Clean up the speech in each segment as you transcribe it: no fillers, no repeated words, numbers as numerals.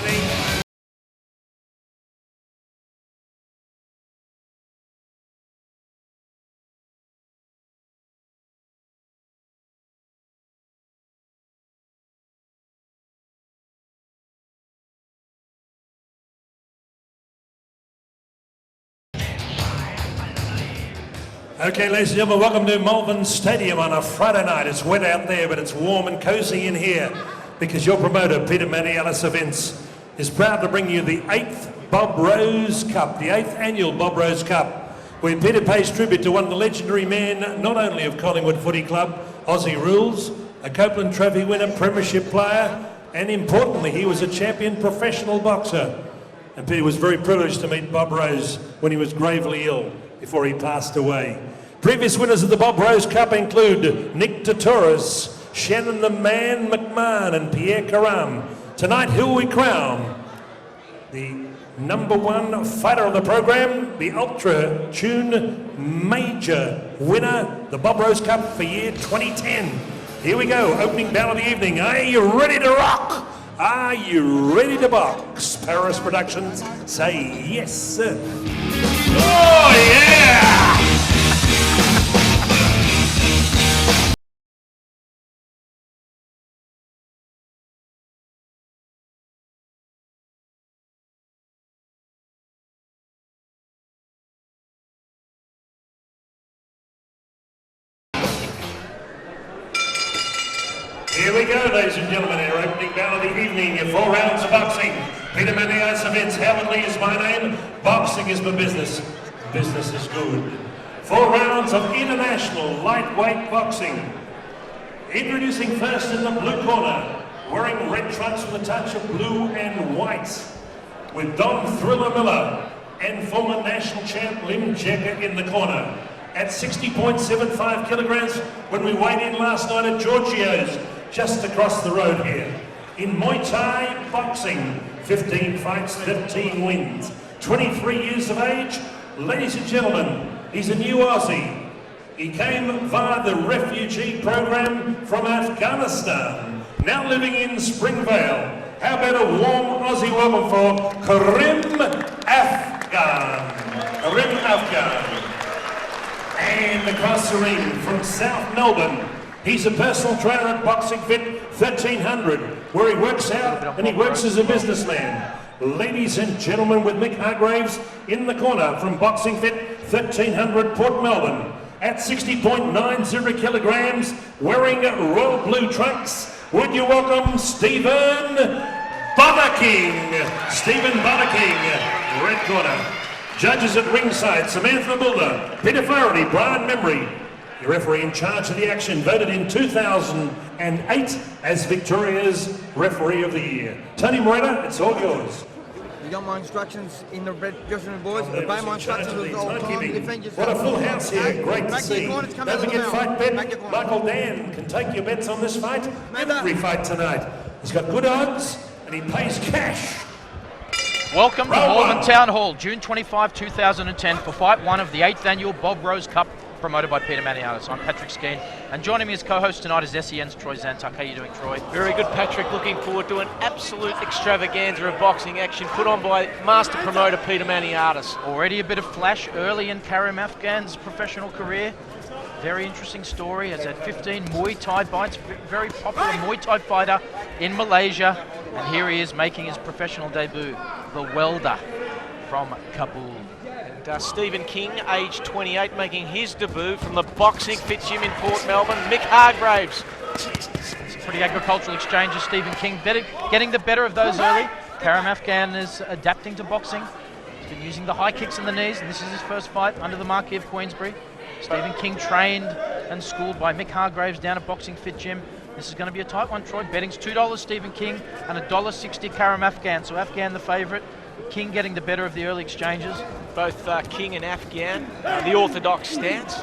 Edney. Okay, ladies and gentlemen, welcome to Malvern Stadium on a Friday night. It's wet out there, but it's warm and cosy in here because your promoter, Peter Manialis Events, is proud to bring you the 8th Bob Rose Cup, the 8th annual Bob Rose Cup, where Peter pays tribute to one of the legendary men, not only of Collingwood Footy Club, Aussie Rules, a Copeland Trophy winner, premiership player, and importantly, he was a champion professional boxer. And Peter was very privileged to meet Bob Rose when he was gravely ill before he passed away. Previous winners of the Bob Rose Cup include Nick Torres, Shannon the Man McMahon and Pierre Karim. Tonight, who will we crown? The #1 fighter of the program, the Ultra Tune Major winner, the Bob Rose Cup for year 2010. Here we go, opening bell of the evening. Are you ready to rock? Are you ready to box? Paris Productions say yes, sir. Oh, yeah! Here we go, ladies and gentlemen, our opening bell of the evening, 4 rounds of boxing. Peter Manialis Events, Howard Lee is my name, boxing is my business, business is good. 4 rounds of international lightweight boxing. Introducing first in the blue corner, wearing red trunks with a touch of blue and white, with Don Thriller Miller and former national champ Lim Jagger in the corner. At 60.75 kilograms when we weighed in last night at Giorgio's, just across the road here. In Muay Thai boxing, 15 fights, 13 wins. 23 years of age, ladies and gentlemen, he's a new Aussie. He came via the refugee program from Afghanistan, now living in Springvale. How about a warm Aussie welcome for Karim Afghan. Karim Afghan. And across the ring from South Melbourne, he's a personal trainer at Boxing Fit 1300, where he works out and he works as a businessman. Ladies and gentlemen, with Mick Hargraves in the corner from Boxing Fit 1300 Port Melbourne. At 60.90 kilograms, wearing royal blue trunks, would you welcome Stephen Butterking. Stephen Butterking, red corner. Judges at ringside, Samantha Mulder, Peter Flaherty, Brian Memory. The referee in charge of the action, voted in 2008 as Victoria's Referee of the Year. Tony Moretta, it's all yours. You got my instructions in the red dressing room, boys. Obey my instructions at all times. What a full house here, great to see. Don't forget fight bet. Michael Dan can take your bets on this fight. Every fight tonight. He's got good odds and he pays cash. Welcome to Malvern Town Hall, June 25, 2010, for fight 1 of the 8th annual Bob Rose Cup, promoted by Peter Manialis. I'm Patrick Skeen, and joining me as co-host tonight is SEN's Troy Zantuck. How are you doing, Troy? Very good, Patrick. Looking forward to an absolute extravaganza of boxing action put on by master promoter Peter Manialis. Already a bit of flash early in Karim Afghan's professional career. Very interesting story. Has had 15 Muay Thai fights, very popular Muay Thai fighter in Malaysia. And here he is making his professional debut, the welder from Kabul. And Stephen King, age 28, making his debut from the Boxing Fit Gym in Port Melbourne. Mick Hargraves. It's a pretty agricultural exchange of Stephen King, getting the better of those early. Karim Afghan is adapting to boxing. He's been using the high kicks and the knees, and this is his first fight under the Marquis of Queensbury. Stephen King trained and schooled by Mick Hargraves down at Boxing Fit Gym. This is going to be a tight one, Troy. Betting's $2 Stephen King and $1.60 Karim Afghan. So Afghan the favourite, King getting the better of the early exchanges. Both King and Afghan, the orthodox stance.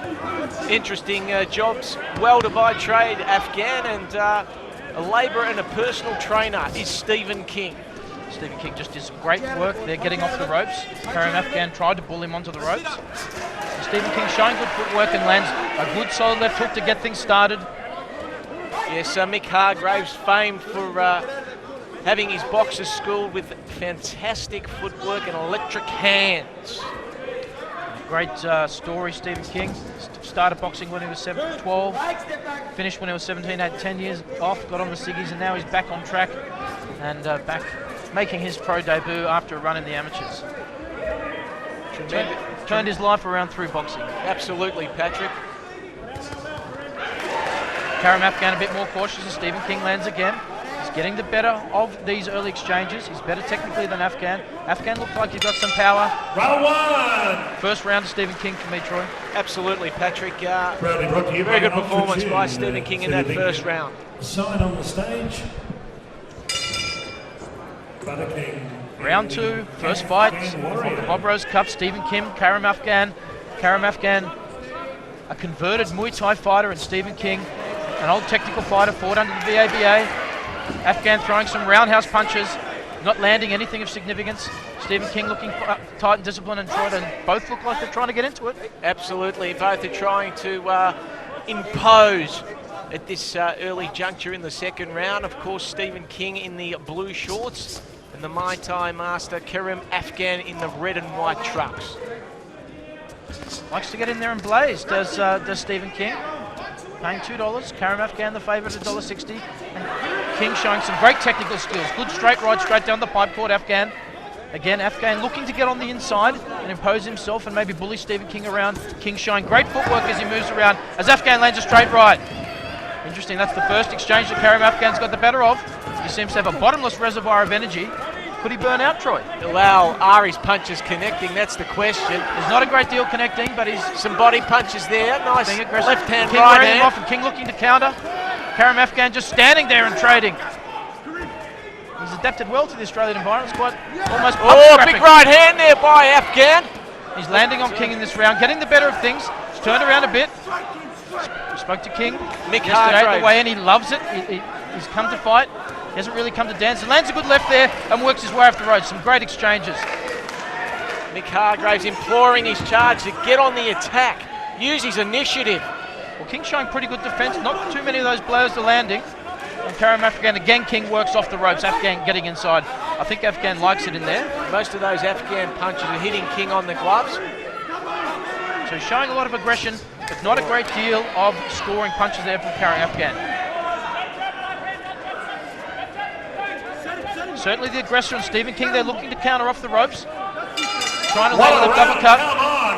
Interesting jobs. Welder by trade, Afghan, and a labourer and a personal trainer is Stephen King. Stephen King just did some great work there getting off the ropes. Karim Afghan tried to pull him onto the ropes. So Stephen King showing good footwork and lands a good solid left hook to get things started. Yes, Mick Hargraves, famed for having his boxers schooled with fantastic footwork and electric hands. Great story, Stephen King. Started boxing when he was 12, finished when he was 17, had 10 years off, got on the ciggies, and now he's back on track and back making his pro debut after a run in the amateurs. Turned his life around through boxing. Absolutely, Patrick. Karim Afghan a bit more cautious as Stephen King lands again. He's getting the better of these early exchanges. He's better technically than Afghan. Afghan looked like he's got some power. Round one. First round of Stephen King for me, Troy. Absolutely, Patrick. Proudly brought to you Very by good performance by Stephen King in that Stephen first King. round. Sign on the stage. Butter King. Round two, first fight of the Bob Rose Cup. Stephen King, Karim Afghan. Karim Afghan, a converted Muay Thai fighter, and Stephen King, an old technical fighter, fought under the VABA. Afghan throwing some roundhouse punches, not landing anything of significance. Stephen King looking tight and disciplined, and both look like they're trying to get into it. Absolutely, both are trying to impose at this early juncture in the second round. Of course, Stephen King in the blue shorts, and the Muay Thai master Karim Afghan in the red and white trunks. Likes to get in there and blaze, does Stephen King. Paying $2, Karim Afghan the favourite at $1.60. And King showing some great technical skills. Good straight right, straight down the pipe, caught Afghan. Again, Afghan looking to get on the inside and impose himself and maybe bully Stephen King around. King showing great footwork as he moves around, as Afghan lands a straight right. Interesting, that's the first exchange that Karim Afghan's got the better of. He seems to have a bottomless reservoir of energy. Could he burn out, Troy? Well, are his punches connecting? That's the question. There's not a great deal connecting, but he's some body punches there. Nice being aggressive. left hand, King right him hand. off, and King looking to counter. Karim Afghan just standing there and trading. He's adapted well to the Australian environment. It's quite almost big right hand there by Afghan. He's landing on King in this round, getting the better of things. He's turned around a bit. Spoke to King yesterday at the weigh-in. He loves it. He's come to fight. He hasn't really come to dance. He lands a good left there and works his way off the road. Some great exchanges. Mick Hargraves imploring his charge to get on the attack, use his initiative. Well, King showing pretty good defence. Not too many of those blows are landing. And Karim Afghan, again, King works off the ropes. Afghan getting inside. I think Afghan likes it in there. Most of those Afghan punches are hitting King on the gloves. So he's showing a lot of aggression, but not a great deal of scoring punches there from Karim Afghan. Certainly the aggressor and Stephen King, they're looking to counter off the ropes. Trying to land the double cut.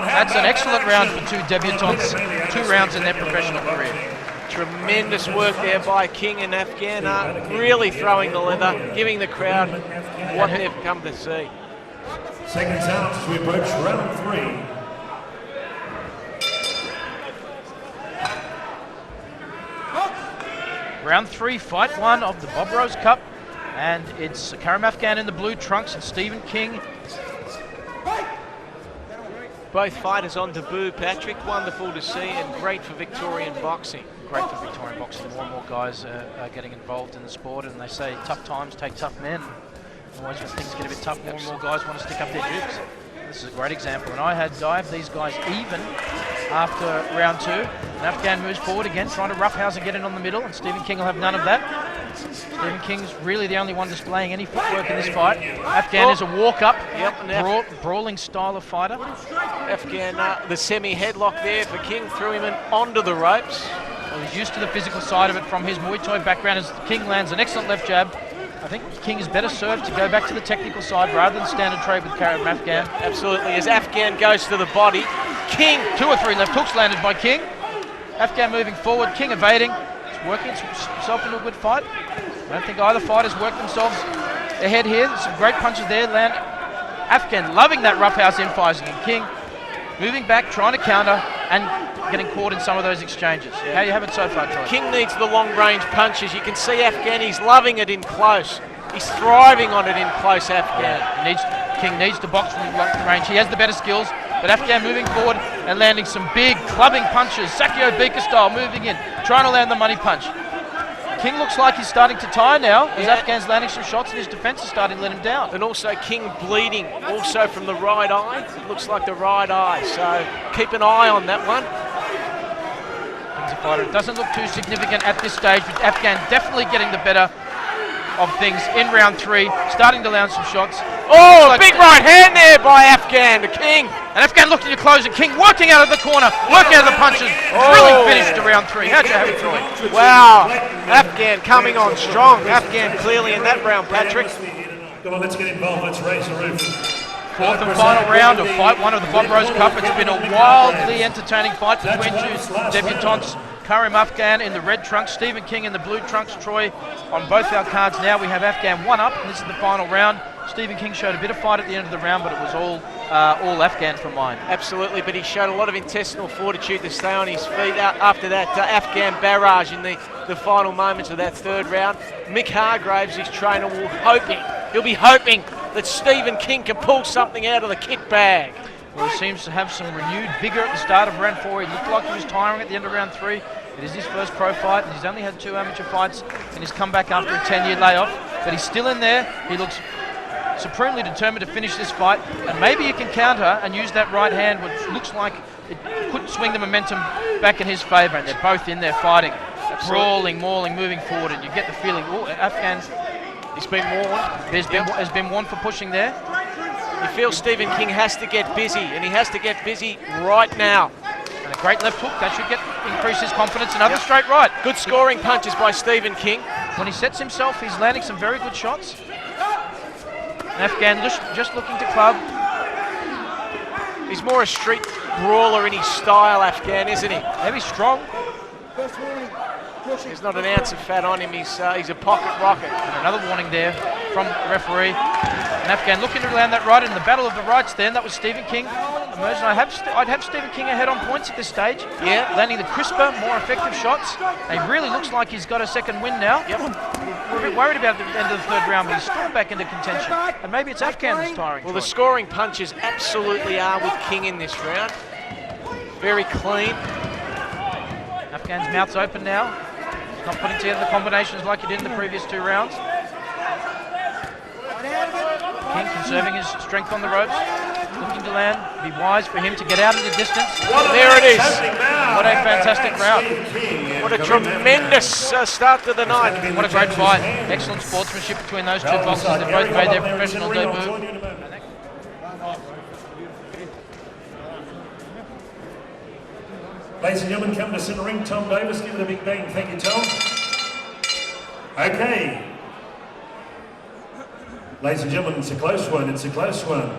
That's an excellent round for two debutantes. 2 rounds in their professional career. Tremendous work there by King and Afghan, really throwing the leather, giving the crowd what they've come to see. Seconds out as we approach round 3. Round 3, fight 1 of the Bob Rose Cup. And it's Karim Afghan in the blue trunks and Stephen King. Both fighters on debut, Patrick. Wonderful to see and great for Victorian boxing. Great for Victorian boxing. More and more guys are getting involved in the sport, and they say tough times take tough men. Always when things get a bit tough, more and more guys want to stick up their jibs. This is a great example. And I had these guys even after round 2. And Afghan moves forward again, trying to roughhouse and get in on the middle, and Stephen King will have none of that. Stephen King's really the only one displaying any footwork in this fight. Afghan is a walk-up, brawling style of fighter. Afghan, the semi-headlock there for King, threw him onto the ropes. Well, he's used to the physical side of it from his Muay Thai background as King lands an excellent left jab. I think King is better served to go back to the technical side rather than stand and trade with Karim Afghan. Absolutely, as Afghan goes to the body, King. 2 or 3 left hooks landed by King. Afghan moving forward, King evading. He's working himself into a good fight. I don't think either fighters work themselves ahead here. There's some great punches there. Afghan loving that roughhouse infighting, and King moving back, trying to counter and getting caught in some of those exchanges. How do you have it so far, Troy? King needs the long-range punches. You can see Afghan, he's loving it in close. He's thriving on it in close, Afghan. King needs to box from long range. He has the better skills, but Afghan moving forward and landing some big clubbing punches. Sakio Bika style, moving in, trying to land the money punch. King looks like he's starting to tire now, as Afghan's landing some shots and his defence is starting to let him down. And also King bleeding, also from the right eye. It looks like the right eye, so keep an eye on that one. King's a fighter. It doesn't look too significant at this stage, but Afghan definitely getting the better of things in round 3, starting to land some shots. Oh, like big right hand there by Afghan to King. And Afghan looking to close it. King working out of the corner, working out of the punches. Really finished to round 3. How'd you have it, Troy? Wow, Afghan coming on strong. Afghan clearly in that round, Patrick. Come on, let's get involved. Let's raise the roof. 4th and final round of Fight 1 of the Bob Rose Cup. It's been a wildly entertaining fight between two debutantes. Karim Afghan in the red trunks, Stephen King in the blue trunks. Troy, on both our cards now, we have Afghan 1 up, and this is the final round. Stephen King showed a bit of fight at the end of the round, but it was all Afghan from mine. Absolutely, but he showed a lot of intestinal fortitude to stay on his feet after that Afghan barrage in the final moments of that 3rd round. Mick Hargraves, his trainer, he'll be hoping that Stephen King can pull something out of the kit bag. Well, he seems to have some renewed vigour at the start of round 4. He looked like he was tiring at the end of round 3. It is his first pro fight, and he's only had 2 amateur fights in his comeback after a 10-year layoff. But he's still in there. He looks supremely determined to finish this fight, and maybe he can counter and use that right hand, which looks like it could swing the momentum back in his favour. And they're both in there fighting, brawling, mauling, moving forward, and you get the feeling, oh, Afghan's... He's been warned. Has been warned for pushing there. You feel Stephen King has to get busy, and he has to get busy right now. And a great left hook, that should increase his confidence. Another straight right. Good scoring punches by Stephen King. When he sets himself, he's landing some very good shots. Afghan just looking to club. He's more a street brawler in his style, Afghan, isn't he? Maybe strong. There's not an ounce of fat on him. He's a pocket rocket. And another warning there from the referee. And Afghan looking to land that right in the battle of the rights then. That was Stephen King emerging. I'd have Stephen King ahead on points at this stage. Yeah. Landing the crisper, more effective shots. And he really looks like he's got a second win now. Yep. We're a bit worried about the end of the 3rd round, but he's still back into contention. And maybe it's Afghan that's tiring. Well, the scoring punches absolutely are with King in this round. Very clean. Afghan's mouth's open now. Not putting together the combinations like he did in the previous 2 rounds. King conserving his strength on the ropes, looking to land. Be wise for him to get out in the distance. There it is. What a fantastic round. What a tremendous start to the night. What a great fight. Excellent sportsmanship between those 2 boxers. They've both made their professional debut. Ladies and gentlemen, come to center ring. Tom Davis, give it a big bang. Thank you, Tom. Okay. Ladies and gentlemen, it's a close one. It's a close one.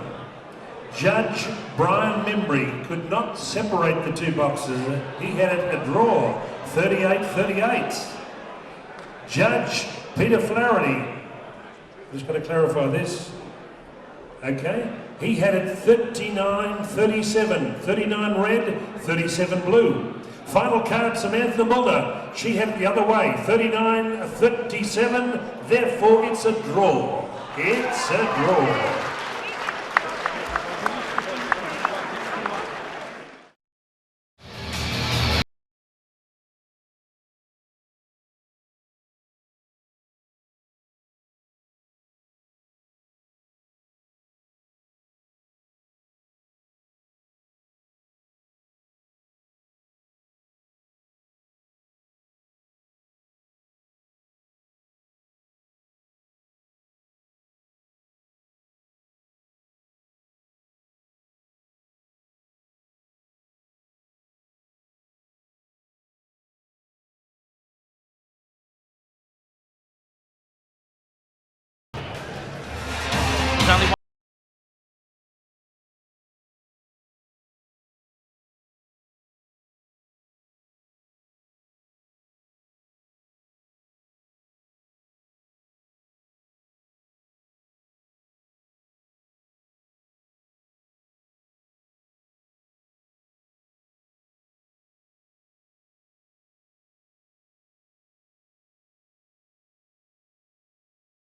Judge Brian Membry could not separate the 2 boxers. He had it a draw, 38-38. Judge Peter Flaherty, just got to clarify this. Okay. He had it 39-37, 39 red, 37 blue. Final card, Samantha Mulder. She had it the other way, 39-37. Therefore, it's a draw. It's a draw. Only one.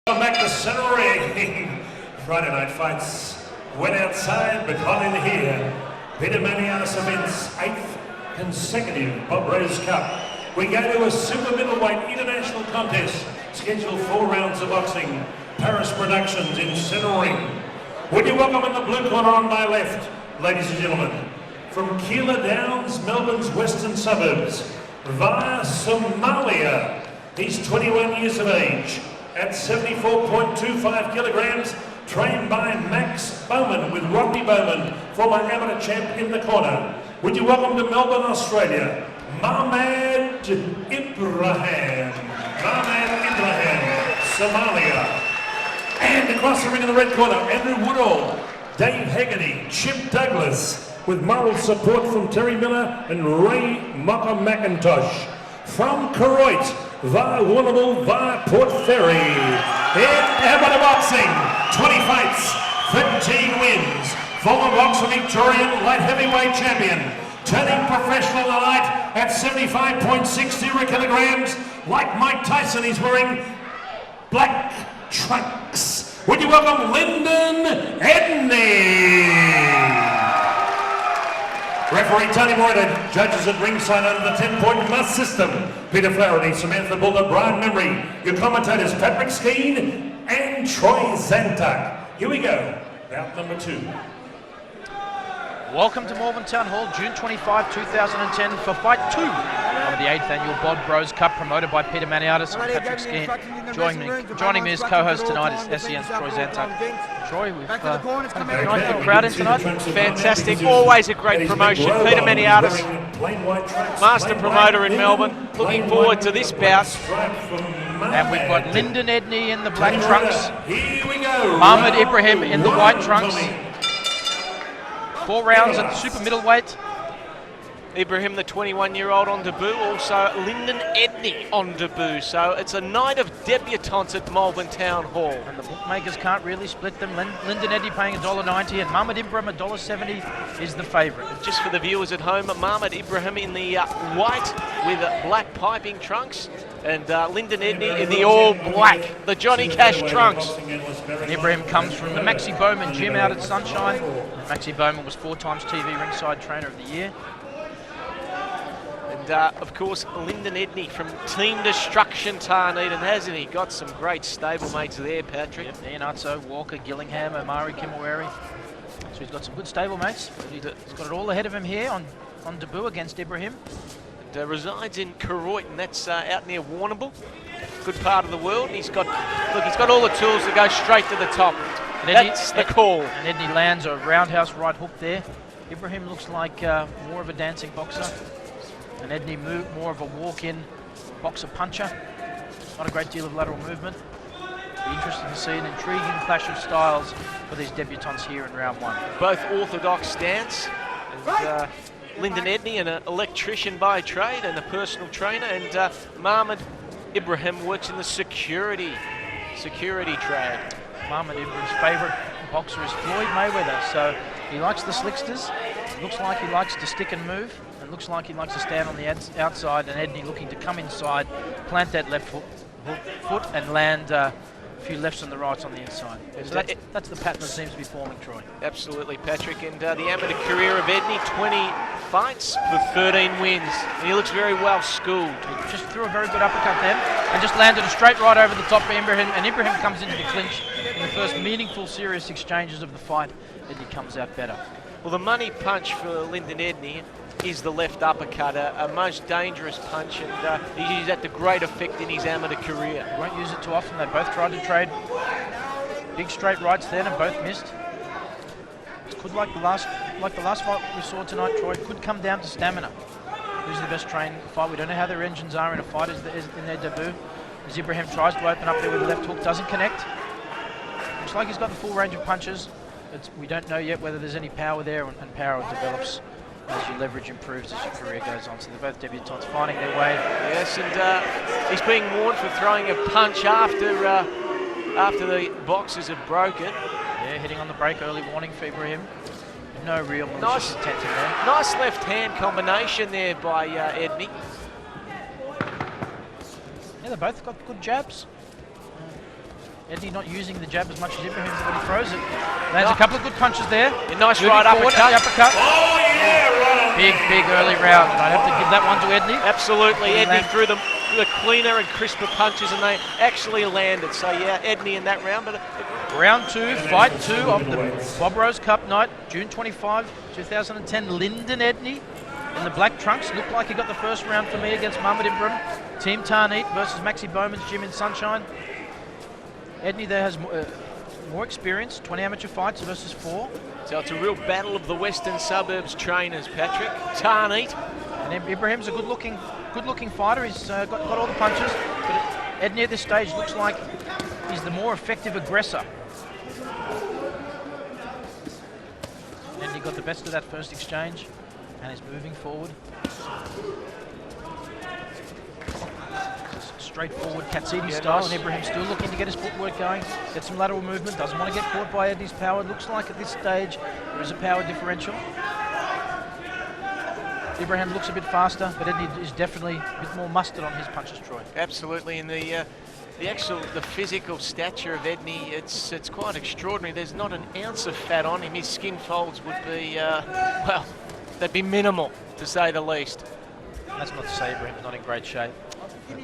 Welcome back to center ring. Friday night fights went outside, but hot in here. Peter Maniatis events 8th consecutive Bob Rose Cup. We go to a super middleweight international contest, scheduled 4 rounds of boxing. Paris Productions in center ring. Would you welcome in the blue corner on my left, ladies and gentlemen, from Keilor Downs, Melbourne's western suburbs, via Somalia. He's 21 years of age. at 74.25 kilograms, trained by Max Bowman with Rodney Bowman, former amateur champ in the corner. Would you welcome to Melbourne, Australia, Mahmad Ibrahim. Mahmad Ibrahim, Somalia. And across the ring in the red corner, Andrew Woodall, Dave Haggerty, Chip Douglas, with moral support from Terry Miller and Ray Mocker McIntosh. From Kuwait, via Warrnambool, via Port Fairy. In amateur boxing, 20 fights, 13 wins. Former boxer Victorian light heavyweight champion. Turning professional tonight at 75.60 kilograms. Like Mike Tyson, he's wearing black trunks. Would you welcome Lynden Edney? Referee Tony Monitto, judges at ringside under the 10-point must system. Peter Flaherty, Samantha Bulger, Brian Memory. Your commentators Patrick Skeen and Troy Zantuck. Here we go, bout number 2. Welcome to Malvern Town Hall, June 25, 2010 for fight 2 of the 8th annual Bod Bros Cup, promoted by Peter Maniatis and Patrick Skeen. Joining me as co-host tonight is SEN's Troy Zantuck. Troy, we've got a nice big crowd in tonight. Fantastic, always a great promotion. Peter Maniatis, master promoter in Melbourne. Looking forward to this bout. And we've got Lynden Edney in the black trunks. Here we go. Mahmad Ibrahim in the white trunks. 4 rounds at super middleweight. Ibrahim, the 21-year-old, on debut. Also, Lynden Edney on debut. So it's a night of debutantes at Malvern Town Hall. And the bookmakers can't really split them. Lynden Edney paying $1.90 and Mahmad Ibrahim $1.70 is the favourite. Just for the viewers at home, Mahmad Ibrahim in the white with black piping trunks, and Lynden Edney in the all black, the Johnny Cash trunks. And Ibrahim comes from the Maxi Bowman gym out at Sunshine. Maxi Bowman was 4 times TV ringside trainer of the year. And of course, Lynden Edney from Team Destruction Tarneed, and hasn't he got some great stablemates there, Patrick? Yep, Ian Utso, Walker, Gillingham, Omari, Kimaweri. So he's got some good stablemates. He's got it all ahead of him here on debut against Ibrahim. And, resides in Kuwait, and that's out near Warrnambool. Good part of the world. And he's got all the tools to go straight to the top. That's the call. And Edney lands a roundhouse right hook there. Ibrahim looks like more of a dancing boxer. And Edney more of a walk-in boxer puncher. Not a great deal of lateral movement. Be interesting to see an intriguing clash of styles for these debutants here in round 1. Both orthodox stance. And, Lynden Edney, an electrician by trade and a personal trainer, and Mahmad Ibrahim works in the security trade. Mahmad Ibrahim's favourite boxer is Floyd Mayweather, so he likes the slicksters. It looks like he likes to stick and move, and looks like he likes to stand on the outside, and Edney looking to come inside, plant that left foot and land a few lefts and the rights on the inside. So that's the pattern that seems to be forming, Troy. Absolutely, Patrick. And the amateur career of Edney, 20 fights with 13 wins. And he looks very well schooled. He just threw a very good uppercut then and just landed a straight right over the top of Ibrahim. And Ibrahim comes into the clinch in the first meaningful, serious exchanges of the fight. Edney comes out better. Well, the money punch for Lynden Edney is the left uppercut, a most dangerous punch, and he's used that to great effect in his amateur career. He won't use it too often. They both tried to trade big straight rights then and both missed. It could, like the last fight we saw tonight, Troy, could come down to stamina. Who's the best trained fight? We don't know how their engines are in a fight as in their debut. As Ibrahim tries to open up there with the left hook, doesn't connect. Looks like he's got the full range of punches. We don't know yet whether there's any power there, and power develops as your leverage improves as your career goes on. So they're both debutants finding their way. Yes, and he's being warned for throwing a punch after the boxes have broken. Yeah, hitting on the break, early warning for Ibrahim. No real malicious intent in there. Nice left-hand combination there by Edney. Yeah, they both got good jabs. Edney not using the jab as much as Ibrahim, but he throws it. Lands a couple of good punches there. A nice right uppercut. Oh, yeah, right. Big early round. And I'd have to give that one to Edney. Absolutely. Edney threw the cleaner and crisper punches, and they actually landed. So, yeah, Edney in that round. But round 2, fight 2 of the Bob Rose Cup night, June 25, 2010. Lynden Edney in the black trunks. Looked like he got the first round for me against Mahmad Ibrahim. Team Tarneed versus Maxi Bowman's gym in Sunshine. Edney there has more experience, 20 amateur fights versus 4. So it's a real battle of the western suburbs trainers, Patrick. Tarneet. And Ibrahim's a good-looking fighter. He's got all the punches, but Edney at this stage looks like he's the more effective aggressor. Edney got the best of that first exchange, and is moving forward. Straightforward Katsidi style, nice. and Ibrahim still looking to get his footwork going, get some lateral movement, doesn't want to get caught by Edney's power. It looks like at this stage there is a power differential. Ibrahim looks a bit faster, but Edney is definitely a bit more mustard on his punches, Troy. Absolutely, and the physical stature of Edney, it's quite extraordinary. There's not an ounce of fat on him. His skin folds would be, well, they'd be minimal, to say the least. That's not to say Ibrahim's not in great shape. But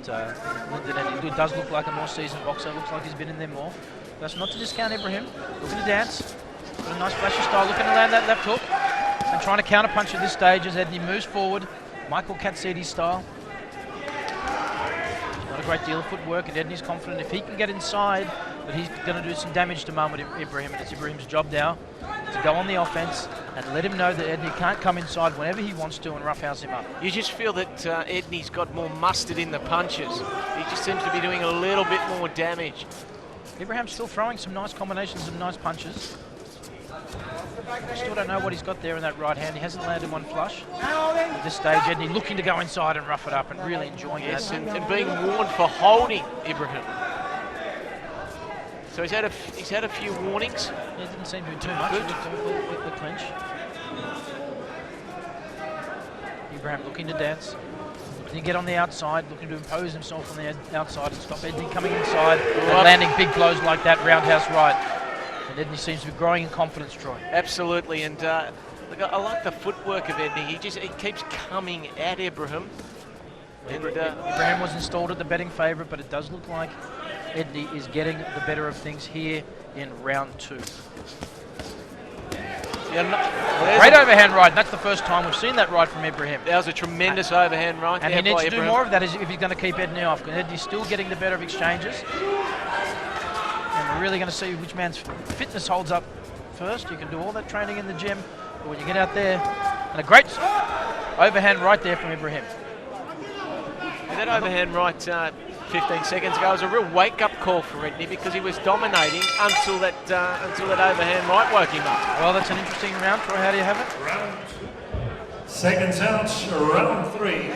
Lynden does look like a more seasoned boxer. Looks like he's been in there more. That's not to discount Ibrahim. Looking to dance. Got a nice flashy style. Looking to land that left hook. And trying to counter punch at this stage as Edney moves forward. Michael Katsidi style. Not a great deal of footwork, and Edney's confident if he can get inside that he's going to do some damage to Mahmad Ibrahim. And it's Ibrahim's job now to go on the offense and let him know that Edney can't come inside whenever he wants to and roughhouse him up. You just feel that Edney's got more mustard in the punches. He just seems to be doing a little bit more damage. Ibrahim's still throwing some nice combinations of nice punches. Still don't know what he's got there in that right hand. He hasn't landed one flush. At this stage, Edney looking to go inside and rough it up and really enjoying that. And being warned for holding Ibrahim. So he's had a few warnings. Yeah, it didn't seem to be too much with the clinch. Ibrahim looking to dance, looking to get on the outside, looking to impose himself on the outside and stop Edney coming inside and landing big blows like that roundhouse right. And Edney seems to be growing in confidence, Troy. Absolutely, and look, I like the footwork of Edney. He keeps coming at Ibrahim. And, Ibrahim was installed at the betting favourite, but it does look like Edney is getting the better of things here in round 2. Great overhand right, and that's the first time we've seen that right from Ibrahim. That was a tremendous overhand right. And he needs to do more of that if he's going to keep Edney off. Edney's still getting the better of exchanges. And we're really going to see which man's fitness holds up first. You can do all that training in the gym, but when you get out there, and a great overhand right there from Ibrahim. And that overhand right 15 seconds ago was a real wake-up call for Edney because he was dominating until that overhand right woke him up. Well, that's an interesting round, Troy. How do you have it? Round 2. Seconds out, round 3.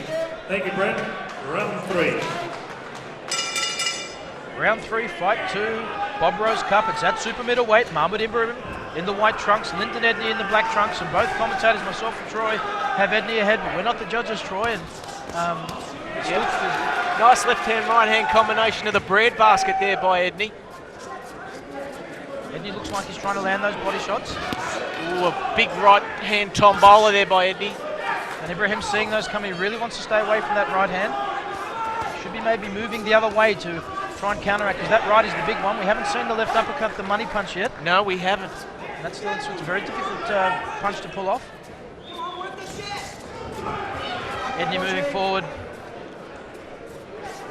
Thank you, Brent. Round 3. Round 3, fight 2, Bob Rose Cup. It's at super middleweight. Mahmad Ibrahim in the white trunks, Lynden Edney in the black trunks, and both commentators, myself and Troy, have Edney ahead, but we're not the judges, Troy. And nice left-hand, right-hand combination of the bread basket there by Edney. Edney looks like he's trying to land those body shots. Ooh, a big right-hand tombola there by Edney. And Ibrahim seeing those coming, he really wants to stay away from that right hand. Should be maybe moving the other way to try and counteract, because that right is the big one. We haven't seen the left uppercut, the money punch yet. No, we haven't. And it's a very difficult punch to pull off. Edney moving forward.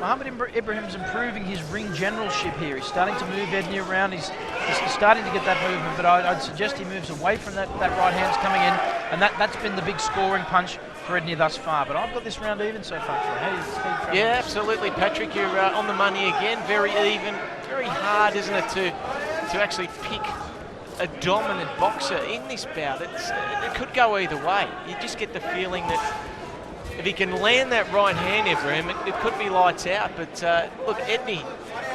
Mahmad Ibrahim's improving his ring generalship here. He's starting to move Edney around. He's starting to get that movement, but I'd suggest he moves away from that right hand's coming in, and that's been the big scoring punch for Edney thus far. But I've got this round even so far. Yeah, absolutely, Patrick. You're on the money again. Very even. Very hard, isn't it, to actually pick a dominant boxer in this bout. It could go either way. You just get the feeling that if he can land that right hand, Ibrahim, it could be lights out. But look, Edney,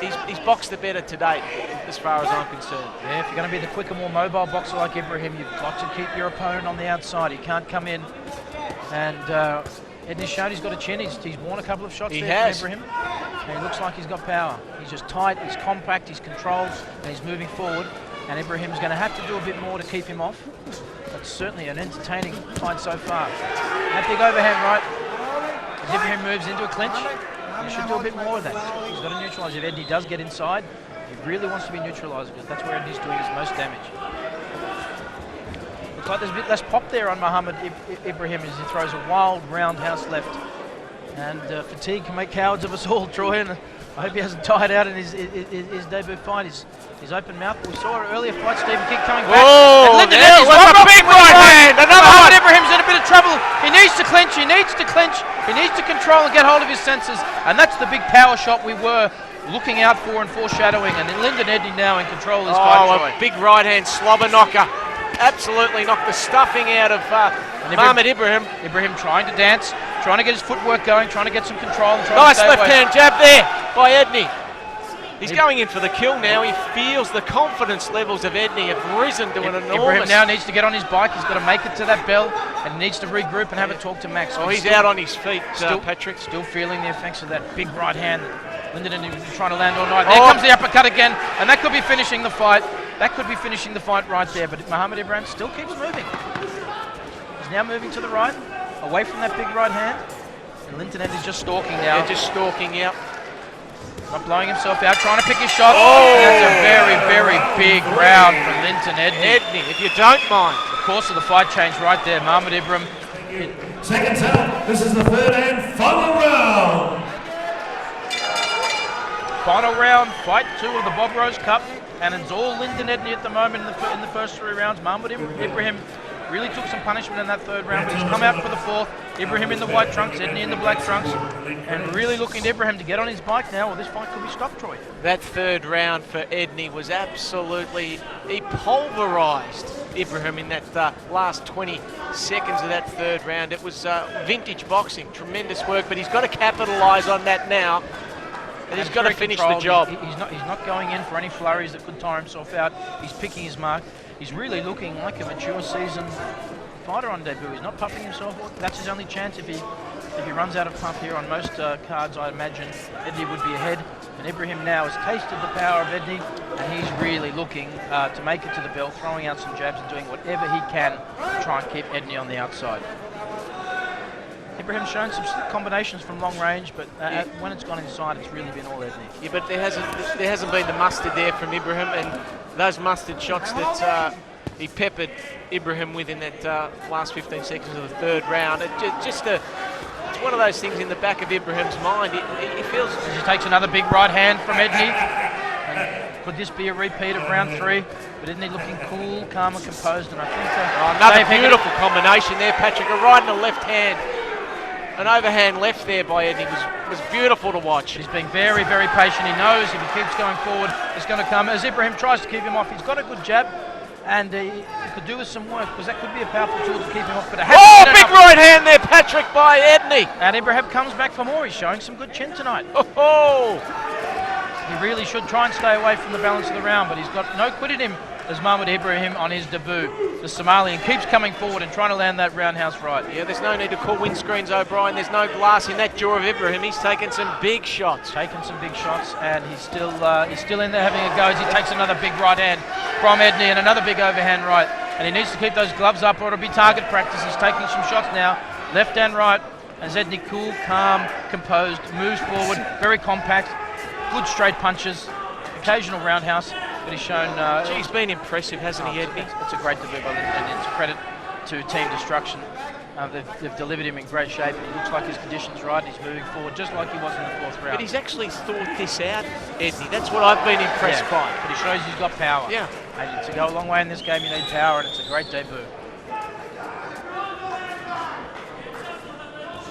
he's boxed the better today, as far as I'm concerned. Yeah, if you're going to be the quicker, more mobile boxer like Ibrahim, you've got to keep your opponent on the outside. He can't come in. And Edney's shown he's got a chin. He's worn a couple of shots there from Ibrahim. And he looks like he's got power. He's just tight, he's compact, he's controlled, and he's moving forward. And Ibrahim's going to have to do a bit more to keep him off. That's certainly an entertaining fight so far. That big overhand right. As Ibrahim moves into a clinch, he should do a bit more of that. He's got to neutralise. If Edney does get inside, he really wants to be neutralised, because that's where Edney's doing his most damage. Looks like there's a bit less pop there on Mahmad Ibrahim as he throws a wild roundhouse left. And fatigue can make cowards of us all, Troy. And I hope he hasn't died out in his debut fight. His open mouth. We saw an earlier fight, Stephen King coming back. Oh, and Lynden there was a big right hand. Another one. Ibrahim's in a bit of trouble. He needs to clinch. He needs to clinch. He needs to control and get hold of his senses. And that's the big power shot we were looking out for and foreshadowing. And Lynden Edney now in control of his fight. Oh, a big right hand slobber knocker. Absolutely knocked the stuffing out of Mahmad Ibrahim. Ibrahim trying to dance, trying to get his footwork going, trying to get some control. And Nice left hand jab there by Edney. He's going in for the kill now. He feels the confidence levels of Edney have risen to an enormous... Ibrahim now needs to get on his bike. He's got to make it to that bell and needs to regroup and have a talk to Max. Oh, he's out on his feet, Patrick. Still feeling the effects of that big right hand. Lynden Edney was trying to land all night. There comes the uppercut again, and that could be finishing the fight. That could be finishing the fight right there, but Mahmad Ibrahim still keeps moving. He's now moving to the right, away from that big right hand. And Lynden Edney's just stalking now. Yeah, just stalking out. Not blowing himself out, trying to pick his shot. Oh! That's a very, very big round for Lynden Edney. Edney, if you don't mind. The course of the fight changed right there. Mahmad Ibrahim. Seconds out. This is the third and final round. Final round, fight 2 of the Bob Rose Cup. And it's all Lynden Edney at the moment in the first 3 rounds. Mahmad Ibrahim really took some punishment in that 3rd round, but he's come out for the 4th. Ibrahim in the white trunks, Edney in the black trunks. And really looking to Ibrahim to get on his bike now, or this fight could be stopped, Troy. That 3rd round for Edney was absolutely... He pulverised Ibrahim in that last 20 seconds of that 3rd round. It was vintage boxing, tremendous work, but he's got to capitalise on that now. And he's got to finish the job. He's not going in for any flurries that could tire himself out. He's picking his mark. He's really looking like a mature seasoned fighter on debut. He's not puffing himself. That's his only chance. If he runs out of pump here on most cards, I imagine Edney would be ahead. And Ibrahim now has tasted the power of Edney, and he's really looking to make it to the bell, throwing out some jabs and doing whatever he can to try and keep Edney on the outside. Ibrahim's shown some combinations from long range, but when it's gone inside, it's really been all Edney. Yeah, but there hasn't been the mustard there from Ibrahim, and those mustard shots that he peppered Ibrahim with in that last 15 seconds of the 3rd round. It's one of those things in the back of Ibrahim's mind. He feels... He takes another big right hand from Edney. And could this be a repeat of round 3? But Edney looking cool, calm and composed, and I think... another beautiful combination there, Patrick. A right and a left hand. An overhand left there by Edney was beautiful to watch. He's being very, very patient. He knows if he keeps going forward, it's going to come. As Ibrahim tries to keep him off, he's got a good jab, and he could do with some work, because that could be a powerful tool to keep him off. But big right hand there, Patrick, by Edney. And Ibrahim comes back for more. He's showing some good chin tonight. He really should try and stay away from the balance of the round, but he's got no quit in him as Mahmad Ibrahim on his debut. The Somalian keeps coming forward and trying to land that roundhouse right. Yeah, there's no need to call windscreens, O'Brien. There's no glass in that jaw of Ibrahim. He's taken some big shots. And he's still in there having a go as he takes another big right hand from Edney and another big overhand right. And he needs to keep those gloves up or it'll be target practice. He's taking some shots now, left and right, as Edney cool, calm, composed, moves forward, very compact, good straight punches, occasional roundhouse. But he's shown... he's been impressive, hasn't he, Edney? It's a great debut by Lynden, and it's a credit to Team Destruction. They've delivered him in great shape. He looks like his condition's right. He's moving forward just like he was in the 4th round. But he's actually thought this out, Edney. That's what I've been impressed by. But he shows he's got power. Yeah. And to go a long way in this game, you need power, and it's a great debut.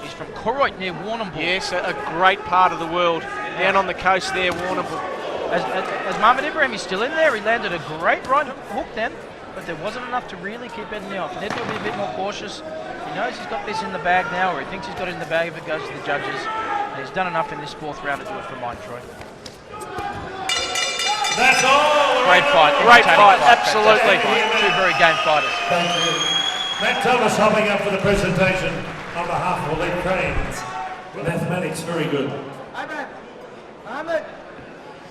He's from Koroit near Warrnambool. Yes, a great part of the world. Down on the coast there, Warrnambool. As Mahmad Ibrahim, he's still in there. He landed a great right hook then, but there wasn't enough to really keep Edney off. And Edney will be a bit more cautious. He knows he's got this in the bag now, or he thinks he's got it in the bag if it goes to the judges. And he's done enough in this 4th round to do it for mine, Troy. That's all. Great fight. Great fight, absolutely. Two very game fighters. Thank you. Matt Thomas hopping up for the presentation on behalf of the lead Cranes. Mathematics, very good.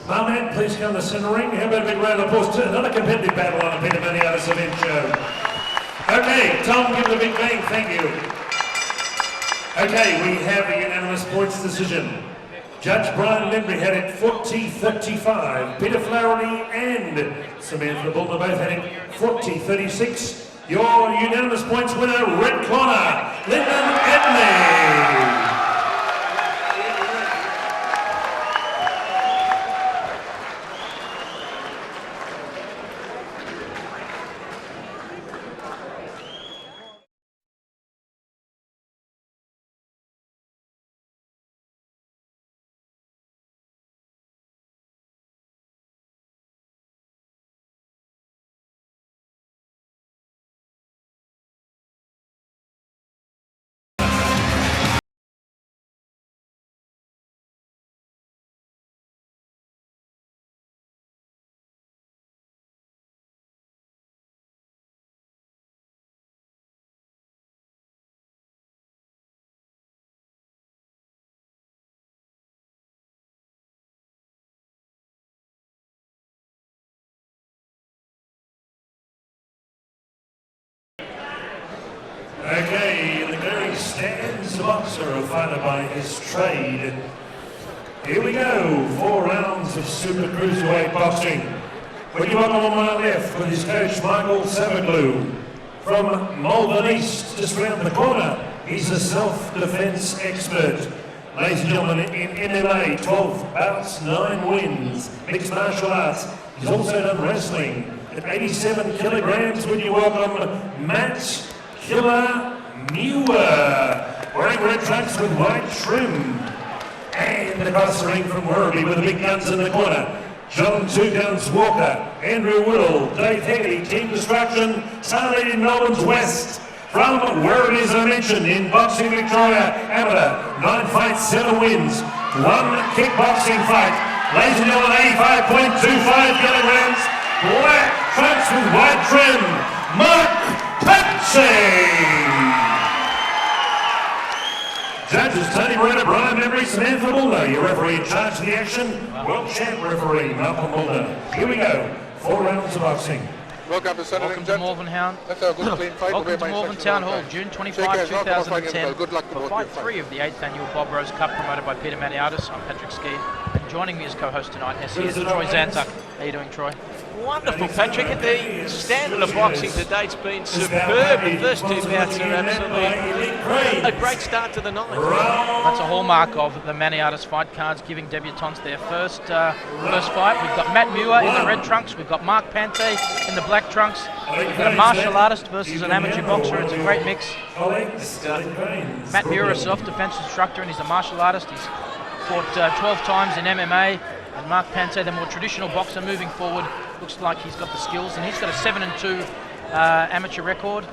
Mahmad, please come to the centre ring. How about a big round of applause to another competitive battle on a Peter Maniatis event show. Okay, Tom, give it a big bang, thank you. Okay, we have a unanimous points decision. Judge Brian Lembury had it 40-35. Peter Flaherty and Samantha Bullner both had it 40-36. Your unanimous points winner, red corner, Lynden Edney. McKay in the clearing stands the boxer, a fighter by his trade. Here we go, 4 rounds of Super Cruiserweight boxing. When you welcome on my left with his coach Michael Savaglu. From Malvern East, just round the corner, he's a self-defense expert. Ladies and gentlemen, in MMA, 12 bouts, 9 wins, mixed martial arts. He's also done wrestling. At 87 kilograms, would you welcome Matt Killer Muir, wearing red trunks with white trim. And across the ring from Werribee with the big guns in the corner, John Two Guns Walker, Andrew Woodall, Dave Hegarty, Team Destruction, Charlie in Melbourne's West. From Werribee, as I mentioned, in Boxing Victoria Amateur, 9 fights, 7 wins, 1 kickboxing fight. Ladies and gentlemen, 85.25 kilograms, black trunks with white trim, Pante. Judges Tony Moreno, Brian Memory, Samantha Mulder. Your referee in charge of the action, world champ referee Malcolm Mulder. Here we go, 4 rounds of boxing. Welcome to Malvern Town. That's a good clean fight. Welcome to Malvern Town Hall, June 25, 2010. Good luck For fight 3 of the 8th annual Bob Rose Cup, promoted by Peter Maniatis. I'm Patrick Ski, and joining me as co-host tonight is Troy Zantuck. How you doing, Troy? Wonderful, Patrick. The standard of boxing todate's been superb. The first 2 bouts are absolutely a great start to the night. That's a hallmark of the Maniatis fight cards, giving debutants their first fight. We've got Matt Muir in the red trunks. We've got Marc Pante in the black trunks. We've got a martial artist versus an amateur boxer. It's a great mix. Matt Muir, a self-defense instructor, and he's a martial artist. He's fought 12 times in MMA. And Marc Pante, the more traditional boxer, moving forward, looks like he's got the skills, and he's got a 7-2 amateur record.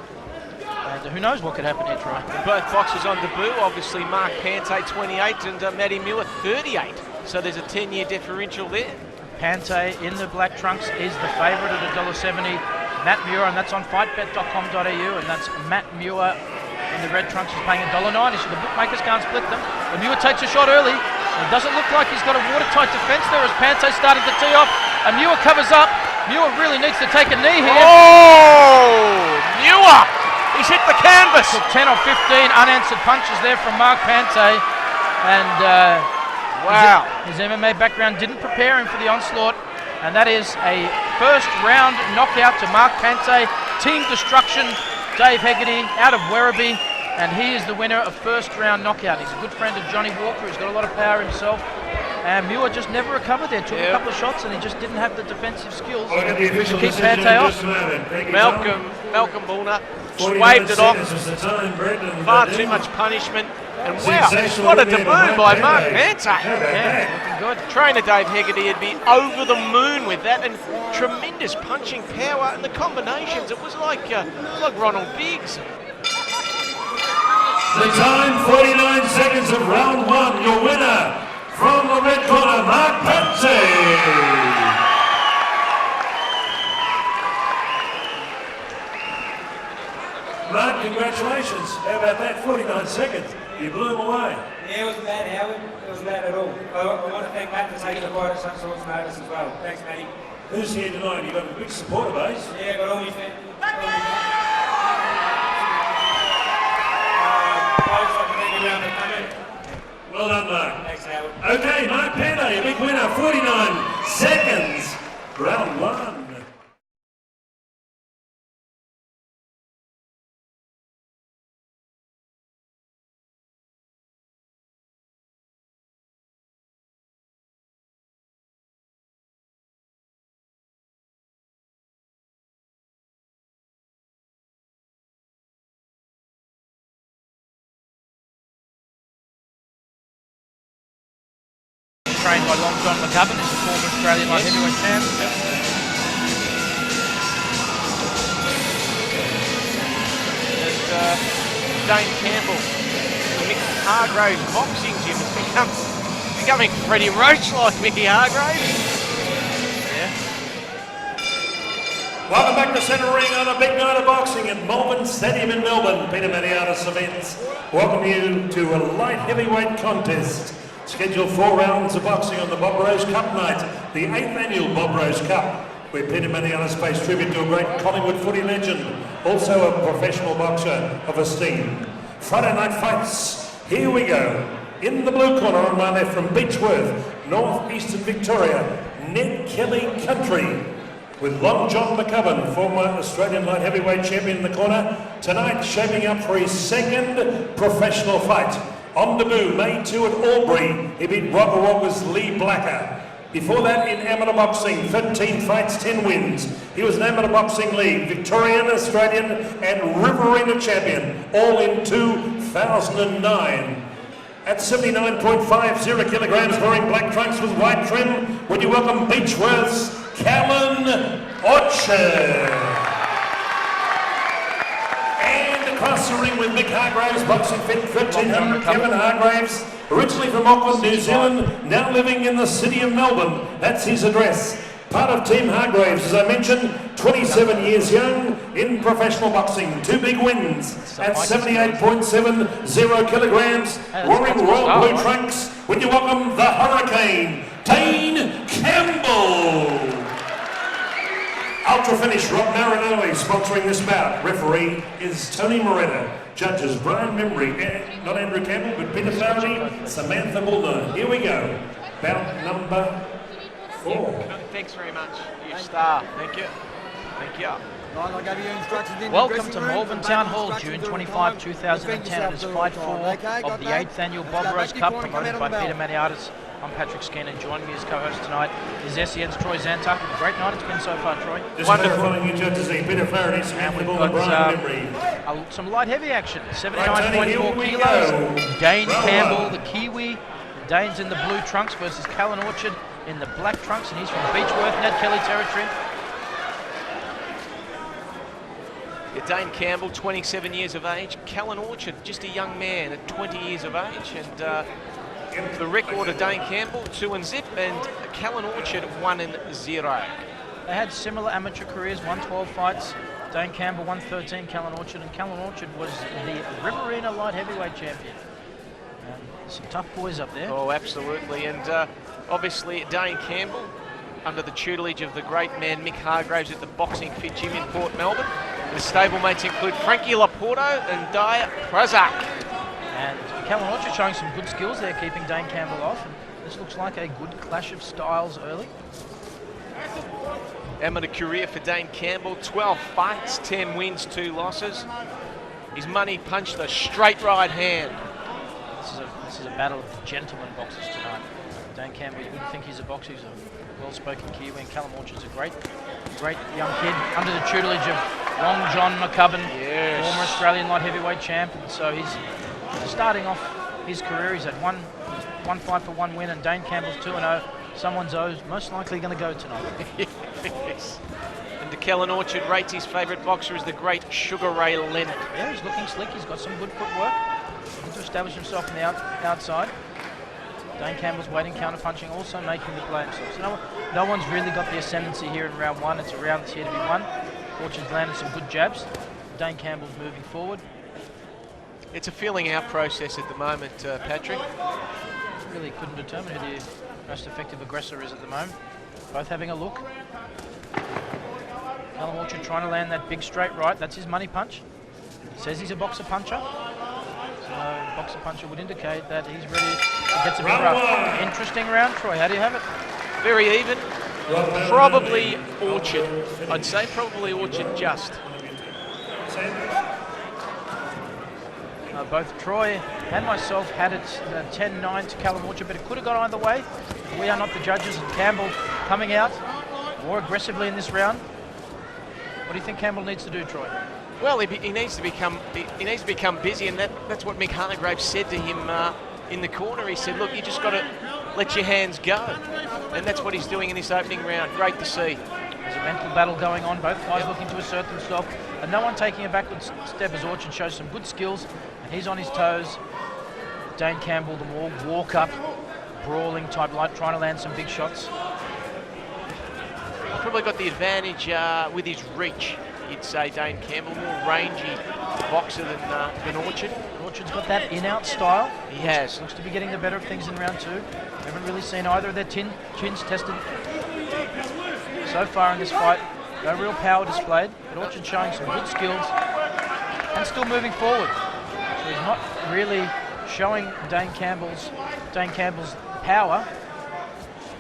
And who knows what could happen here, Troy? Both boxers on debut, obviously Marc Pante 28 and Matty Muir 38. So there's a 10-year differential there. Pante in the black trunks is the favourite at $1.70. Matt Muir, and that's on fightbet.com.au, and that's Matt Muir in the red trunks is paying $1.90, so the bookmakers can't split them. But Muir takes a shot early. It doesn't look like he's got a watertight defence there as Pante starting to tee off. And Muir covers up. Muir really needs to take a knee here. Oh! Muir! He's hit the canvas! Took 10 or 15 unanswered punches there from Marc Pante. And wow. His MMA background didn't prepare him for the onslaught. And that is a first round knockout to Marc Pante. Team Destruction, Dave Hegarty out of Werribee. And he is the winner of first round knockout. He's a good friend of Johnny Walker. He's got a lot of power himself. And Muir just never recovered there. Took a couple of shots and he just didn't have the defensive skills to keep Pante off. Malcolm Bullner waved it off. Far too much punishment. And wow, what a debut by Marc Pante. Yeah, looking good. Trainer Dave Hegarty would be over the moon with that, and tremendous punching power and the combinations. It was like Ronald Biggs. The time, 49 seconds of round 1. Your winner from the red corner, Marc Pante. Marc, congratulations. How about that? 49 seconds. You blew him away. Yeah, it wasn't bad, Howard. It wasn't bad at all. I want to thank Matt for taking the fight at such short notice as well. Thanks, Matty. Who's here tonight? You've got a big supporter base. Yeah, got all your fans. Well done, Marc. Thanks, Howard. Okay, Marc Pante, a big winner, 49 seconds, round 1. Trained by Long John McGovern, who's a former Australian light heavyweight champ. And Dane Campbell, Mick Hargraves boxing gym is becoming Freddie Roach like Mickey Hargraves. Yeah. Welcome back to Centre Ring on a big night of boxing at Malvern Stadium in Melbourne. Peter Maniatis Events welcome you to a light heavyweight contest. Scheduled 4 rounds of boxing on the Bob Rose Cup night, the 8th annual Bob Rose Cup, where Peter Maniatis pays tribute to a great Collingwood footy legend. also a professional boxer of esteem. Friday night fights, here we go. In the blue corner on my left from Beechworth, northeastern Victoria, Ned Kelly Country, with Long John McCubbin, former Australian light heavyweight champion in the corner. Tonight shaping up for his second professional fight. On debut, May 2 at Albury, he beat Wagga Wagga's Lee Blacker. Before that, in amateur boxing, 13 fights, 10 wins. He was an amateur boxing league, Victorian, Australian and Riverina champion, all in 2009. At 79.50 kilograms, wearing black trunks with white trim, would you welcome Beechworth's Callan Orchard. And across the ring with Mick Hargraves, boxing fit 1300, Kevin Hargraves, originally from Auckland, New Zealand, now living in the city of Melbourne. That's his address. Part of Team Hargraves, as I mentioned, 27 years young in professional boxing. 2 big wins at 78.70 kilograms, wearing royal blue trunks. Would you welcome the Hurricane, Dane Campbell. Ultra finish, Rob Marinelli sponsoring this bout. Referee is Tony Moretta. Judges Brian Membry, not Andrew Campbell, but Peter Flaherty, Samantha Mulder. Here we go. Bout number 4. Thanks very much, you star. Thank you. Thank you. I'll give you instructions in Welcome the to dressing room. Malvern Town Hall, June 25, 2010. It is Fight 4 of the 8th Annual Bob Rose Cup, promoted by Peter Maniatis. I'm Patrick Skin, and joining me as co-host tonight is SEN's Troy Zantuck. Great night it's been so far, Troy. Just wonderful. You judges, Peter Flaherty, Samantha Mulder, Brian Membry. Some light heavy action. 79.4 Right, kilos. Dane Campbell, the Kiwi. Dane's in the blue trunks versus Callan Orchard in the black trunks, and he's from Beechworth, Ned Kelly territory. Dane Campbell, 27 years of age. Callan Orchard, just a young man at 20 years of age. And the record of Dane Campbell, 2-0, and Callan Orchard, 1-0. They had similar amateur careers, 112 fights. Dane Campbell, 113, Callan Orchard, and Callan Orchard was the Riverina light heavyweight champion. Some tough boys up there. Oh, absolutely. And obviously, Dane Campbell, under the tutelage of the great man Mick Hargraves at the Boxing Fit Gym in Port Melbourne. The stablemates include Frankie Laporto and Dia Prazak. And Callan Orchard showing some good skills there, keeping Dane Campbell off. And this looks like a good clash of styles early. Amateur career for Dane Campbell, 12 fights, 10 wins, 2 losses. His money punched a straight right hand. This is a battle of gentlemen boxers tonight. Dane Campbell, you wouldn't think he's a boxer, he's a well-spoken Kiwi, and Callan Orchard's a great young kid under the tutelage of Long John McCubbin, former Australian light heavyweight champ. And so he's starting off his career. He's had one fight for 1 win, and Dane Campbell's 2-0. Someone's most likely going to go tonight. Yes. And the Callan Orchard rates his favourite boxer as the great Sugar Ray Leonard. Yeah, he's looking slick. He's got some good footwork. Looking to establish himself on the outside. Dane Campbell's waiting, counter-punching, also making the play himself. So no one's really got the ascendancy here in round 1. It's a round that's here to be won. Orchard's landed some good jabs. Dane Campbell's moving forward. It's a feeling out process at the moment, Patrick. Really couldn't determine who the most effective aggressor is at the moment. Both having a look. Callan Orchard trying to land that big straight right. That's his money punch. He says he's a boxer puncher. So boxer puncher would indicate that he's ready. It gets a bit rough. Interesting round, Troy. How do you have it? Very even. Probably Orchard. I'd say probably Orchard just. Both Troy and myself had it 10-9 to Callan Orchard, but it could have gone either way. We are not the judges, and Campbell coming out more aggressively in this round. What do you think Campbell needs to do, Troy? Well, he needs to become busy, and that's what Mick Hargraves said to him in the corner. He said, "Look, you just got to let your hands go," and that's what he's doing in this opening round. Great to see. There's a mental battle going on. Both guys looking to assert themselves, and no one taking a backward step as Orchard shows some good skills, and he's on his toes. Dane Campbell, the more walk-up, brawling type, like trying to land some big shots. He's probably got the advantage with his reach. You'd say Dane Campbell, more rangy boxer than Orchard. Orchard's got that in-out style. He has. Looks to be getting the better of things in round 2. Haven't really seen either of their chins tested so far in this fight. No real power displayed, but Orchard showing some good skills and still moving forward. So he's not really showing Dane Campbell's power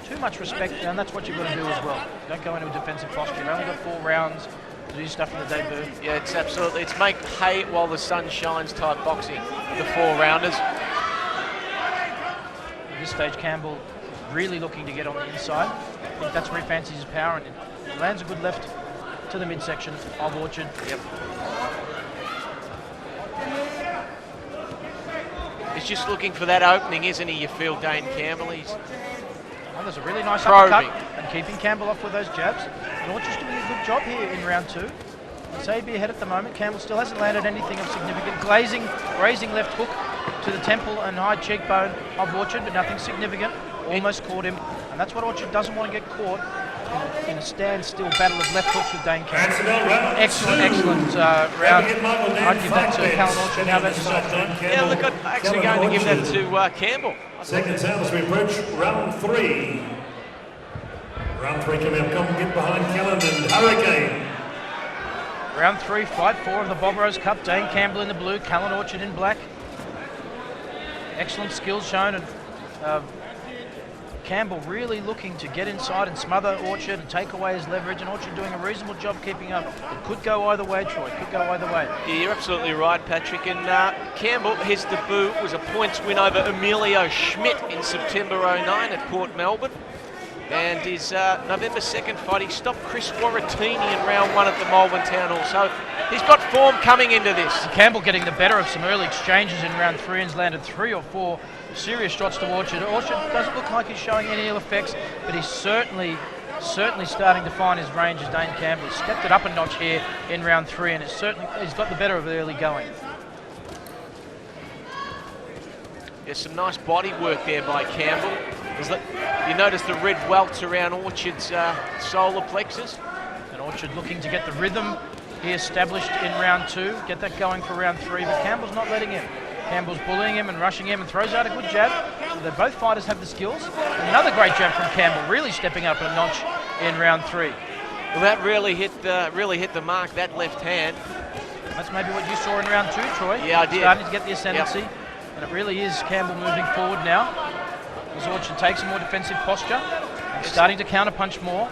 too much respect, and that's what you've got to do as well. Don't go into a defensive posture. You've only got 4 rounds to do stuff in the debut. Yeah, it's absolutely, it's make hay while the sun shines type boxing, the 4-rounders. At this stage, Campbell really looking to get on the inside. I think that's where he fancies his power, and he lands a good left to the midsection of Orchard. Yep. He's just looking for that opening, isn't he? You feel Dane Campbell. Well, there's a really nice probing uppercut and keeping Campbell off with those jabs. And Orchard's doing a good job here in round 2. I'd say he'd be ahead at the moment. Campbell still hasn't landed anything of significant. Grazing left hook to the temple and high cheekbone of Orchard, but nothing significant. Almost caught him, and that's what Orchard doesn't want to get caught in a standstill battle of left hooks with Dane Campbell. Excellent round. I'd give that to Callan Orchard. How about yourself? Yeah, look, I'm actually going to give that to Campbell. Seconds out as we approach round 3. Round 3 coming up. Come get behind Callan and Hurricane. Round 3, fight 4 of the Bob Rose Cup. Dane Campbell in the blue, Callan Orchard in black. Excellent skills shown, and Campbell really looking to get inside and smother Orchard and take away his leverage, and Orchard doing a reasonable job keeping up. It could go either way, Troy. It could go either way. Yeah, you're absolutely right, Patrick. And Campbell, his debut was a points win over Emilio Schmidt in September 09 at Port Melbourne. And his November 2nd fight, he stopped Chris Warratini in round 1 at the Malvern Town Hall. So he's got form coming into this. And Campbell getting the better of some early exchanges in round 3 and has landed 3 or 4 serious shots to Orchard. Orchard doesn't look like he's showing any ill effects, but he's certainly starting to find his range as Dane Campbell. He's stepped it up a notch here in round 3, and he's got the better of the early going. There's some nice body work there by Campbell. You notice the red welts around Orchard's solar plexus. And Orchard looking to get the rhythm he established in round 2, get that going for round 3, but Campbell's not letting him. Campbell's bullying him and rushing him and throws out a good jab. So both fighters have the skills. And another great jab from Campbell, really stepping up a notch in round 3. Well, that really hit the mark, that left hand. That's maybe what you saw in round 2, Troy. Yeah, I did. Starting to get the ascendancy. Yep. And it really is Campbell moving forward now, as Orchard takes a more defensive posture and starting to counterpunch more.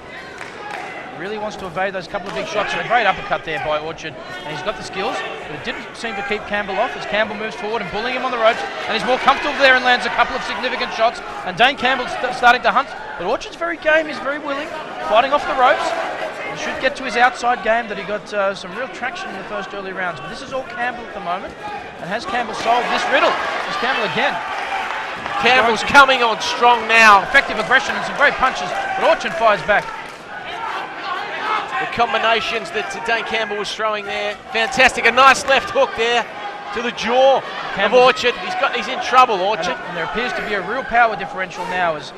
Really wants to evade those couple of big shots, and a great uppercut there by Orchard. And he's got the skills, but it didn't seem to keep Campbell off as Campbell moves forward and bullying him on the ropes, and he's more comfortable there and lands a couple of significant shots. And Dane Campbell's starting to hunt, but Orchard's very game, he's very willing, fighting off the ropes. He should get to his outside game that he got some real traction in the first early rounds. But this is all Campbell at the moment, and has Campbell solved this riddle? It's Campbell again. Campbell's coming on strong now. Effective aggression and some great punches, but Orchard fires back. The combinations that Dane Campbell was throwing there, fantastic. A nice left hook there to the jaw of Orchard. He's in trouble, Orchard. And there appears to be a real power differential now as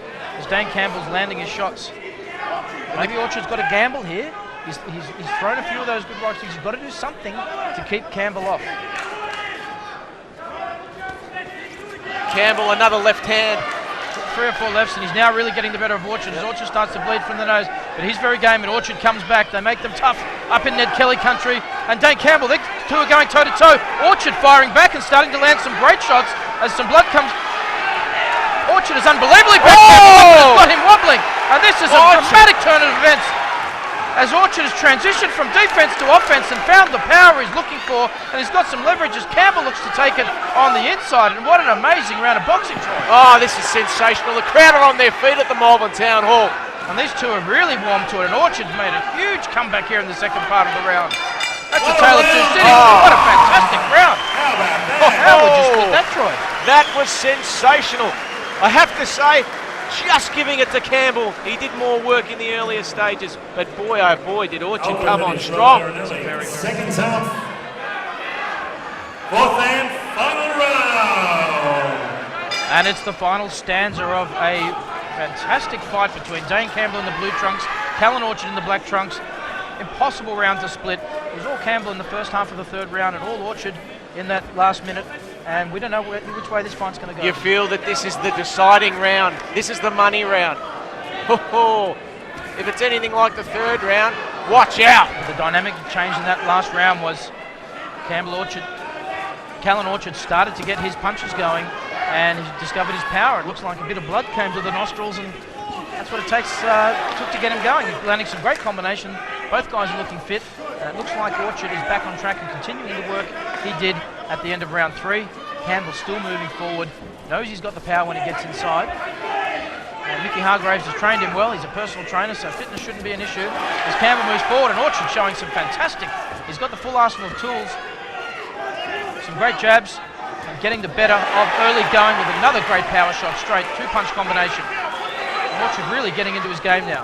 Dane Campbell's landing his shots. Maybe Orchard's got to gamble here. He's thrown a few of those good right kicks. He's got to do something to keep Campbell off. Campbell, another left hand. 3 or 4 lefts, and he's now really getting the better of Orchard as Orchard starts to bleed from the nose. But he's very game, and Orchard comes back. They make them tough up in Ned Kelly country. And Dane Campbell, they two are going toe-to-toe. Orchard firing back and starting to land some great shots as some blood comes. Orchard is unbelievably back. Campbell has got him wobbling. And this is a dramatic turn of events as Orchard has transitioned from defense to offense and found the power he's looking for, and he's got some leverage as Campbell looks to take it on the inside. And what an amazing round of boxing, Troy. Oh, this is sensational. The crowd are on their feet at the Malvern Town Hall. And these two have really warmed to it, and Orchard's made a huge comeback here in the second part of the round. That's a tale of two cities. What a fantastic round. How would you split that, Troy? That was sensational. I have to say, just giving it to Campbell. He did more work in the earlier stages, but boy, oh boy, did Orchard come on strong. Seconds out. 4th and final round. And it's the final stanza of a fantastic fight between Dane Campbell in the blue trunks, Callan Orchard in the black trunks. Impossible round to split. It was all Campbell in the first half of the 3rd round and all Orchard in that last minute. And we don't know which way this fight's going to go. You feel that this is the deciding round. This is the money round. If it's anything like the 3rd round, Watch out. The dynamic change in that last round was Callan Orchard started to get his punches going, and he discovered his power. It looks like a bit of blood came to the nostrils, and that's what it took to get him going. He's landing some great combination. Both guys are looking fit, and it looks like Orchard is back on track and continuing the work he did at the end of round 3. Campbell still moving forward, knows he's got the power when he gets inside. And Mickey Hargraves has trained him well. He's a personal trainer, so fitness shouldn't be an issue. As Campbell moves forward, and Orchard showing some fantastic. He's got the full arsenal of tools. Some great jabs, and getting the better of early going with another great power shot straight, 2-punch combination. And Orchard really getting into his game now.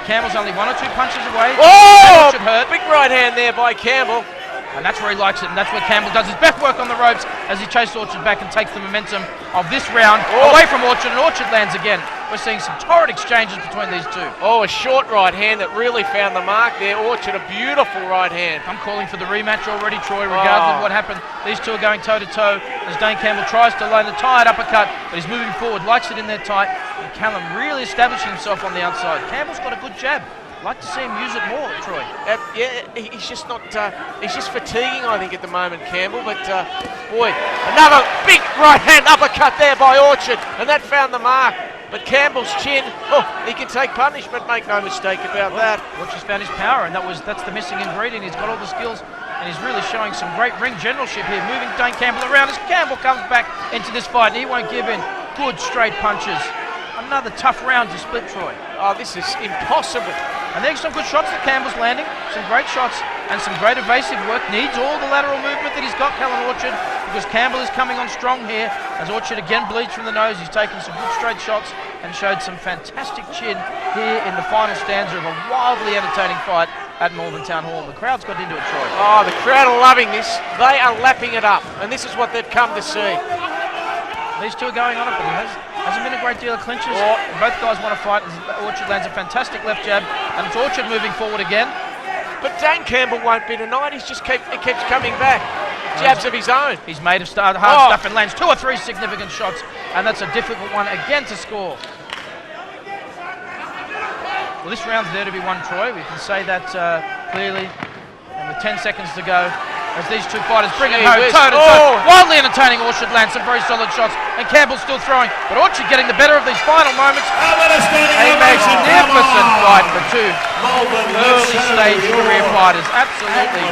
Campbell's only 1 or 2 punches away. Oh! Orchard hurt. Big right hand there by Campbell. And that's where he likes it, and that's where Campbell does his best work on the ropes as he chases Orchard back and takes the momentum of this round away from Orchard, and Orchard lands again. We're seeing some torrid exchanges between these two. Oh, a short right hand that really found the mark there. Orchard, a beautiful right hand. I'm calling for the rematch already, Troy, regardless of what happened. These two are going toe-to-toe as Dane Campbell tries to land a tired uppercut, but he's moving forward, likes it in there tight, and Callan really establishing himself on the outside. Campbell's got a good jab. Like to see him use it more, Troy. Yeah, he's just not. He's just fatiguing, I think, at the moment, Campbell. But boy, another big right hand uppercut there by Orchard, and that found the mark. But Campbell's chin, he can take punishment. Make no mistake about that. Orchard's found his power, and that's the missing ingredient. He's got all the skills, and he's really showing some great ring generalship here, moving Dane Campbell around as Campbell comes back into this fight, and he won't give in. Good straight punches. Another tough round to split, Troy. Oh, this is impossible. And there's some good shots that Campbell's landing, some great shots and some great evasive work. Needs all the lateral movement that he's got, Callan Orchard, because Campbell is coming on strong here. As Orchard again bleeds from the nose, he's taken some good straight shots and showed some fantastic chin here in the final stanza of a wildly entertaining fight at Malvern Town Hall. The crowd's got into it, Troy. Oh, the crowd are loving this. They are lapping it up, and this is what they've come to see. These two are going on it, but it hasn't been a great deal of clinches. Both guys want to fight. Orchard lands a fantastic left jab, and it's Orchard moving forward again. But Dane Campbell won't be tonight. He keeps coming back. Jabs of his own. He's made of hard stuff and lands 2 or 3 significant shots, and that's a difficult one again to score. Well, this round's there to be won, Troy. We can say that clearly. And with 10 seconds to go, as these two fighters bring it home toe-to-toe. Wildly entertaining. Orchard lands some very solid shots, and Campbell's still throwing, but Orchard getting the better of these final moments. A magnificent fight for two early-stage career fighters. Absolutely.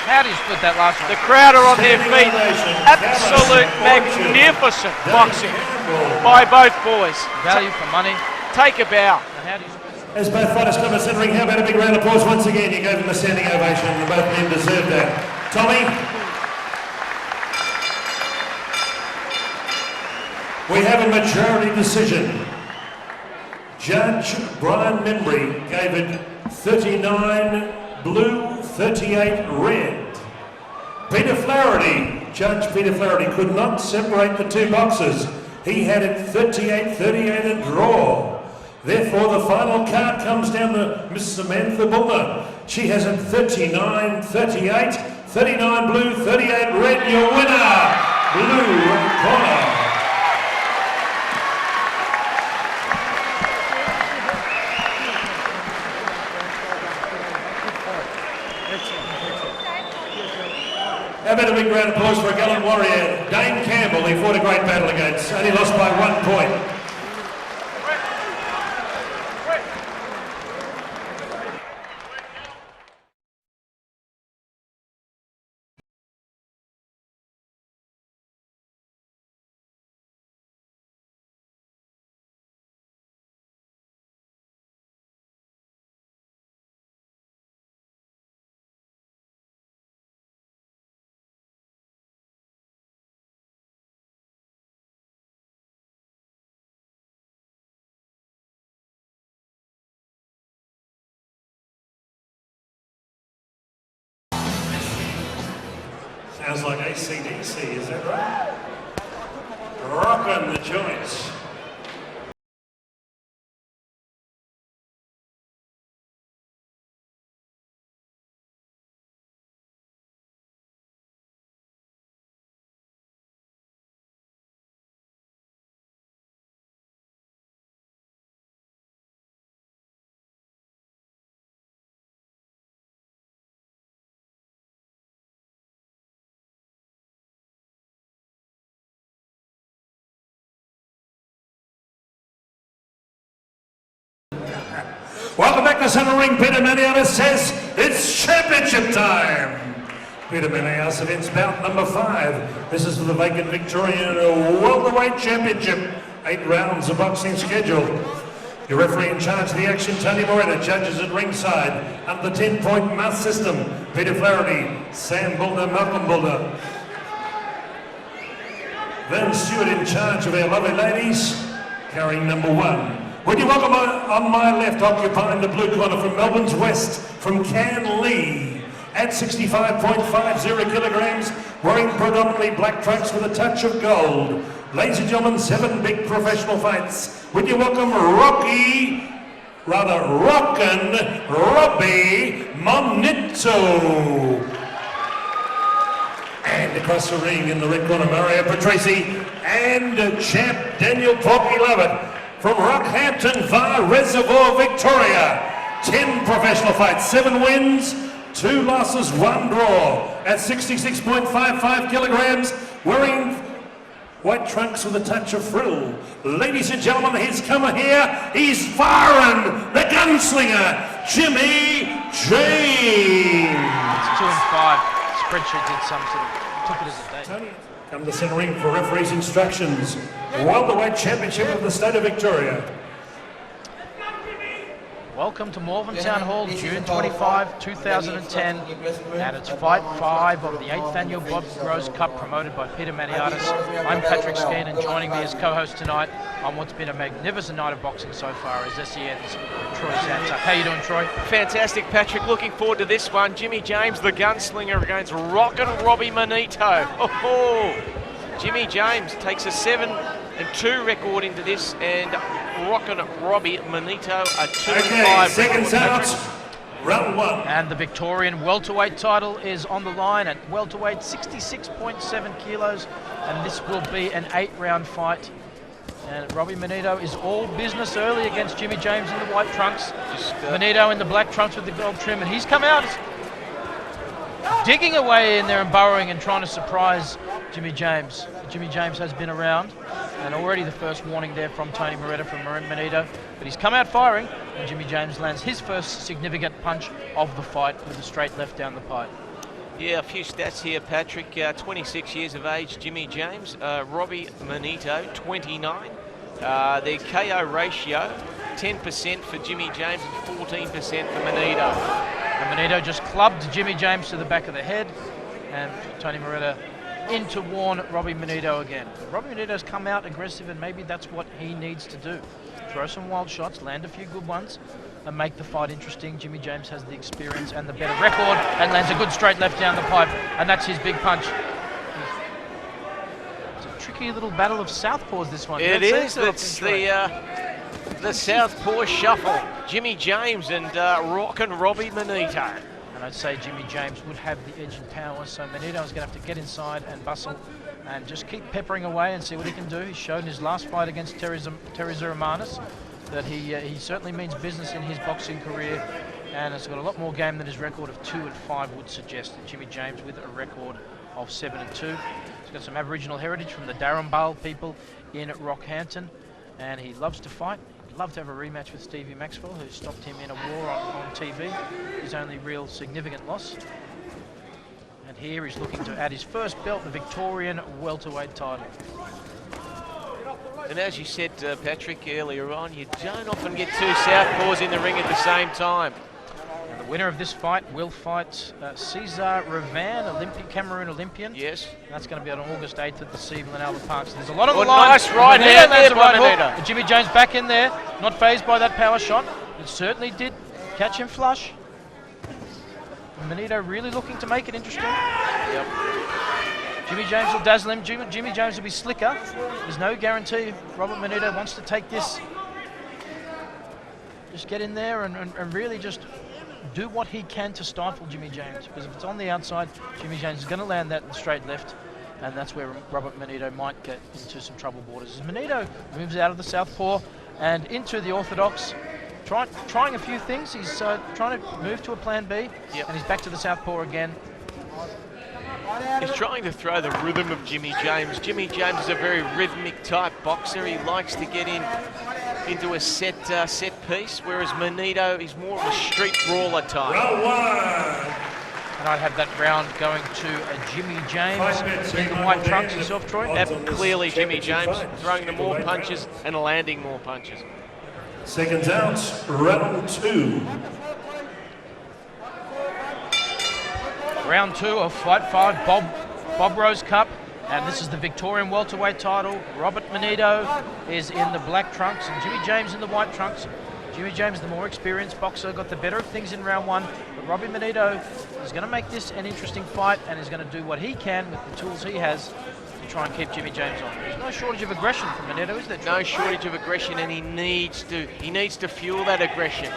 How do you split that last one? The crowd are on their feet. Absolute magnificent boxing by both boys. Value for money. Take a bow. And how do you As both fighters come to centering, how about a big round of applause once again? You gave them a standing ovation, and both men deserve that. Tommy? We have a majority decision. Judge Brian Membry gave it 39 blue, 38 red. Judge Peter Flaherty could not separate the two boxers. He had it 38-38 a draw. Therefore, the final card comes down to Miss Samantha Bulmer. She has it 39-38, 39 blue, 38 red. Your winner, blue corner. How about a big round of applause for a gallant warrior, Dane Campbell. He fought a great battle against, only lost by 1 point. Sounds like AC/DC, is that right? Rockin' the joints. Welcome back to center ring. Peter Maniatis says it's championship time. Peter Maniatis events bout number 5. This is for the vacant Victorian welterweight championship. 8 rounds of boxing schedule. Your referee in charge of the action, Tony Moretta. Judges at ringside under the 10-point mouth system. Peter Flaherty, Sam Bulder, Malcolm Bulder. Then Stewart in charge of our lovely ladies, carrying number 1. Would you welcome on my left, occupying the blue corner from Melbourne's West, from Can Lee, at 65.50 kilograms, wearing predominantly black trunks with a touch of gold. Ladies and gentlemen, 7 big professional fights. Would you welcome Rockin' Robbie Monitto. And across the ring in the red corner, Mario Patrese and champ Daniel Porky Lovett. From Rockhampton via Reservoir, Victoria. 10 professional fights, 7 wins, 2 losses, 1 draw. At 66.55 kilograms, wearing white trunks with a touch of frill. Ladies and gentlemen, he's coming here. He's firing the gunslinger, Jimmy James. It's 2 and 5. Spreadsheet did something. Took it as a day. Tony, come to center ring for referee's instructions. Welterweight championship of the state of Victoria. Welcome to Malvern Town Hall, June 25, 2010, and it's Fight 5 of the 8th Annual Bob Rose Cup promoted by Peter Maniatis. I'm Patrick Skeen, and joining me as co-host tonight on what's been a magnificent night of boxing so far is SEN's Troy Santa. How you doing, Troy? Fantastic, Patrick. Looking forward to this one. Jimmy James, the gunslinger, against Rockin' Robbie Monitto. Oh, Jimmy James takes a 7-2 record into this, and Rockin' Robbie Monitto a 2-5. Seconds out, round 1. And the Victorian welterweight title is on the line at welterweight, 66.7 kilos, and this will be an 8-round fight. And Robbie Monitto is all business early against Jimmy James in the white trunks. Monitto in the black trunks with the gold trim, and he's come out digging away in there and burrowing and trying to surprise Jimmy James. Jimmy James has been around, and already the first warning there from Tony Moretta from Monitto, but he's come out firing, and Jimmy James lands his first significant punch of the fight with a straight left down the pipe. Yeah, a few stats here, Patrick. 26 years of age, Jimmy James. Robbie Monitto, 29. Their KO ratio, 10% for Jimmy James and 14% for Monitto. And Monitto just clubbed Jimmy James to the back of the head, and Tony Moretta in to warn Robbie Monitto again. Robbie Monitto's come out aggressive, and maybe that's what he needs to do. Throw some wild shots, land a few good ones, and make the fight interesting. Jimmy James has the experience and the better record, and lands a good straight left down the pipe, and that's his big punch. It's a tricky little battle of southpaws, this one. It is. It's the southpaw shuffle. Jimmy James and Rockin' Robbie Monitto. And I'd say Jimmy James would have the edge in power, so Monitto's going to have to get inside and bustle and just keep peppering away and see what he can do. He's shown in his last fight against Terry Zuramanis that he certainly means business in his boxing career, and has got a lot more game than his record of 2 and 5 would suggest. Jimmy James with a record of 7 and 2. He's got some Aboriginal heritage from the Darrumbal people in Rockhampton, and he loves to fight. He'd love to have a rematch with Stevie Maxwell, who stopped him in a war on TV. His only real significant loss. And here he's looking to add his first belt, the Victorian welterweight title. And as you said, Patrick, earlier on, you don't often get 2 southpaws in the ring at the same time. And the winner of this fight will fight Cesar Revan, Cameroon Olympian. Yes. And that's going to be on August 8th at the Seaval in Albert Park. So there's a lot on the line. Nice right hand there by Monitto. Jimmy James back in there, not phased by that power shot. It certainly did catch him flush. Monitto really looking to make it interesting. Yep. Jimmy James will dazzle him. Jimmy James will be slicker. There's no guarantee Robert Monitto wants to take this. Just get in there and really just do what he can to stifle Jimmy James. Because if it's on the outside, Jimmy James is going to land that in the straight left. And that's where Robert Monitto might get into some trouble borders. As Monitto moves out of the southpaw and into the orthodox, trying a few things. He's trying to move to a plan B, and he's back to the southpaw again. He's trying to throw the rhythm of Jimmy James. Jimmy James is a very rhythmic type boxer. He likes to get in into a set piece, whereas Monitto is more of a street brawler type. Round 1. And I'd have that round going to Jimmy James in the white trunks yourself, Troy. Yep, clearly Jimmy James throwing the more punches and landing more punches. Seconds out, round 2. Round 2 of Fight 5 Bob Rose Cup. And this is the Victorian welterweight title. Robert Monitto is in the black trunks and Jimmy James in the white trunks. Jimmy James, the more experienced boxer, got the better of things in round 1. But Robbie Monitto is going to make this an interesting fight and is going to do what he can with the tools he has to try and keep Jimmy James on. There's no shortage of aggression from Monitto, is there? No shortage of aggression, and he needs to fuel that aggression.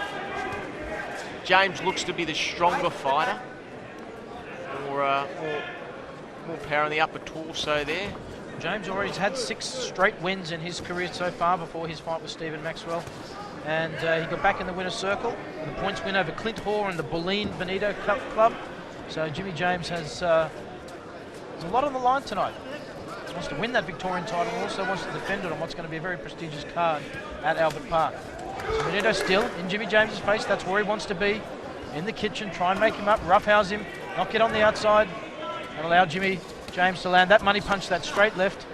James looks to be the stronger fighter. More power in the upper torso there. James already had 6 straight wins in his career so far before his fight with Stephen Maxwell. And he got back in the winner's circle with a points win over Clint Hoare and the Boleyn Bonito Club. So Jimmy James has a lot on the line tonight. He wants to win that Victorian title and also wants to defend it on what's going to be a very prestigious card at Albert Park. So Bonito still in Jimmy James's face. That's where he wants to be. In the kitchen, try and make him up, roughhouse him, not get on the outside, and allow Jimmy James to land that money punch, that straight left.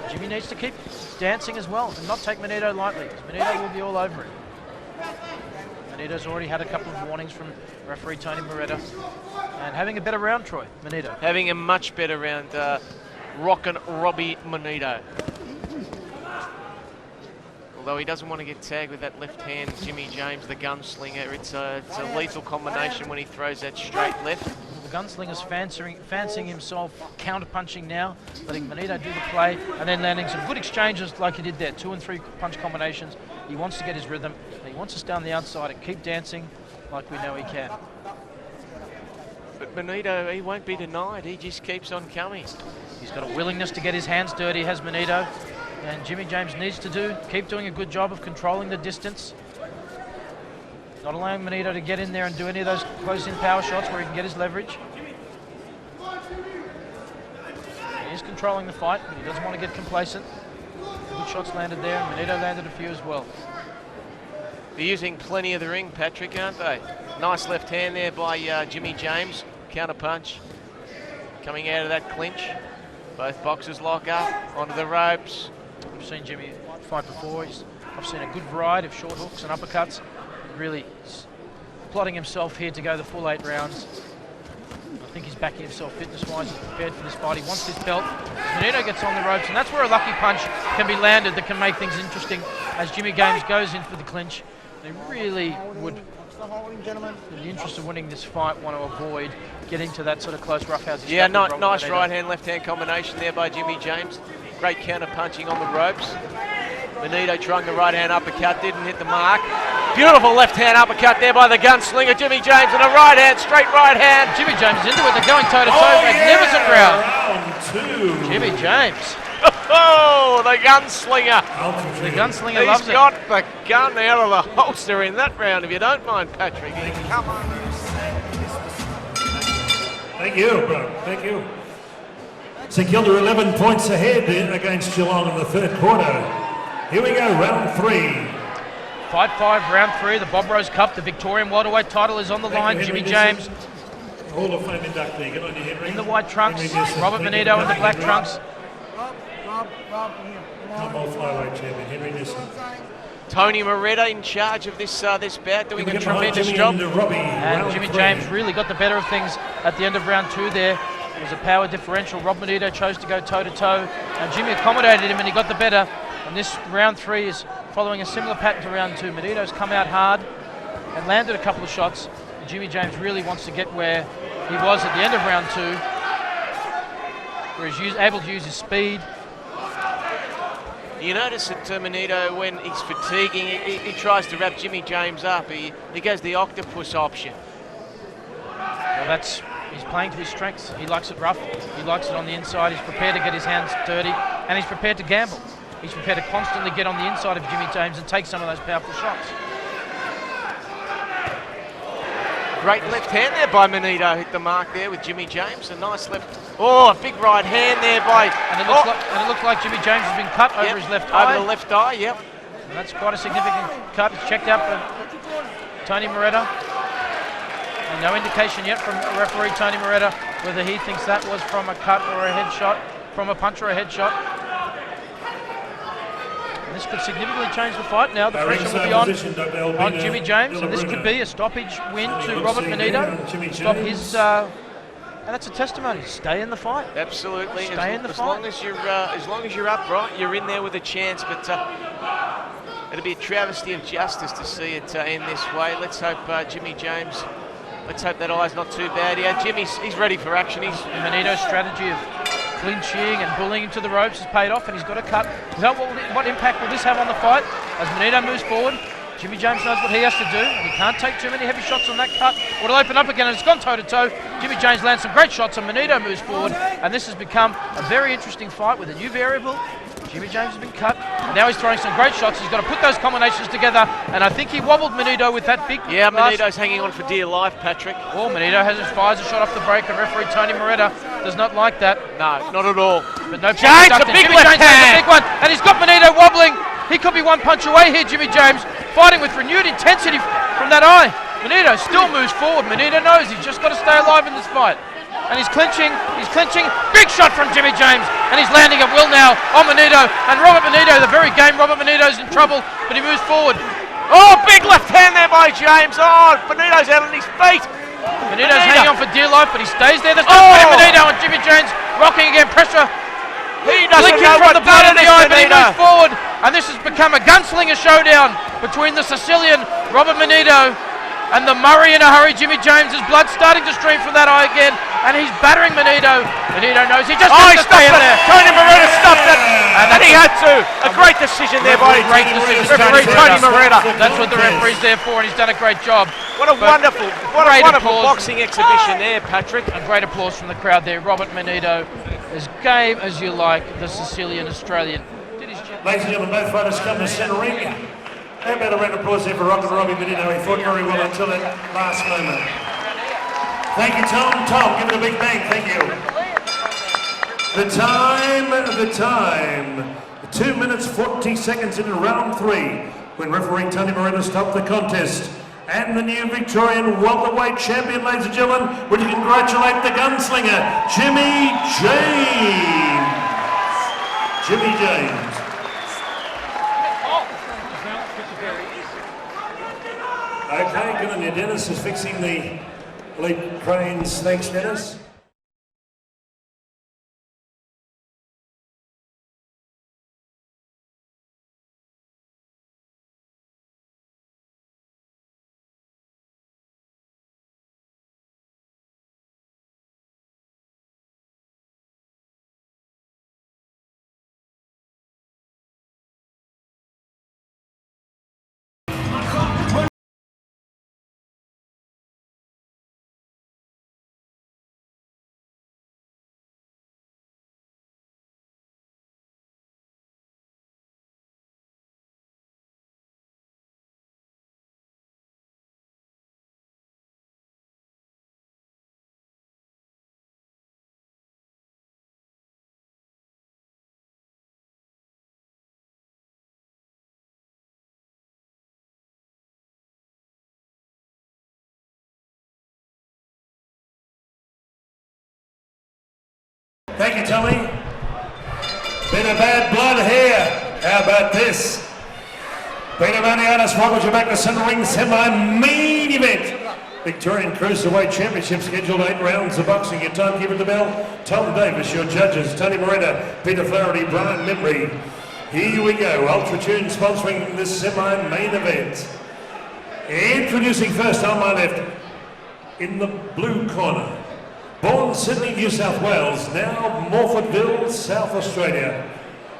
Jimmy needs to keep dancing as well and not take Monitto lightly, because Monitto will be all over it. Monitto's already had a couple of warnings from referee Tony Moretta. And having a better round, Troy, Monitto. Having a much better round, rockin' Robbie Monitto. Although he doesn't want to get tagged with that left hand, Jimmy James, the gunslinger. It's a lethal combination when he throws that straight left. The gunslinger's fancying himself, counter-punching now, letting Monitto do the play, and then landing some good exchanges like he did there, 2 and 3 punch combinations. He wants to get his rhythm, and he wants to stay on the outside and keep dancing like we know he can. But Monitto, he won't be denied. He just keeps on coming. He's got a willingness to get his hands dirty, has Monitto. And Jimmy James needs to keep doing a good job of controlling the distance. Not allowing Monitto to get in there and do any of those close-in power shots where he can get his leverage. He is controlling the fight, but he doesn't want to get complacent. Good shots landed there, and Monitto landed a few as well. They're using plenty of the ring, Patrick, aren't they? Nice left hand there by Jimmy James. Counter punch. Coming out of that clinch. Both boxers lock up onto the ropes. I've seen Jimmy fight before. I've seen a good variety of short hooks and uppercuts. Really plotting himself here to go the full 8 rounds. I think he's backing himself fitness-wise. He's prepared for this fight. He wants this belt. Monitto gets on the ropes, and that's where a lucky punch can be landed that can make things interesting as Jimmy James goes in for the clinch. They really would, in the interest of winning this fight, want to avoid getting to that sort of close roughhouse. Yeah, nice right-hand, left-hand combination there by Jimmy James. Great counter-punching on the ropes. Monitto trying the right-hand uppercut, didn't hit the mark. Beautiful left-hand uppercut there by the gunslinger, Jimmy James, and a right-hand, straight right-hand. Jimmy James is into it, they're going toe-to-toe, magnificent round. Round 2. Jimmy James. Oh, the gunslinger. The gunslinger loves it. He's got the gun out of the holster in that round, if you don't mind, Patrick. Come on. Thank you, bro. Thank you. St Kilda 11 points ahead against Geelong in the 3rd quarter. Here we go, round 3. Fight 5, round 3, the Bob Rose Cup, the Victorian welterweight title is on the line. Jimmy James Hall of Fame inductee. Get on your Henry. in the white trunks, Henry Robert Monitto in the black trunks. Come on, flyweight champion, Henry Nissen. Tony Moretta in charge of this bout, doing a Get behind tremendous Jimmy job. and Robbie, And round Jimmy 3. James really got the better of things at the end of round 2 there. It was a power differential. Rob Monitto chose to go toe-to-toe, and Jimmy accommodated him and he got the better. And this round 3 is following a similar pattern to round 2. Monitto's come out hard and landed a couple of shots. And Jimmy James really wants to get where he was at the end of round 2, where he's able to use his speed. You notice that Monitto, when he's fatiguing, he tries to wrap Jimmy James up. He goes the octopus option. Well, he's playing to his strengths. He likes it rough. He likes it on the inside. He's prepared to get his hands dirty, and he's prepared to gamble. He's prepared to constantly get on the inside of Jimmy James and take some of those powerful shots. Great left hand there by Monitto. Hit the mark there with Jimmy James. A nice left. Oh, a big right hand there by. And it looks like Jimmy James has been cut over his left eye. Over the left eye, yep. And that's quite a significant cut. It's checked out for Tony Moretta. And no indication yet from referee Tony Moretta whether he thinks that was from a cut or a headshot, from a punch or a headshot. And this could significantly change the fight now. The pressure will be on Jimmy James, and this could be a stoppage win to Robert Monitto. Stop his, and that's a testimony. Stay in the fight. Absolutely. Stay in the fight. As long as you're upright, you're in there with a chance. But it'll be a travesty of justice to see it end this way. Let's hope Jimmy James. Let's hope that eye's not too bad. Yeah, he's ready for action. Monitto's strategy of clinching and bullying him to the ropes has paid off, and he's got a cut. What impact will this have on the fight? As Monitto moves forward, Jimmy James knows what he has to do, and he can't take too many heavy shots on that cut. It'll open up again, and it's gone toe-to-toe. Jimmy James lands some great shots, and Monitto moves forward, and this has become a very interesting fight with a new variable. Jimmy James has been cut, and now he's throwing some great shots. He's got to put those combinations together, and I think he wobbled Monitto with that big Yeah, Monitto's hanging on for dear life, Patrick. Oh, Monitto fires a shot off the break, and referee Tony Moretta does not like that. No, not at all. But no James, a big Jimmy left James has a hand. big one, and he's got Monitto wobbling. He could be one punch away here, Jimmy James, fighting with renewed intensity from that eye. Monitto still moves forward. Monitto knows he's just got to stay alive in this fight. And he's clinching, big shot from Jimmy James, and he's landing at will now on Monitto, and Robert Monitto, the very game, Robert Monitto's in trouble, but he moves forward. Oh, big left hand there by James. Oh, Monitto's out on his feet. Monitto's hanging on for dear life, but he stays there. There's no Monitto, and Jimmy James rocking again, pressure. He doesn't Blinking know from what the blood done in the is, eye, but he Monitto. moves forward, and this has become a gunslinger showdown between the Sicilian Robert Monitto and the Murray in a hurry Jimmy James. His blood starting to stream from that eye again, and he's battering Monitto. Monitto knows he just has to stay in there. Tony Moretta stopped it, and he had to. A great decision there by referee Tony Moretta. That's what the referee's there for, and he's done a great job. What a wonderful boxing exhibition there, Patrick. A great applause from the crowd there. Robert Monitto, as game as you like, the Sicilian Australian. Ladies and gentlemen, both fighters come to centre ring. How about a round of applause here for Rock and Robbie Monitto? He fought very well until that last moment. Thank you, Tom. Tom, give it a big bang. Thank you. The time. 2 minutes 40 seconds into round 3 when referee Tony Moretta stopped the contest. And the new Victorian welterweight champion, ladies and gentlemen, would you congratulate the gunslinger, Jimmy James. Jimmy James. Okay, good on you. Dennis is fixing the Elite Cranes. Thanks, Dennis. Thank you, Tommy. Bit of bad blood here. How about this? Peter Maniatis, welcome you back to Centre Ring semi-main event. Victorian Cruiserweight Championship scheduled 8 rounds of boxing. Your timekeeper at the bell, Tom Davis. Your judges, Tony Moretta, Peter Flaherty, Brian Membry. Here we go. Ultra Tune sponsoring this semi-main event. Introducing first on my left, in the blue corner. Born Sydney, New South Wales, now Morfordville, South Australia.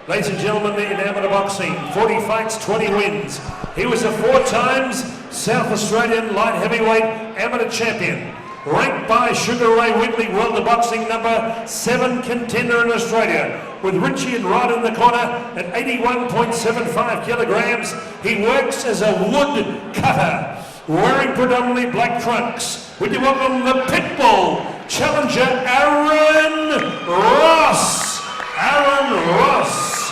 Ladies and gentlemen, in amateur boxing, 40 fights, 20 wins. He was a 4 times South Australian light heavyweight amateur champion. Ranked by Sugar Ray Whitley, World of Boxing number 7 contender in Australia. With Richie and Rod in the corner at 81.75 kilograms. He works as a wood cutter, wearing predominantly black trunks. Would you welcome the Pitbull challenger, Aaron Ross. Aaron Ross.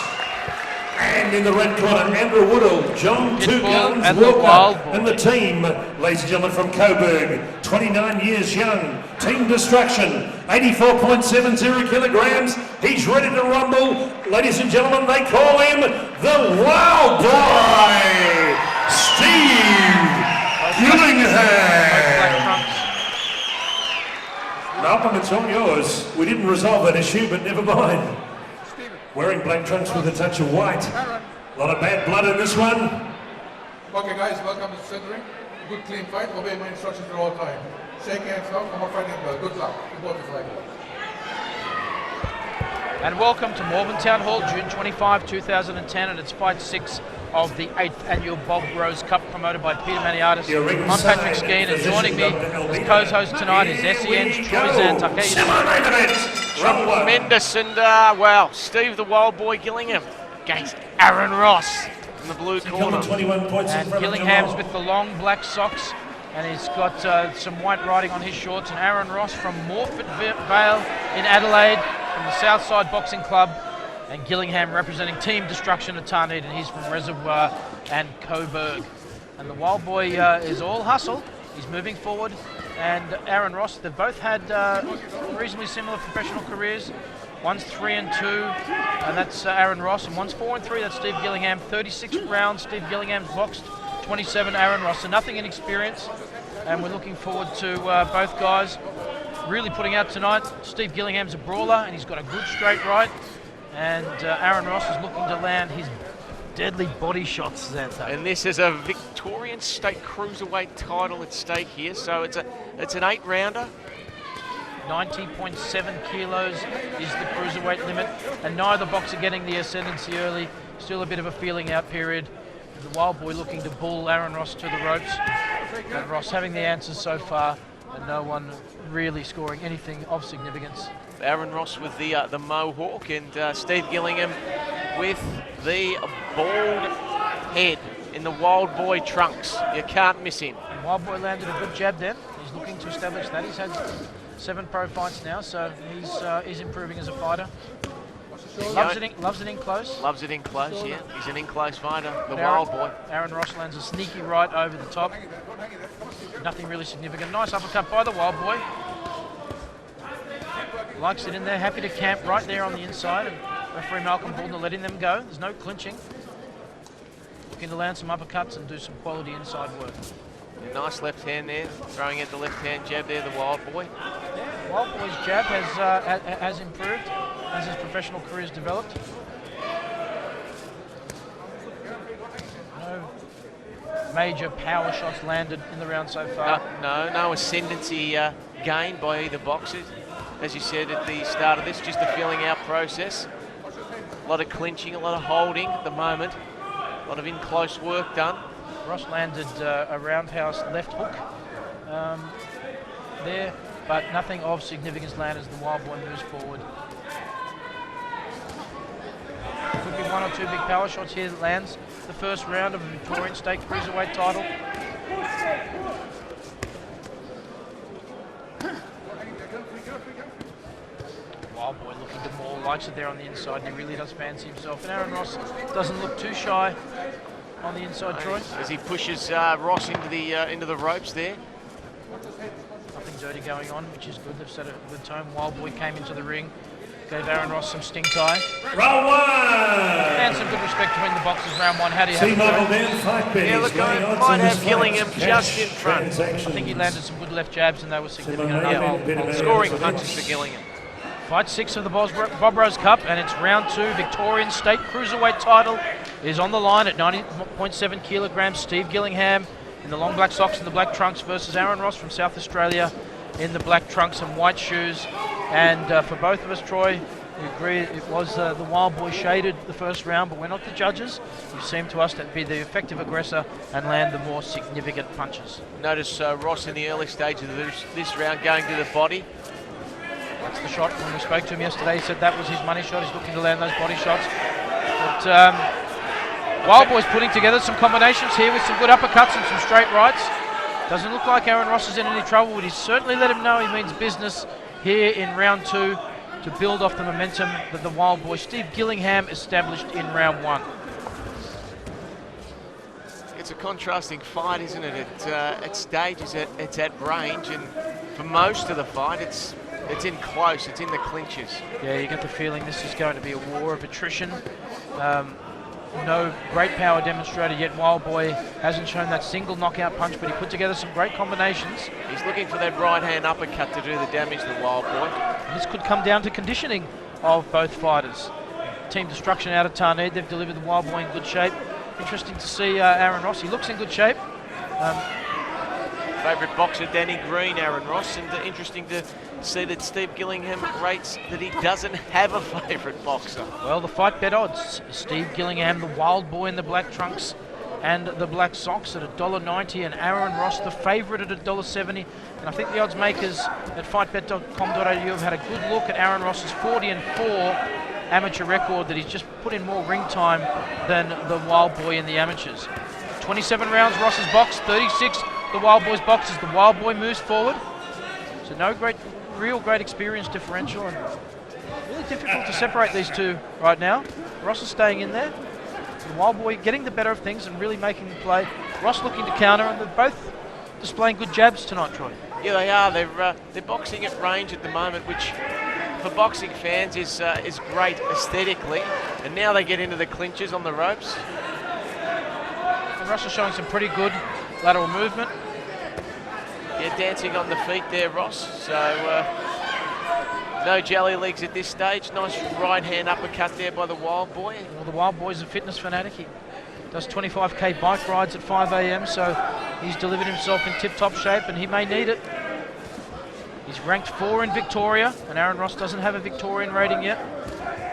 And in the red corner, Andrew Woodall, John Two Guns and the Wild Walker, Boy. and the team, ladies and gentlemen, from Coburg, 29 years young, Team Destruction, 84.70 kilograms. He's ready to rumble. Ladies and gentlemen, they call him the Wild Boy, Steve Gillingham. Malcolm, it's all yours. We didn't resolve that issue, but never mind. Wearing black trunks with a touch of white. A lot of bad blood in this one. Okay, guys, welcome to centering. Good, clean fight. Obey my instructions at all time. Shake hands now. Come on, fighting well. Good luck. Good luck. And welcome to Malvern Town Hall, June 25, 2010, and it's fight 6 of the 8th annual Bob Rose Cup promoted by Peter Maniatis. I'm Patrick Skeen, and joining me as co-host tonight is SEN's Troy Zantuck. Tremendous, and well, Steve the Wild Boy Gillingham against Aaron Ross in the blue corner. 21 points in And front of Gillingham's Jamal. with the long black socks, and he's got some white writing on his shorts. And Aaron Ross from Morford Vale in Adelaide, from the Southside Boxing Club, and Gillingham representing Team Destruction at Tarneed, and he's from Reservoir and Coburg. And the Wild Boy is all hustle. He's moving forward. And Aaron Ross, they've both had reasonably similar professional careers. One's 3-2, and that's Aaron Ross, and one's 4-3, that's Steve Gillingham. 36 rounds, Steve Gillingham's boxed, 27 Aaron Ross, so nothing in experience. And we're looking forward to both guys really putting out tonight. Steve Gillingham's a brawler, and he's got a good straight right. And Aaron Ross is looking to land his deadly body shots, Xantho. And this is a Victorian State Cruiserweight title at stake here, so it's an 8-rounder. 90.7 kilos is the cruiserweight limit, and neither boxer getting the ascendancy early. Still a bit of a feeling out period. The Wild Boy looking to bull Aaron Ross to the ropes. But Ross having the answers so far, and no one really scoring anything of significance. Aaron Ross with the mohawk, and Steve Gillingham with the bald head in the Wild Boy trunks. You can't miss him. And Wild Boy landed a good jab then. He's looking to establish that. He's had 7 pro fights now, so he's improving as a fighter. Loves it in close. Loves it in close, yeah. He's an in-close fighter, the Wild Boy. Aaron Ross lands a sneaky right over the top. Nothing really significant. Nice uppercut by the Wild Boy. Likes it in there, happy to camp right there on the inside, and referee Malcolm Bullner letting them go. There's no clinching. Looking to land some uppercuts and do some quality inside work. Nice left hand there, throwing at the left hand jab there, the Wild Boy. Yeah, Wild Boy's jab has improved as his professional career's developed. No major power shots landed in the round so far. No ascendancy gained by either boxer. As you said at the start of this, just a feeling out process. A lot of clinching, a lot of holding at the moment. A lot of in-close work done. Ross landed a roundhouse left hook there, but nothing of significance landed as the Wild Boy moves forward. Could be 1 or 2 big power shots here that lands the first round of the Victorian State Cruiserweight title. Wild Boy looking to maul, likes it there on the inside, and he really does fancy himself. And Aaron Ross doesn't look too shy on the inside, Troy. As he pushes Ross into the ropes there. Nothing dirty going on, which is good. They've set a good tone. Wild Boy came into the ring, gave Aaron Ross some stink eye. Round 1! And some good respect between the boxers. Round 1, how do you have See it, Michael Troy? Dan, fight betting. Yeah, look, I might have Gillingham just in front. I think he landed some good left jabs, and they were significant enough. Scoring punches for Gillingham. Fight 6 of the Bob Rose Cup, and it's round 2. Victorian State Cruiserweight title is on the line at 90.7 kilograms. Steve Gillingham in the long black socks and the black trunks versus Aaron Ross from South Australia in the black trunks and white shoes. And for both of us, Troy, we agree it was the Wild Boy shaded the first round, but we're not the judges. You seem to us to be the effective aggressor and land the more significant punches. Notice Ross in the early stages of this round going to the body. That's the shot. When we spoke to him yesterday, he said that was his money shot. He's looking to land those body shots. But Wild Boy's putting together some combinations here with some good uppercuts and some straight rights. Doesn't look like Aaron Ross is in any trouble, but he's certainly let him know he means business here in round 2 to build off the momentum that the Wild Boy Steve Gillingham established in round 1. it's a contrasting fight, isn't it? At stages, it's at range, and for most of the fight, it's in close, it's in the clinches. Yeah, you get the feeling this is going to be a war of attrition. No great power demonstrated yet. Wild Boy hasn't shown that single knockout punch, but he put together some great combinations. He's looking for that right hand uppercut to do the damage to the Wild Boy. And this could come down to conditioning of both fighters. Team Destruction out of Tarnede, they've delivered the Wild Boy in good shape. Interesting to see Aaron Ross, he looks in good shape. Favourite boxer Danny Green, Aaron Ross, and interesting to see that Steve Gillingham rates that he doesn't have a favourite boxer. Well, the fight bet odds, Steve Gillingham, the Wild Boy in the black trunks and the black socks at $1.90, and Aaron Ross, the favourite at $1.70. And I think the odds makers at fightbet.com.au have had a good look at Aaron Ross's 40-4 amateur record, that he's just put in more ring time than the Wild Boy in the amateurs. 27 rounds Ross's box, 36 the Wild Boy's box as the Wild Boy moves forward. So no real great experience differential, and really difficult to separate these two right now. Ross is staying in there. The Wild Boy getting the better of things and really making the play. Ross looking to counter, and they're both displaying good jabs tonight, Troy. Yeah, they are. They're boxing at range at the moment, which for boxing fans is great aesthetically. And now they get into the clinches on the ropes. And Ross is showing some pretty good lateral movement. Yeah, dancing on the feet there, Ross. So no jelly legs at this stage. Nice right hand uppercut there by the Wild Boy. Well, the Wild Boy's a fitness fanatic. He does 25k bike rides at 5 a.m, so he's delivered himself in tip-top shape, and he may need it. He's ranked 4 in Victoria, and Aaron Ross doesn't have a Victorian rating yet.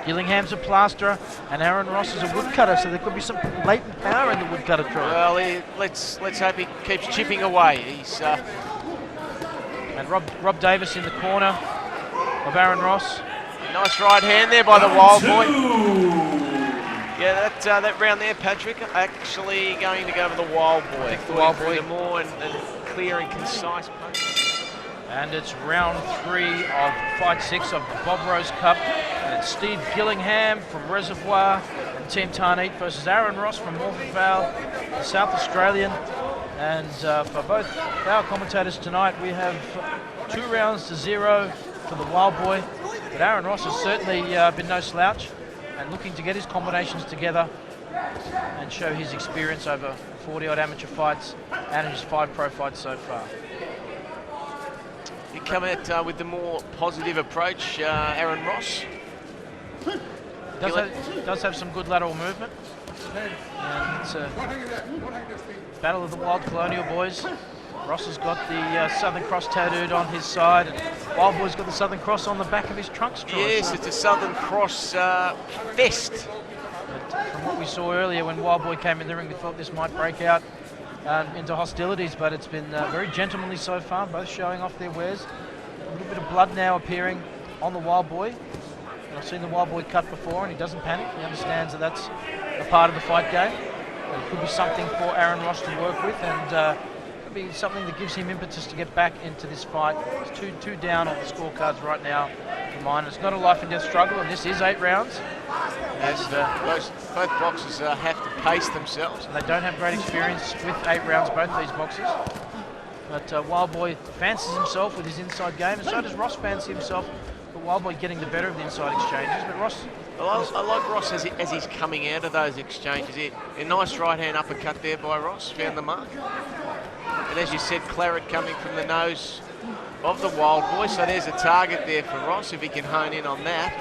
Gillingham's a plasterer, and Aaron Ross is a woodcutter, so there could be some latent power in the woodcutter draw. Well, let's hope he keeps chipping away. He's and Rob Davis in the corner of Aaron Ross. Nice right hand there by the Wild Boy. Yeah, that round there, Patrick, actually going to go to the Wild Boy. The Wild Boy. The more and clear and concise punch. And it's round 3 of fight 6 of the Bob Rose Cup. And it's Steve Gillingham from Reservoir and Team Tarnede versus Aaron Ross from Morpeth Vale, the South Australian. And for both our commentators tonight, we have 2 rounds to 0 for the Wild Boy. But Aaron Ross has certainly been no slouch, and looking to get his combinations together and show his experience over 40-odd amateur fights and his 5 pro fights so far. You come out with the more positive approach, Aaron Ross. Does have some good lateral movement. And it's a battle of the Wild Colonial Boys. Ross has got the Southern Cross tattooed on his side, and Wild Boy's got the Southern Cross on the back of his trunks. Yes, it's a Southern Cross fest. But from what we saw earlier when Wild Boy came in the ring, we thought this might break out into hostilities, but it's been very gentlemanly so far, both showing off their wares. A little bit of blood now appearing on the Wild Boy. And I've seen the Wild Boy cut before, and he doesn't panic. He understands that that's a part of the fight game. But it could be something for Aaron Ross to work with, and could be something that gives him impetus to get back into this fight. He's two down on the scorecards right now for mine. It's not a life and death struggle, and this is 8 rounds. As both boxers have to pace themselves. And they don't have great experience with 8 rounds, both these boxers. But Wild Boy fancies himself with his inside game, and so does Ross fancy himself. But Wild Boy getting the better of the inside exchanges. But Ross... I like Ross as he's coming out of those exchanges. A nice right hand uppercut there by Ross, found the mark. And as you said, claret coming from the nose of the Wild Boy, so there's a target there for Ross if he can hone in on that.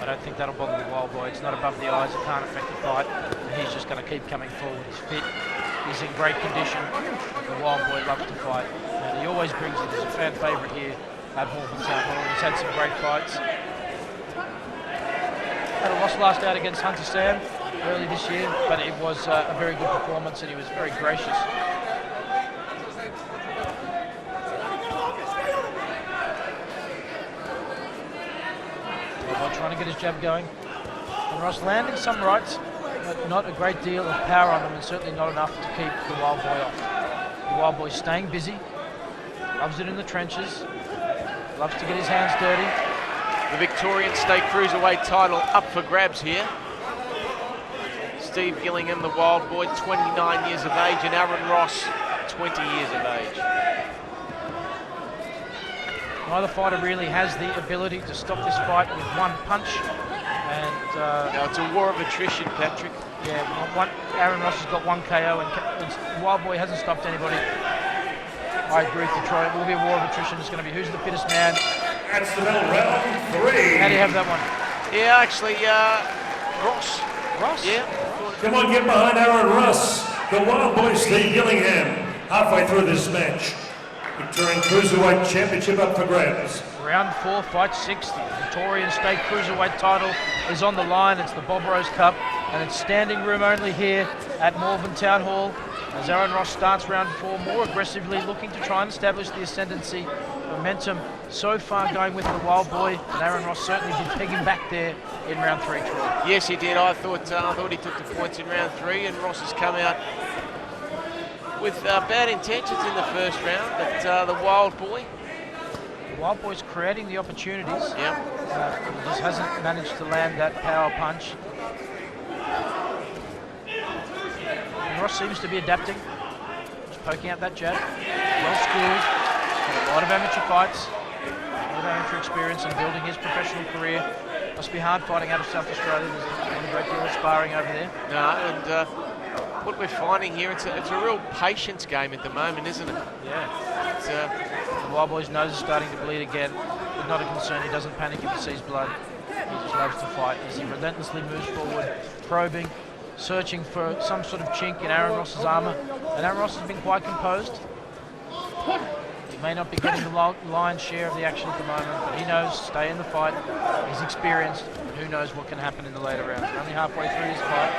I don't think that'll bother the Wild Boy. It's not above the eyes. It can't affect the fight. And he's just going to keep coming forward. He's fit. He's in great condition. The Wild Boy loves to fight. And he always brings it. He's a fan favourite here at Malvern Town Hall. He's had some great fights. Had a loss last out against Hunter Sam early this year, but it was a very good performance, and he was very gracious. Trying to get his jab going. And Ross landing some rights, but not a great deal of power on them, and certainly not enough to keep the Wild Boy off. The Wild Boy staying busy, loves it in the trenches, loves to get his hands dirty. The Victorian State Cruiserweight title up for grabs here. Steve Gillingham, the Wild Boy, 29 years of age, and Aaron Ross, 20 years of age. Neither fighter really has the ability to stop this fight with one punch. And now it's a war of attrition, Patrick. Yeah, Aaron Ross has got one KO, and Wild Boy hasn't stopped anybody. I agree with you, Troy. It will be a war of attrition. It's going to be who's the fittest man. That's the bell, round 3. How do you have that one? Yeah, actually, Ross. Ross? Yeah. Come on, get behind Aaron Ross. The Wild Boy Steve Gillingham. Halfway through this match. Victorian Cruiserweight Championship up for grabs. Round 4, fight 6. The Victorian State Cruiserweight title is on the line. It's the Bob Rose Cup, and it's standing room only here at Malvern Town Hall as Aaron Ross starts round 4 more aggressively, looking to try and establish the ascendancy. Momentum so far going with the Wild Boy, and Aaron Ross certainly did peg him back there in round 3, Troy. Yes, he did. I thought he took the points in round 3, and Ross has come out with bad intentions in the first round, but the Wild Boy. The Wild Boy's creating the opportunities. Yeah. He just hasn't managed to land that power punch. And Ross seems to be adapting. Just poking out that jab. Well schooled. Had a lot of amateur fights. A lot of amateur experience in building his professional career. Must be hard fighting out of South Australia. There's not a great deal of sparring over there. No, and what we're finding here, it's a real patience game at the moment, isn't it? Yeah. It's, the Wild Boy's nose is starting to bleed again, but not a concern. He doesn't panic if he sees blood. He just loves to fight as he relentlessly moves forward, probing, searching for some sort of chink in Aaron Ross's armour. And Aaron Ross has been quite composed. He may not be getting the lion's share of the action at the moment, but he knows, stay in the fight. He's experienced, and who knows what can happen in the later rounds. We're only halfway through this fight.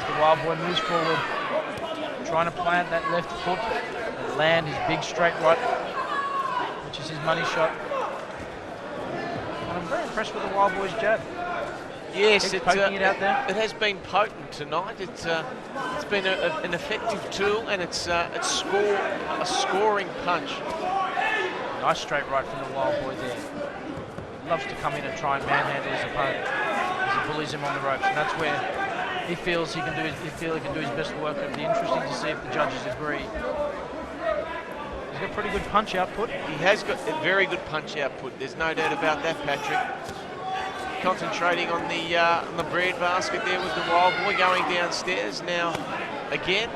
The Wild Boy moves forward, trying to plant that left foot and land his big straight right, which is his money shot. And I'm very impressed with the Wild Boy's jab. yes, Poking it out there. It has been potent tonight. It's been an effective tool, and it's a scoring punch. Nice straight right from the Wild Boy there. He loves to come in and try and manhandle his opponent as he bullies him on the ropes, and that's where he feels he can do his best work. It'll be interesting to see if the judges agree. He's got pretty good punch output. He has got a very good punch output. There's no doubt about that, Patrick. Concentrating on the bread basket there with the Wild Boy, going downstairs now again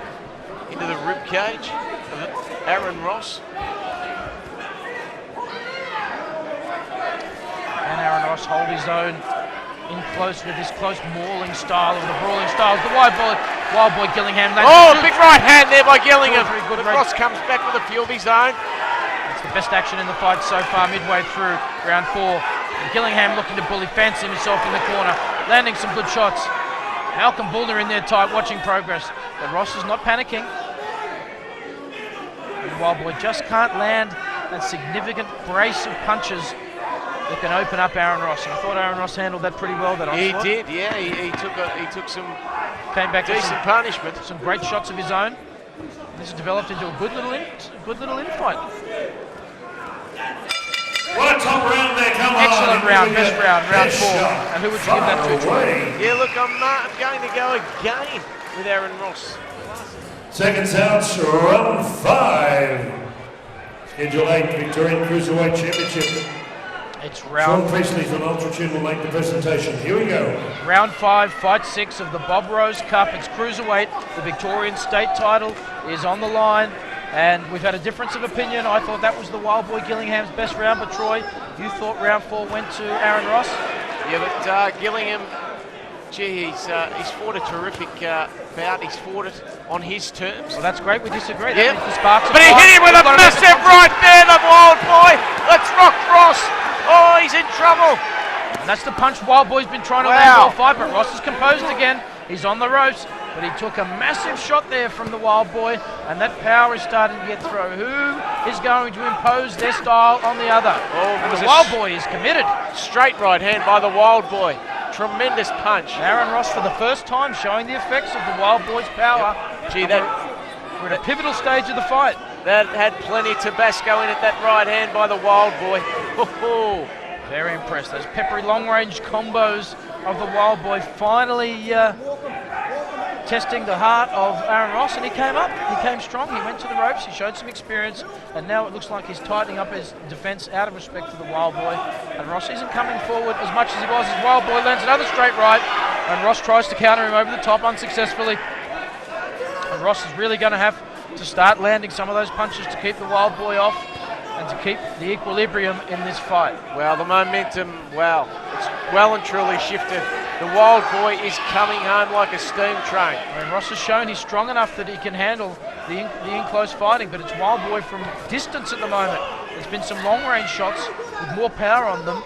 into the rib cage of Aaron Ross. And Aaron Ross hold his own in close with this close mauling style of the brawling styles. The Wild Boy Gillingham. Big right hand there by Gillingham. But Ross comes back with a few of his own. That's the best action in the fight so far, midway through round 4. And Gillingham looking to bully, fancy himself in the corner, landing some good shots. Malcolm Bullner in there tight, watching progress. But Ross is not panicking. And the Wild Boy just can't land that significant brace of punches that can open up Aaron Ross. And I thought Aaron Ross handled that pretty well. That onslaught. He did, yeah. He took some came back decent punishment. Some great shots of his own. This has developed into a good little infight. What a top round there, come on. Excellent round, best round 4. And who would you give that to, Troy? Yeah, look, I'm going to go again with Aaron Ross. Seconds out, round 5. Schedule 8, Victorian Cruiserweight Championship. It's Sean round Priestley from Altitude will make the presentation. Here we go. Round 5, fight 6 of the Bob Rose Cup. It's cruiserweight. The Victorian state title is on the line. And we've had a difference of opinion. I thought that was the Wild Boy Gillingham's best round, but Troy, you thought round 4 went to Aaron Ross? Yeah, but Gillingham, gee, he's fought a terrific bout. He's fought it on his terms. Well, that's great. We disagree. Yep. But he hit him with a massive right there, the Wild Boy. Let's rock Ross. Oh, he's in trouble. And that's the punch Wild Boy's been trying to land all fight, but Ross is composed again. He's on the ropes, but he took a massive shot there from the Wild Boy, and that power is starting to get through. Who is going to impose their style on the other? And the Wild Boy is committed. Straight right hand by the Wild Boy. Tremendous punch. Aaron Ross for the first time showing the effects of the Wild Boy's power. Yep. Gee, we're at a pivotal stage of the fight. That had plenty of Tabasco in it, that right hand by the Wild Boy. Very impressed. Those peppery long-range combos of the Wild Boy finally testing the heart of Aaron Ross, and he came up. He came strong. He went to the ropes. He showed some experience, and now it looks like he's tightening up his defence out of respect for the Wild Boy. And Ross isn't coming forward as much as he was. As Wild Boy lands another straight right, and Ross tries to counter him over the top unsuccessfully. And Ross is really going to have to start landing some of those punches to keep the Wild Boy off and to keep the equilibrium in this fight. Well, the momentum, well, it's well and truly shifted. The Wild Boy is coming home like a steam train. And Ross has shown he's strong enough that he can handle the in-close fighting, but it's Wild Boy from distance at the moment. There's been some long-range shots with more power on them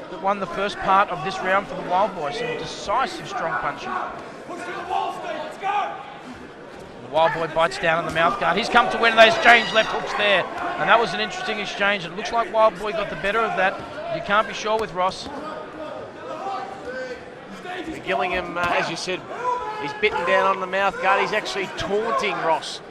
that won the first part of this round for the Wild Boy. Some decisive, strong punching. The Wild Boy bites down on the mouth guard. He's come to win, and they exchange left hooks there. And that was an interesting exchange. It looks like Wild Boy got the better of that. You can't be sure with Ross. Gillingham, as you said, he's bitten down on the mouth guard. He's actually taunting Ross.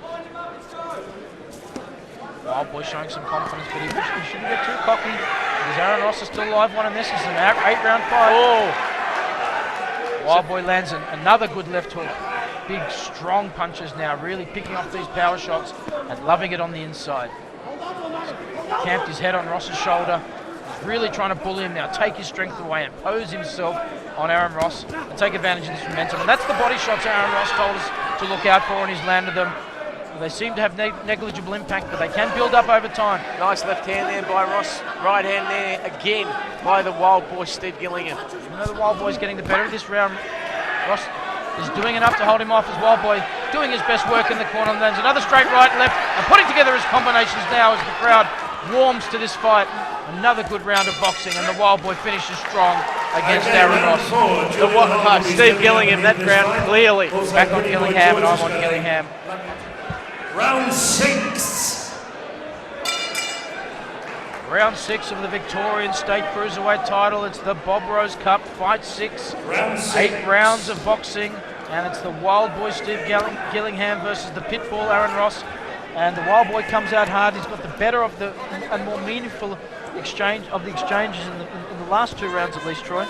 Wild Boy showing some confidence, but he shouldn't get too cocky because Aaron Ross is still alive. One in this is an 8-round fight. Oh! Wild Boy lands another good left hook. Big, strong punches now, really picking off these power shots and loving it on the inside. Camped his head on Ross's shoulder. He's really trying to bully him now, take his strength away, impose himself on Aaron Ross and take advantage of this momentum. And that's the body shots Aaron Ross told us to look out for, and he's landed them. They seem to have negligible impact, but they can build up over time. Nice left hand there by Ross. Right hand there again by the Wild Boy, Steve Gillingham. You know, the Wild Boy's getting the better of this round. Ross is doing enough to hold him off as Wild Boy doing his best work in the corner. And lands another straight right and left and putting together his combinations now as the crowd warms to this fight. Another good round of boxing, and the Wild Boy finishes strong against Aaron Ross. Steve Gillingham, that crowd clearly. Back on Gillingham, and I'm on Gillingham. Round 6. Round 6 of the Victorian State Cruiserweight title. It's the Bob Rose Cup, Fight 6. Round 6. 8 rounds of boxing, and it's the Wild Boy Steve Gillingham versus the Pitbull Aaron Ross. And the Wild Boy comes out hard. He's got the better of the and more meaningful exchanges in the last 2 rounds at least, Troy.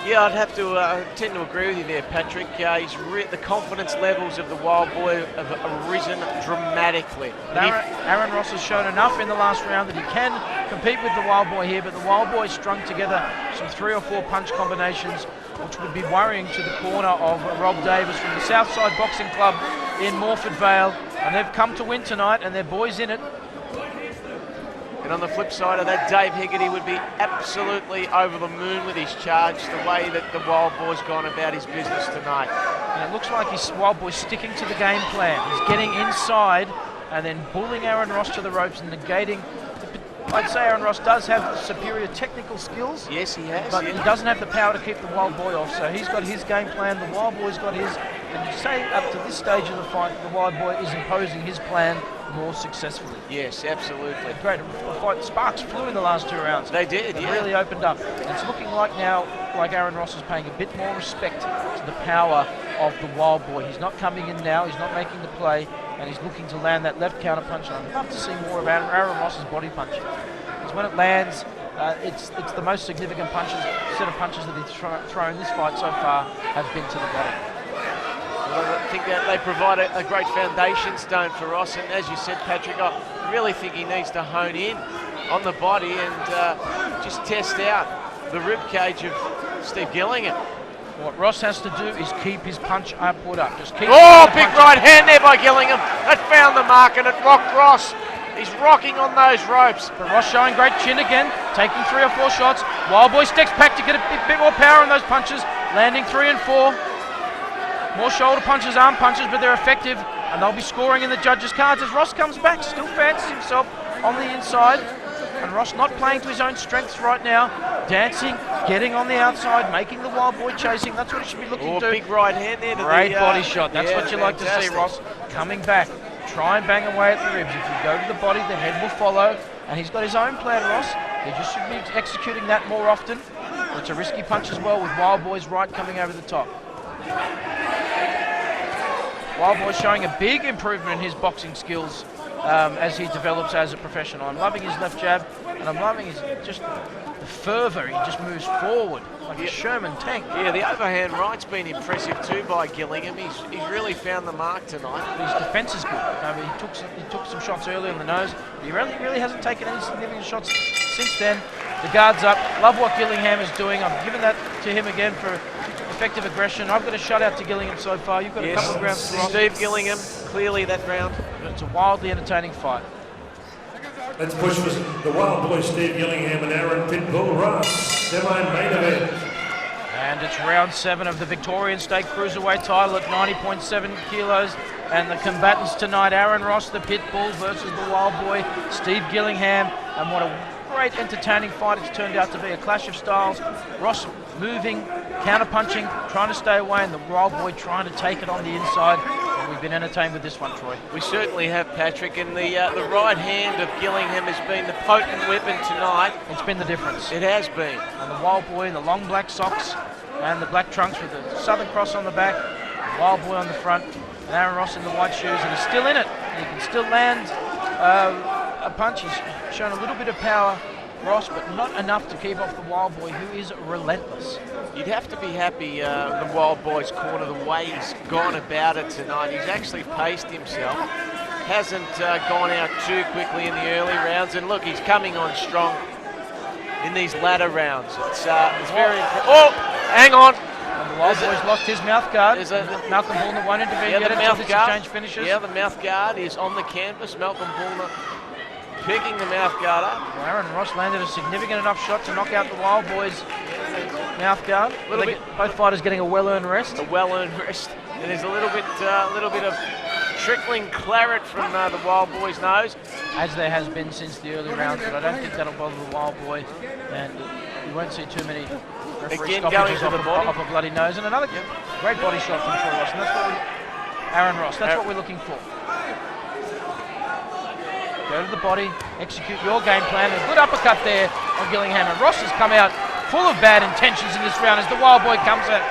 Yeah, I'd have to tend to agree with you there, Patrick. The confidence levels of the Wild Boy have risen dramatically. Aaron Ross has shown enough in the last round that he can compete with the Wild Boy here, but the Wild Boy strung together some 3 or 4 punch combinations, which would be worrying to the corner of Rob Davis from the Southside Boxing Club in Morford Vale. And they've come to win tonight, and their boys in it. And on the flip side of that, Dave Hegarty would be absolutely over the moon with his charge, the way that the Wild Boy's gone about his business tonight. And it looks like his Wild Boy's sticking to the game plan. He's getting inside and then bullying Aaron Ross to the ropes and negating. I'd say Aaron Ross does have superior technical skills. Yes, he has. But he doesn't have the power to keep the Wild Boy off. So he's got his game plan. The Wild Boy's got his. And you say up to this stage of the fight, the Wild Boy is imposing his plan more successfully. Yes, absolutely. Great. The fight sparks flew in the last 2 rounds. They did, It really opened up. And it's looking like now, like Aaron Ross is paying a bit more respect to the power of the Wild Boy. He's not coming in now. He's not making the play. And he's looking to land that left counter punch. And I'd love to see more of Aaron Ross's body punching. Because when it lands, it's the most significant set of punches that he's thrown this fight so far have been to the body. I think that they provide a great foundation stone for Ross, and as you said, Patrick, I really think he needs to hone in on the body and just test out the rib cage of Steve Gillingham. What Ross has to do is keep his punch output up. Just keep Big right hand there by Gillingham. That found the mark and it rocked Ross. He's rocking on those ropes. But Ross showing great chin again, taking 3 or 4 shots. Wild Boy sticks back to get a bit more power on those punches, landing 3 and 4. More shoulder punches, arm punches, but they're effective, and they'll be scoring in the judges' cards as Ross comes back, still fancies himself on the inside. And Ross not playing to his own strengths right now, dancing, getting on the outside, making the Wild Boy chasing. That's what he should be looking to do. Big right hand there. Great body shot. That's what you like to see, Ross. Coming back, try and bang away at the ribs. If you go to the body, the head will follow. And he's got his own plan, Ross. He just should be executing that more often. It's a risky punch as well with Wild Boy's right coming over the top. Wild Boy showing a big improvement in his boxing skills as he develops as a professional. I'm loving his left jab, and I'm loving his just the fervour, he just moves forward like a Sherman tank. Yeah, the overhand right's been impressive too by Gillingham. He's really found the mark tonight. His defence is good. He took some shots early on the nose, but he really hasn't taken any significant shots since then. The guard's up. Love what Gillingham is doing. I've given that to him again for effective aggression. I've got a shutout to Gillingham so far. You've got a couple of rounds to Ross. Steve Gillingham, clearly that round. It's a wildly entertaining fight. Let's push for the Wild Boys, Steve Gillingham and Aaron Pitbull Ross, semi-main event. And it's round 7 of the Victorian State Cruiserweight title at 90.7 kilos. And the combatants tonight, Aaron Ross, the Pitbull, versus the Wild Boy, Steve Gillingham. And what a great entertaining fight it's turned out to be, a clash of styles. Ross moving, counter-punching, trying to stay away, and the Wild Boy trying to take it on the inside. And we've been entertained with this one, Troy. We certainly have, Patrick, and the right hand of Gillingham has been the potent weapon tonight. It's been the difference. It has been. And the Wild Boy in the long black socks and the black trunks with the Southern Cross on the back, the Wild Boy on the front, and Aaron Ross in the white shoes, and he's still in it. He can still land a punch. He's shown a little bit of power, Ross, but not enough to keep off the Wild Boy, who is relentless. You'd have to be happy the Wild Boy's corner, the way he's gone about it tonight. He's actually paced himself. Hasn't gone out too quickly in the early rounds. And look, he's coming on strong in these latter rounds. It's very... Oh, hang on. And the Wild Boy's lost his mouth guard. Malcolm Bullner won't intervene yet until this exchange finishes. Yeah, the mouth guard is on the canvas. Malcolm Bullner picking the mouth guard up. Well, Aaron Ross landed a significant enough shot to knock out the Wild Boy's mouth guard. Both fighters getting a well-earned rest. A well-earned rest. And there's a little bit of trickling claret from the Wild Boy's nose. As there has been since the early rounds, but I don't think that'll bother the Wild Boy. And you won't see too many referee stoppages off a bloody nose. And another great body shot from Troy Ross. And that's what Aaron Ross, that's what we're looking for. Go to the body, execute your game plan. A good uppercut there on Gillingham. And Ross has come out full of bad intentions in this round as the Wild Boy comes out.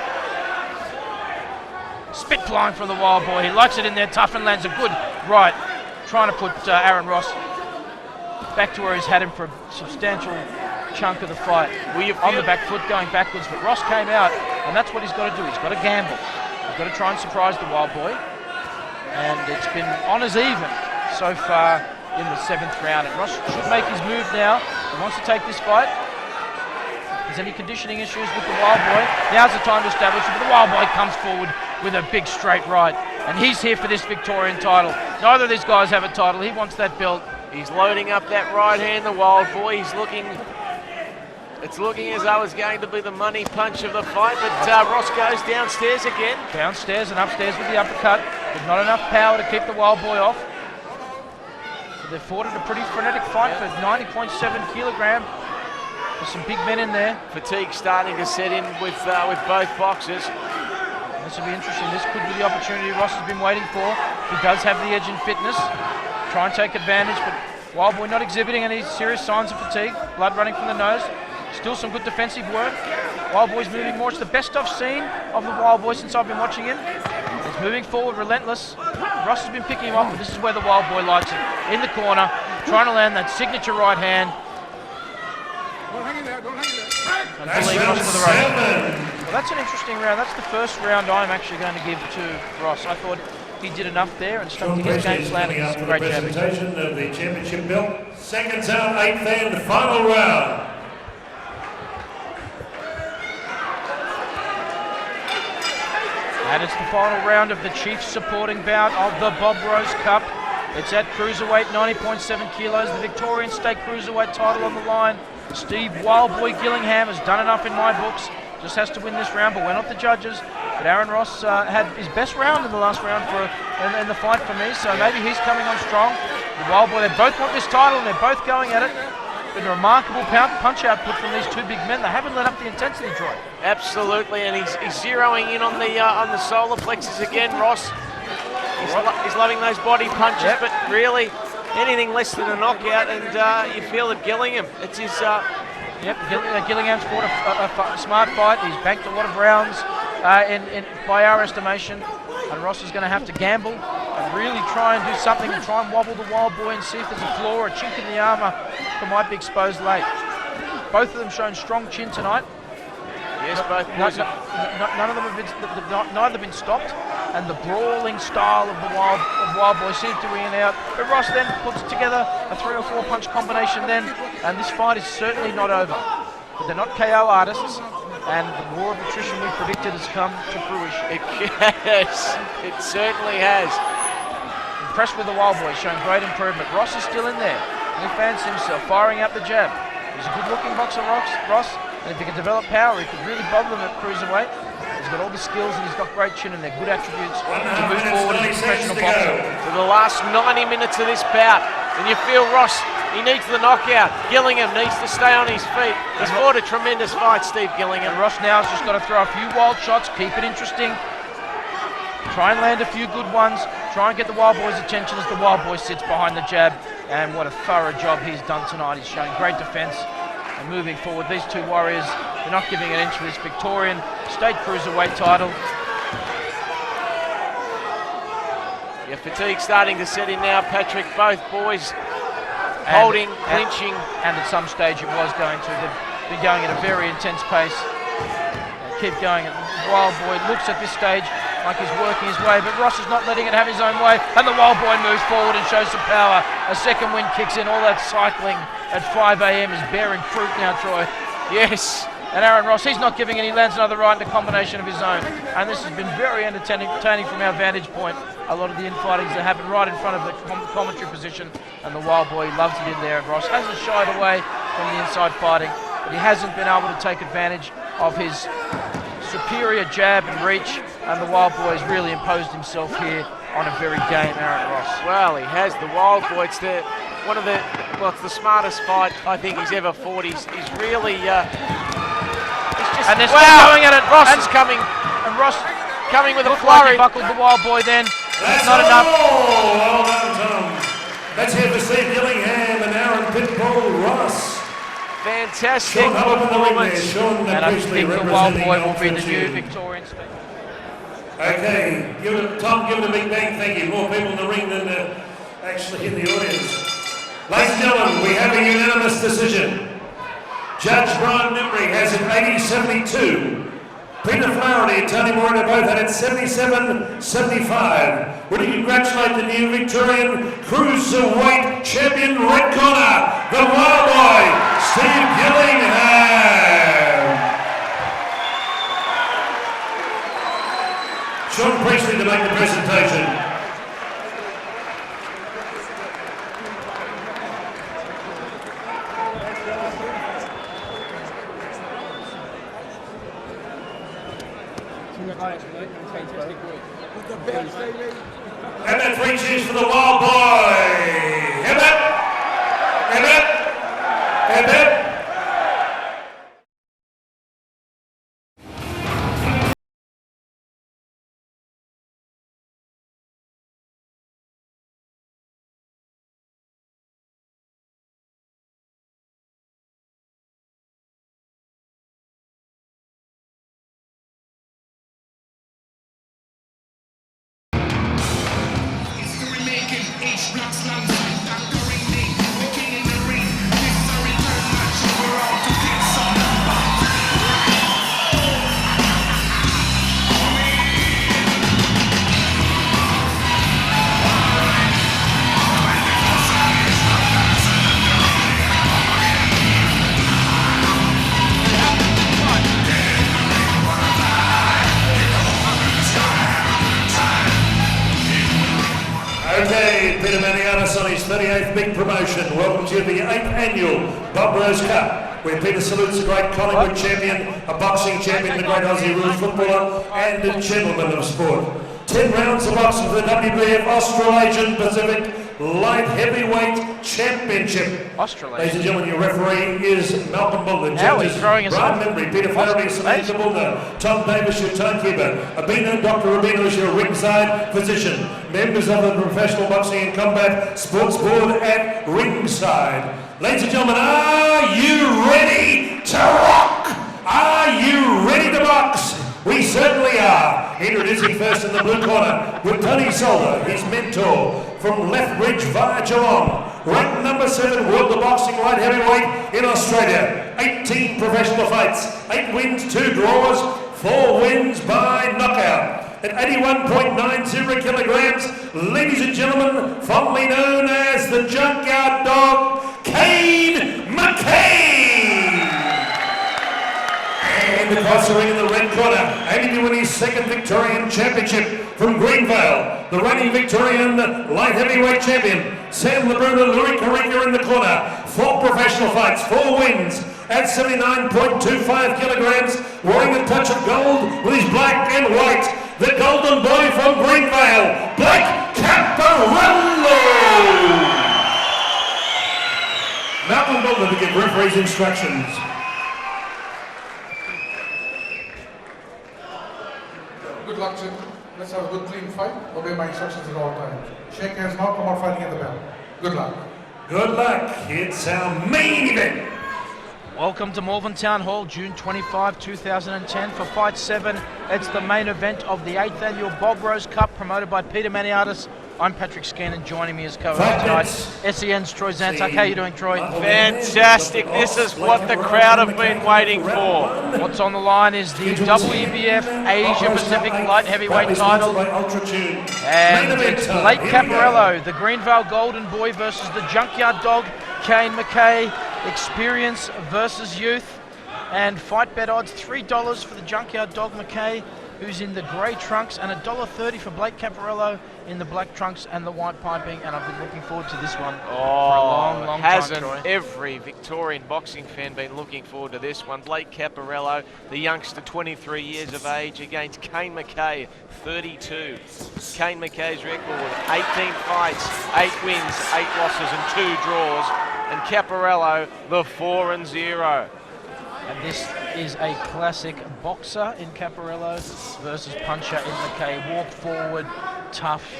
Spit flying from the Wild Boy. He likes it in there tough and lands a good right. Trying to put Aaron Ross back to where he's had him for a substantial chunk of the fight. On the back foot going backwards, but Ross came out, and that's what he's got to do. He's got to gamble. He's got to try and surprise the Wild Boy. And it's been on as even so far in the 7th round. And Ross should make his move now. He wants to take this fight. If there's any conditioning issues with the Wild Boy, now's the time to establish it. But the Wild Boy comes forward with a big straight right. And he's here for this Victorian title. Neither of these guys have a title. He wants that belt. He's loading up that right hand, the Wild Boy. He's looking... It's looking as though it's going to be the money punch of the fight, but Ross goes downstairs again. Downstairs and upstairs with the uppercut. There's not enough power to keep the Wild Boy off. They've fought it a pretty frenetic fight for 90.7 kilogram. There's some big men in there. Fatigue starting to set in with both boxers. This will be interesting. This could be the opportunity Ross has been waiting for. He does have the edge in fitness. Try and take advantage, but Wild Boy not exhibiting any serious signs of fatigue. Blood running from the nose. Still some good defensive work. Wild Boy's moving more. It's the best I've seen of the Wild Boy since I've been watching him. He's moving forward, relentless. Ross has been picking him off, but this is where the Wild Boy likes it. In the corner, trying to land that signature right hand. Don't hang in there, don't hang in there. That's round 7. Well, that's an interesting round. That's the first round I'm actually going to give to Ross. I thought he did enough there and stuck to his game plan. It's a great presentation of the championship belt. Seconds out, 8th and final round. And it's the final round of the chief supporting bout of the Bob Rose Cup. It's at cruiserweight, 90.7 kilos. The Victorian State Cruiserweight title on the line. Steve Wild Boy Gillingham has done enough in my books. Just has to win this round, but we're not the judges. But Aaron Ross had his best round in the last round in the fight for me, so maybe he's coming on strong. The Wild Boy, they both want this title, and they're both going at it. Been a remarkable punch output from these two big men. They haven't let up the intensity, Troy. Absolutely, and he's zeroing in on the solar plexus again, Ross. He's loving those body punches, but really anything less than a knockout, and you feel that Gillingham, it's his... Gillingham's fought a smart fight. He's banked a lot of rounds by our estimation, and Ross is going to have to gamble and really try and do something and try and wobble the Wild Boy and see if there's a flaw or a chink in the armour that might be exposed late. both of them showing strong chin tonight. Yes, both boys. None of them have been, neither been stopped, and the brawling style of the Wild Boys seems to win out. But Ross then puts together a 3 or 4 punch combination then, and this fight is certainly not over. But they're not KO artists, and the war of attrition we predicted has come to fruition. Yes, it certainly has. Impressed with the Wild Boys, showing great improvement. Ross is still in there, and he fancies himself, firing out the jab. He's a good-looking boxer, Ross. And if he can develop power, he could really bother them at cruiserweight. He's got all the skills and he's got great chin, and they're good attributes to move forward as a professional boxer. For the last 90 minutes of this bout, and you feel Ross, he needs the knockout. Gillingham needs to stay on his feet. He's fought a tremendous fight, Steve Gillingham. And Ross now has just got to throw a few wild shots, keep it interesting, try and land a few good ones, try and get the Wild Boys' attention as the Wild Boy sits behind the jab. And what a thorough job he's done tonight. He's showing great defence. And moving forward, these two warriors, they're not giving an inch for this Victorian state cruiserweight title. Yeah, fatigue starting to set in now, Patrick. Both boys holding, clinching. And at some stage it was going to. They've been going at a very intense pace. They keep going. And the Wild Boy looks at this stage like he's working his way, but Ross is not letting it have his own way, and the Wild Boy moves forward and shows some power. A second wind kicks in. All that cycling at 5 a.m. is bearing fruit now, Troy. Yes. And Aaron Ross, he's not giving it. He lands another right in a combination of his own. And this has been very entertaining from our vantage point. A lot of the infightings that happen right in front of the commentary position, and the Wild Boy loves it in there. And Ross hasn't shied away from the inside fighting, but he hasn't been able to take advantage of his superior jab and reach, and the Wild Boy has really imposed himself here on a very game Aaron Ross. Well, he has. The Wild Boy, it's the smartest fight I think he's ever fought. He's really, he's just, and they're still going at it. Ross is coming, and Ross coming with a Like flurry. he buckled the Wild Boy then. That's not enough. Well done, Tom. Let's hear for Steve Gillingham and Aaron Pitbull Ross. Fantastic performance. And I think the Wild Boy will be the new Victorian state. Okay, Tom, give it a big bang, thank you. More people in the ring than actually in the audience. Ladies and gentlemen, we have a unanimous decision. Judge Brian Nimbrey has it 80-72. Peter Flaherty and Tony Moreno both had it 77-75. Would you congratulate the new Victorian Cruiserweight Champion, red corner, the Wild Boy, Steve Gillingham. Sean Priestley to make the presentation. And then 3 cheers for the Wild Boy. Hip hip, hip hip, hip hip. Okay, Peter Maniatis on his 38th big promotion. Welcome to the 8th annual Bob Rose Cup, where Peter salutes a great Collingwood champion, a boxing champion, the great Aussie rules footballer, and a gentleman of sport. 10 rounds of boxing for the WBF Australasian Pacific Light Heavyweight Championship. Australasian. Ladies and gentlemen, your referee is Malcolm Buller. Now he's throwing us Brian off. Membry, Peter Flaherty, Samantha Buller, Tom Davis, your timekeeper, Dr. Rubino is your ringside physician, members of the Professional Boxing and Combat Sports Board at ringside. Ladies and gentlemen, are you ready to rock? Are you ready to box? We certainly are. Introducing first in the blue corner with Tony Solder, his mentor from Lethbridge via Geelong. Ranked number 7 world of boxing light heavyweight in Australia. 18 professional fights, 8 wins, 2 draws, 4 wins by knockout. At 81.90 kilograms, ladies and gentlemen, fondly known as the Junkyard Dog, Kane McKay. And across the ring in the red corner, aiming to win his 2nd Victorian Championship from Greenvale, the reigning Victorian light heavyweight champion, Sam LeBrun and Louis Carriga in the corner. 4 professional fights, 4 wins at 79.25 kilograms, wearing a touch of gold with his black and white. The golden boy from Greenvale, Black Caparello. Malcolm Butler to give referees instructions. Good luck, Jim. Let's have a good, clean fight. Obey my instructions at all times. Shake hands now, come on fighting at the bell. Good luck. Good luck. It's our main event. Welcome to Malvern Town Hall, June 25, 2010 for Fight 7. It's the main event of the 8th annual Bob Rose Cup promoted by Peter Maniatis. I'm Patrick Scann, and joining me as co-host tonight, SEN's Troy Zantak. How are you doing, Troy? Fantastic. This is what the crowd have been waiting for. What's on the line is the WBF Asia Pacific Light Heavyweight title. And it's Blake Caparello, the Greenvale Golden Boy versus the Junkyard Dog, Kane McKay. Experience versus youth. And fight bet odds, $3 for the Junkyard Dog McKay, who's in the grey trunks, and $1.30 for Blake Caparello in the black trunks and the white piping. And I've been looking forward to this one for a long, long time, hasn't Troy. every Victorian boxing fan been looking forward to this one? Blake Caparello, the youngster, 23 years of age, against Kane McKay, 32. Kane McKay's record, 18 fights, 8 wins, 8 losses and 2 draws. And Caparello, the 4-0. And this is a classic boxer in Caparello versus puncher in McKay. Walk forward, tough,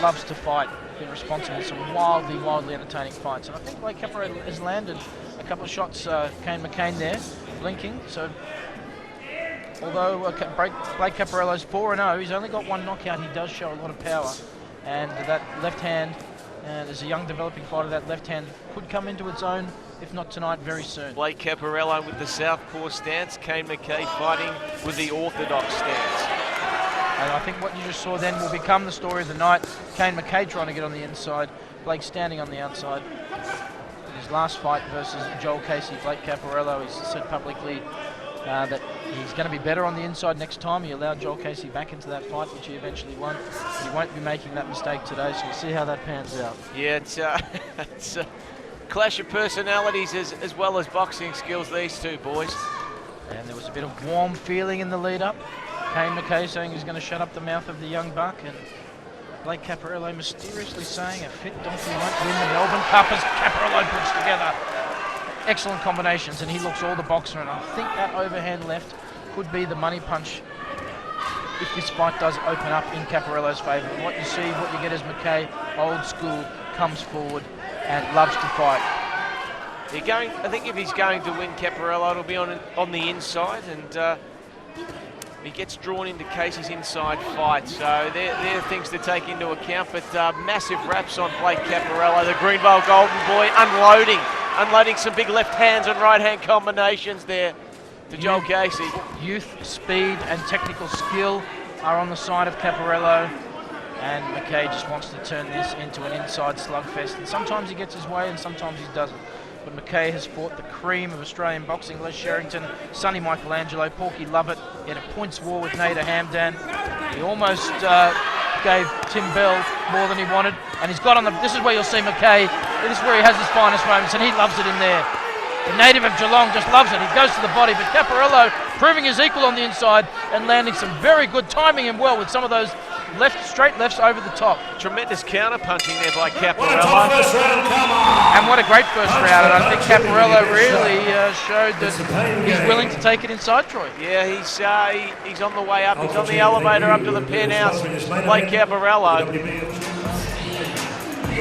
loves to fight. Been responsible for some wildly entertaining fights. And I think Blake Caparello has landed a couple of shots, Kane McCain there, blinking. So although Blake Caparello's 4-0, he's only got 1 knockout. He does show a lot of power. And that left hand, as a young developing fighter, that left hand could come into its own, if not tonight, very soon. Blake Caparello with the southpaw stance, Kane McKay fighting with the orthodox stance. And I think what you just saw then will become the story of the night. Kane McKay trying to get on the inside, Blake standing on the outside. In his last fight versus Joel Casey, Blake Caparello, he's said publicly that he's going to be better on the inside next time. He allowed Joel Casey back into that fight, which he eventually won. He won't be making that mistake today, so we'll see how that pans out. Yeah, it's a clash of personalities as well as boxing skills, these two boys. And there was a bit of warm feeling in the lead-up. Kane McKay saying he's going to shut up the mouth of the young buck, and Blake Caparello mysteriously saying a fit donkey won't win the Melbourne Cup as Caparello puts together excellent combinations, and he looks all the boxer, and I think that overhand left could be the money punch if this fight does open up in Caparello's favour. And what you see, what you get is McKay, old school, comes forward and loves to fight. I think if he's going to win, Caparello, it'll be on the inside, and he gets drawn into Casey's inside fight. So they're things to take into account, but massive raps on Blake Caparello, the Greenvale Golden Boy, unloading some big left hands and right hand combinations there to Joel Casey. Youth, speed and technical skill are on the side of Caparello, and McKay just wants to turn this into an inside slugfest, and sometimes he gets his way and sometimes he doesn't. But McKay has fought the cream of Australian boxing: Les Sherrington, Sonny Michelangelo, Porky Lovett. He had a points war with Nader Hamdan. He almost gave Tim Bell more than he wanted, and he's got on the. This is where you'll see McKay. This is where he has his finest moments, and he loves it in there. The native of Geelong just loves it. He goes to the body, but Caparello proving his equal on the inside and landing some very good timing and well with some of those straight lefts over the top. Tremendous counter punching there by Caparello. What a top first round, come on! And what a great first round, and I think Caparello really showed that he's willing to take it inside, Troy. Yeah, he's on the way up. He's on the elevator up to the penthouse. Blake Caparello.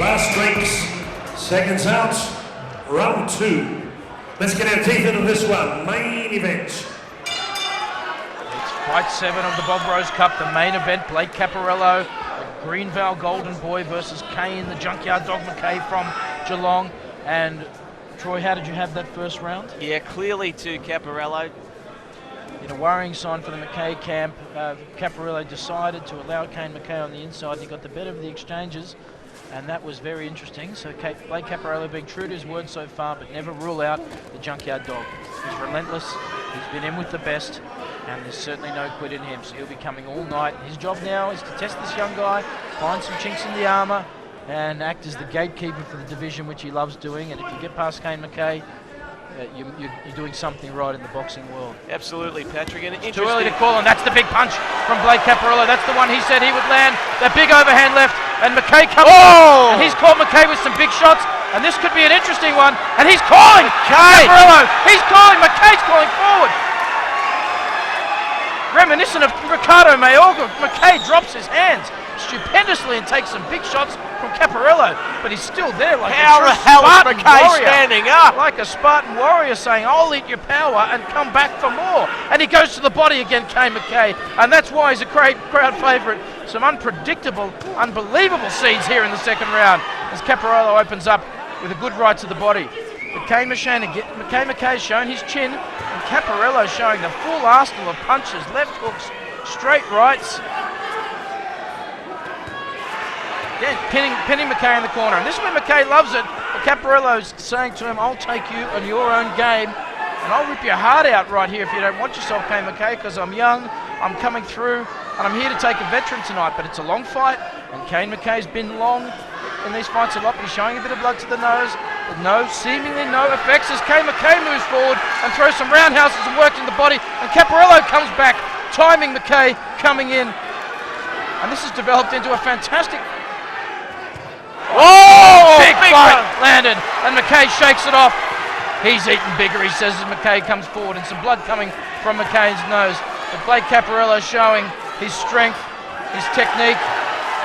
Last drinks, seconds out, round 2. Let's get our teeth into this one, main event. It's Fight 7 of the Bob Rose Cup, the main event. Blake Caparello, the Greenvale Golden Boy versus Kane, the Junkyard Dog McKay from Geelong. And Troy, how did you have that first round? Yeah, clearly to Caparello. In a worrying sign for the McKay camp, Caparello decided to allow Kane McKay on the inside, and he got the better of the exchanges, and that was very interesting. So Blake Caparello being true to his word so far, but never rule out the junkyard dog. He's relentless, he's been in with the best, and there's certainly no quit in him, so he'll be coming all night. His job now is to test this young guy, find some chinks in the armour, and act as the gatekeeper for the division, which he loves doing. And if you get past Kane McKay, you're doing something right in the boxing world. Absolutely, Patrick. And it's too early to call, and that's the big punch from Blake Caparello. That's the one he said he would land. That big overhand left, and McKay comes up, and he's caught McKay with some big shots, and this could be an interesting one. And he's calling Caparello. He's calling. McKay's calling forward. Reminiscent of Ricardo Mayorga, McKay drops his hands stupendously and takes some big shots from Caparello, but he's still there like how a the hell is Spartan McKay warrior, standing up? like a Spartan warrior saying, I'll eat your power and come back for more. And he goes to the body again, Kane McKay, and that's why he's a great crowd favourite. Some unpredictable, unbelievable scenes here in the second round as Caparello opens up with a good right to the body. But McKay showing his chin, and Caparello showing the full arsenal of punches, left hooks, straight rights. Again, pinning McKay in the corner. And this is where McKay loves it. But Caparello's saying to him, I'll take you on your own game, and I'll rip your heart out right here if you don't want yourself, Kane McKay, because I'm young, I'm coming through, and I'm here to take a veteran tonight. But it's a long fight, and Kane McKay's been long in these fights a lot, but he's showing a bit of blood to the nose. But seemingly no effects as Kane McKay moves forward and throws some roundhouses and works in the body, and Caparello comes back, timing McKay coming in. And this has developed into a fantastic big fight landed, and McKay shakes it off. He's eaten bigger, he says, as McKay comes forward, and some blood coming from McKay's nose. But Blake Caparello showing his strength, his technique,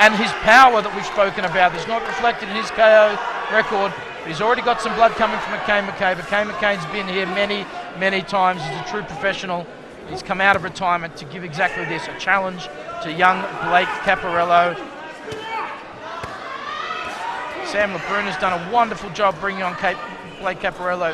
and his power that we've spoken about. It's not reflected in his KO record, but he's already got some blood coming from McKay. But Kane McKay's been here many, many times. He's a true professional. He's come out of retirement to give exactly this, a challenge to young Blake Caparello. Sam LeBrun has done a wonderful job bringing on Blake Caparello.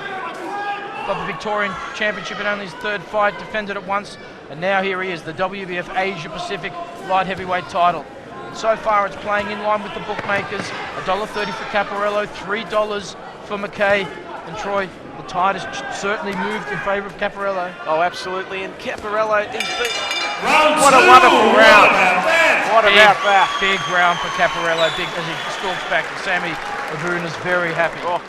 Got the Victorian Championship in only his third fight, defended it once, and now here he is, the WBF Asia Pacific light heavyweight title. And so far it's playing in line with the bookmakers, $1.30 for Caparello, $3 for McKay. And Troy, the tide has certainly moved in favour of Caparello. Oh, absolutely, and Caparello, What a wonderful round. What about that? Big round for Caparello, big as he stalks back. Sammy Avun is very happy. Oh.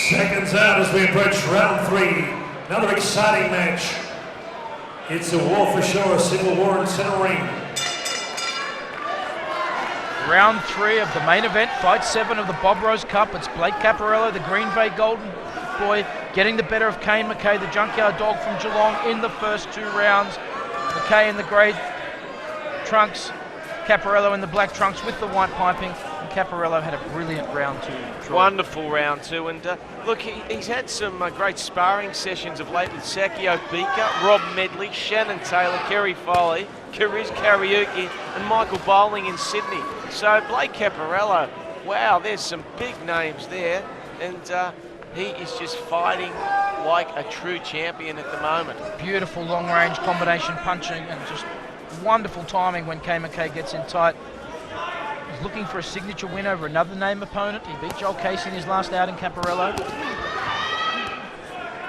Seconds out as we approach round 3. Another exciting match. It's a war for sure, a civil war in center ring. Round 3 of the main event, fight 7 of the Bob Rose Cup. It's Blake Caparello, the Green Bay Golden Boy, getting the better of Kane McKay, the junkyard dog from Geelong, in the first 2 rounds. McKay in the grey trunks, Caparello in the black trunks with the white piping. And Caparello had a brilliant round 2. Troy. Wonderful round 2, and look, he's had some great sparring sessions of late with Sakio Bika, Rob Medley, Shannon Taylor, Kerry Foley, Kariz Kariuki, and Michael Bowling in Sydney. So Blake Caparello, wow, there's some big names there, and he is just fighting like a true champion at the moment. Beautiful long-range combination punching and just wonderful timing when Kane McKay gets in tight. He's looking for a signature win over another name opponent. He beat Joel Casey in his last outing, Caparello.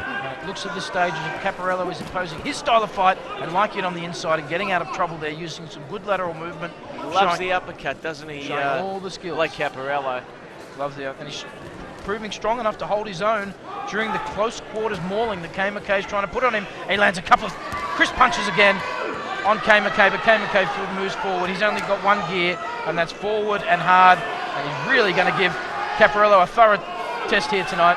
And it looks at this stage as if Caparello is imposing his style of fight and like it on the inside and getting out of trouble there, using some good lateral movement. He loves the uppercut, doesn't he? Showing all the skills. Like Caparello. Loves the uppercut. And he's proving strong enough to hold his own during the close quarters mauling that Kane McKay is trying to put on him. He lands a couple of crisp punches again on Kane McKay, but Kane McKay moves forward. He's only got one gear, and that's forward and hard, and he's really going to give Caparello a thorough test here tonight.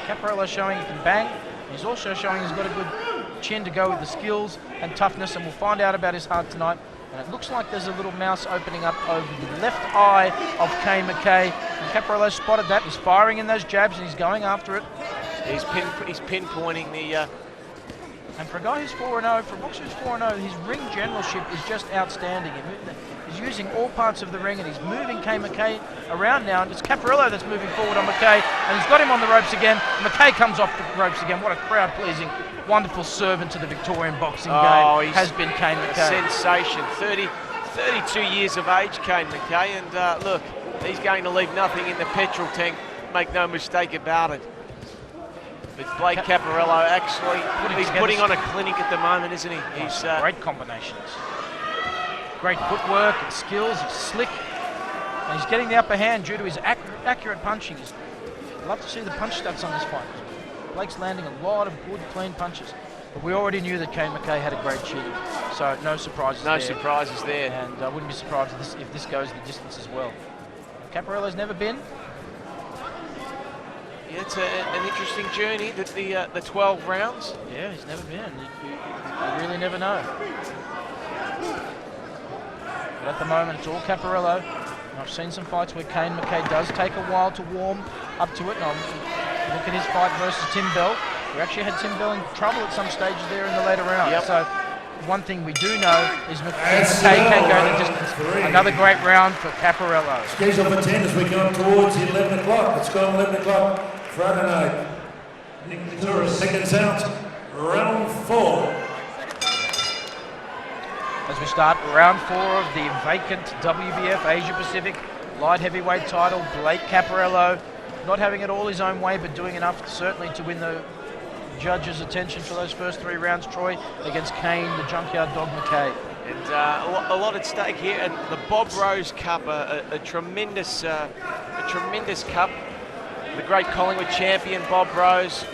Caparello showing he can bang. He's also showing he's got a good chin to go with the skills and toughness, and we'll find out about his heart tonight. And it looks like there's a little mouse opening up over the left eye of Kane McKay. And Caparello spotted that. He's firing in those jabs and he's going after it. He's pinpointing the... And for a guy who's 4-0, for a boxer who's 4-0, his ring generalship is just outstanding. He's using all parts of the ring, and he's moving Kane McKay around now, and it's Caparello that's moving forward on McKay, and he's got him on the ropes again. McKay comes off the ropes again. What a crowd-pleasing, wonderful servant to the Victorian boxing game has been Kane McKay. Sensation. 32 years of age, Kane McKay, and look, he's going to leave nothing in the petrol tank, make no mistake about it. But Blake Caparello actually, he's putting on a clinic at the moment, isn't he? He's great combinations. Great footwork and skills, he's slick, and he's getting the upper hand due to his accurate punching. I'd love to see the punch stats on this fight. Blake's landing a lot of good, clean punches. But we already knew that Kane McKay had a great chin, so no surprises there. No surprises there. And I wouldn't be surprised if this goes the distance as well. Caparello's never been. Yeah, it's an interesting journey, the 12 rounds. Yeah, he's never been. You really never know. But at the moment, it's all Caparello. And I've seen some fights where Kane McKay does take a while to warm up to it. And look at his fight versus Tim Bell. We actually had Tim Bell in trouble at some stages there in the later rounds. Yep. So one thing we do know is McKay can go the distance. Another great round for Caparello. Schedule for 10 as we come towards 11 o'clock. It's gone 11 o'clock Friday night. Nick Tourist, seconds out, round 4. As we start round 4 of the vacant WBF Asia Pacific light heavyweight title, Blake Caparello not having it all his own way, but doing enough certainly to win the judges' attention for those first 3 rounds, Troy, against Kane, the Junkyard Dog McKay. And a lot at stake here, and the Bob Rose Cup, a tremendous cup. The great Collingwood champion Bob Rose,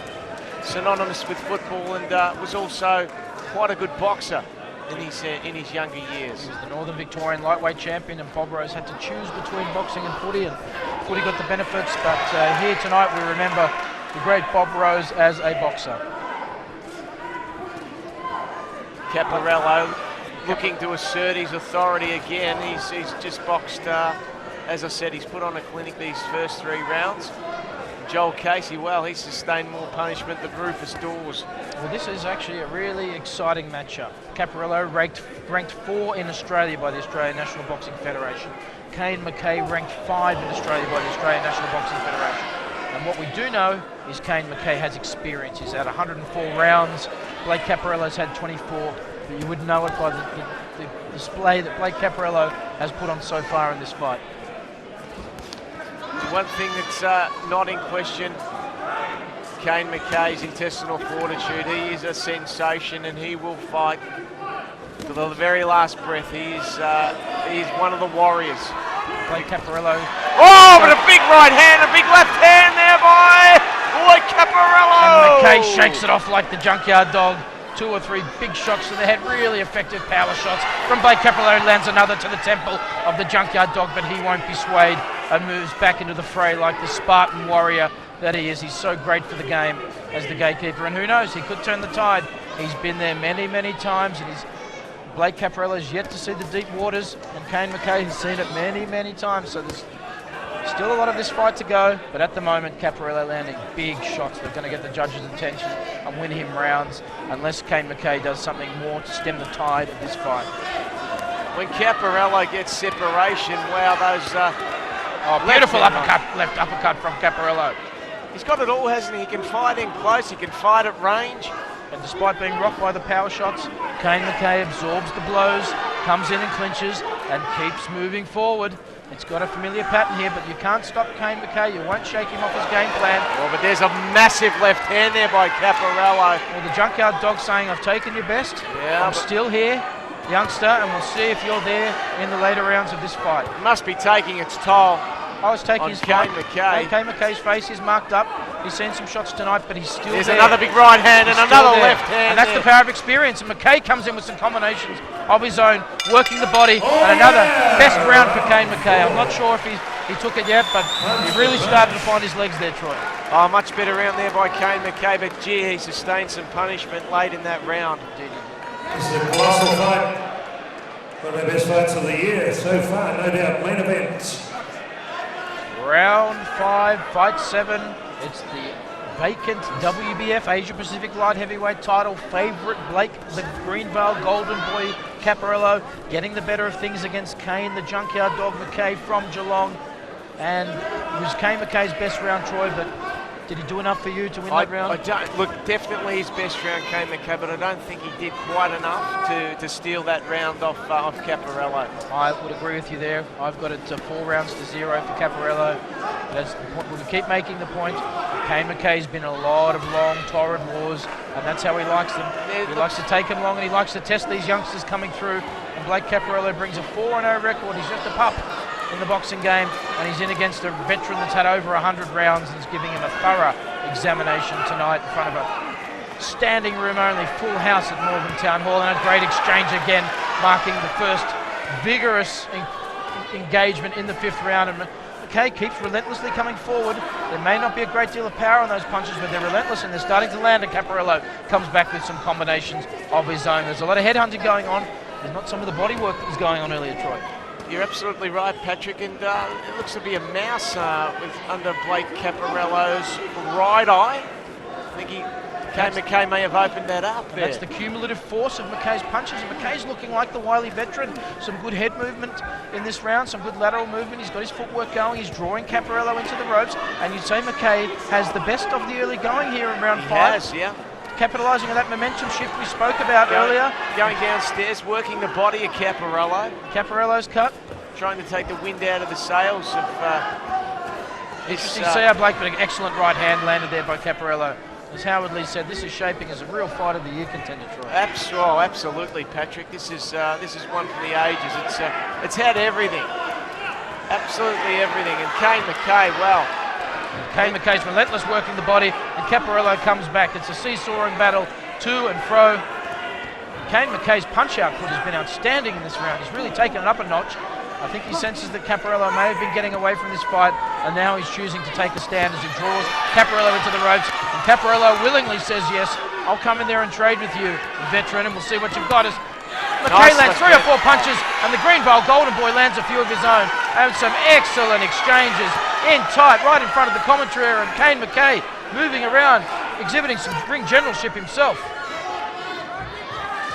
synonymous with football, and was also quite a good boxer in his younger years. He was the Northern Victorian lightweight champion, and Bob Rose had to choose between boxing and footy, and footy got the benefits. But here tonight we remember the great Bob Rose as a boxer. Caparello looking to assert his authority again. He's just boxed, as I said, he's put on a clinic these first 3 rounds. Joel Casey, well, he sustained more punishment than Rufus Dawes. Well, this is actually a really exciting matchup. Caparello ranked 4 in Australia by the Australian National Boxing Federation. Kane McKay ranked 5 in Australia by the Australian National Boxing Federation. And what we do know is Kane McKay has experience. He's had 104 rounds. Blake Caparello's had 24. But you would know it by the display that Blake Caparello has put on so far in this fight. One thing that's not in question, Kane McKay's intestinal fortitude. He is a sensation, and he will fight to the very last breath. He's one of the warriors. Blake Caparello. Oh, but a big right hand, a big left hand there by Blake Caparello. And McKay shakes it off like the Junkyard Dog. 2 or 3 big shots to the head, really effective power shots from Blake Caparello. Lands another to the temple of the Junkyard Dog, but he won't be swayed and moves back into the fray like the Spartan warrior that he is. He's so great for the game as the gatekeeper, and who knows, he could turn the tide. He's been there many, many times, and Blake Caparello's yet to see the deep waters, and Kane McKay has seen it many, many times. So there's still a lot of this fight to go, but at the moment, Caparello landing big shots that are going to get the judges' attention and win him rounds, unless Kane McKay does something more to stem the tide of this fight. When Caparello gets separation, wow, those... beautiful uppercut, left uppercut from Caparello. He's got it all, hasn't he? He can fight in close, he can fight at range. And despite being rocked by the power shots, Kane McKay absorbs the blows, comes in and clinches, and keeps moving forward. It's got a familiar pattern here, but you can't stop Kane McKay. You won't shake him off his game plan. Oh, but there's a massive left hand there by Caparello. Well, the Junkyard Dog saying, I've taken your best. Yeah, I'm still here, youngster, and we'll see if you're there in the later rounds of this fight. It must be taking its toll. I was taking his Kane fight. McKay. Kane McKay's face is marked up. He's seen some shots tonight, but he's still There's there. another big right hand and another there. left hand. And that's the power of experience. And McKay comes in with some combinations of his own, working the body. And another best round for Kane McKay. I'm not sure if he took it yet, but he really started to find his legs there, Troy. Oh, much better round there by Kane McKay, but gee, he sustained some punishment late in that round. This is a colossal fight. One of the best fights of the year so far, no doubt. Main event. Round 5, fight 7. It's the vacant WBF Asia Pacific light heavyweight title. Favourite Blake, the Greenvale Golden Boy Caparello, getting the better of things against Kane, the junkyard dog McKay from Geelong. And it was Kane McKay's best round, Troy, but did he do enough for you to win that round? I don't. Look, definitely his best round, Kane McKay, but I don't think he did quite enough to steal that round off Caparello. I would agree with you there. I've got it to 4 rounds to 0 for Caparello. We'll keep making the point. Kane McKay's been a lot of long, torrid wars, and that's how he likes them. He likes to take them long, and he likes to test these youngsters coming through. And Blake Caparello brings a 4-0 record. He's just a pup in the boxing game, and he's in against a veteran that's had over 100 rounds and is giving him a thorough examination tonight in front of a standing room only, full house at Malvern Town Hall, and a great exchange again, marking the first vigorous engagement in the 5th round. And McKay keeps relentlessly coming forward. There may not be a great deal of power on those punches, but they're relentless and they're starting to land, and Caparello comes back with some combinations of his own. There's a lot of headhunting going on. There's not some of the body work that was going on earlier, Troy. You're absolutely right, Patrick, and it looks to be a mouse under Blake Caparello's right eye. I think Kane McKay may have opened that up there. That's the cumulative force of McKay's punches, and McKay's looking like the wily veteran. Some good head movement in this round, some good lateral movement. He's got his footwork going. He's drawing Caparello into the ropes, and you'd say McKay has the best of the early going here in round 5. Yes, yeah. Capitalising on that momentum shift we spoke about earlier. Going downstairs, working the body of Caparello. Caparello's cut. Trying to take the wind out of the sails of Interesting to see how Blake, but an excellent right hand landed there by Caparello. As Howard Lee said, this is shaping as a real fight of the year contender, Troy. Absolutely, Patrick. This is one for the ages. It's had everything. Absolutely everything. And Kane McKay, well. Kane McKay's relentless working the body, and Caparello comes back. It's a seesawing battle, to and fro. Kane McKay's punch output has been outstanding in this round. He's really taken it up a notch. I think he senses that Caparello may have been getting away from this fight, and now he's choosing to take a stand as he draws Caparello into the ropes. And Caparello willingly says, yes, I'll come in there and trade with you, veteran, and we'll see what you've got. As McKay lands 3 or 4 punches, and the green bowl Golden Boy lands a few of his own. And some excellent exchanges in tight, right in front of the commentary area, and Kane McKay moving around, exhibiting some ring generalship himself.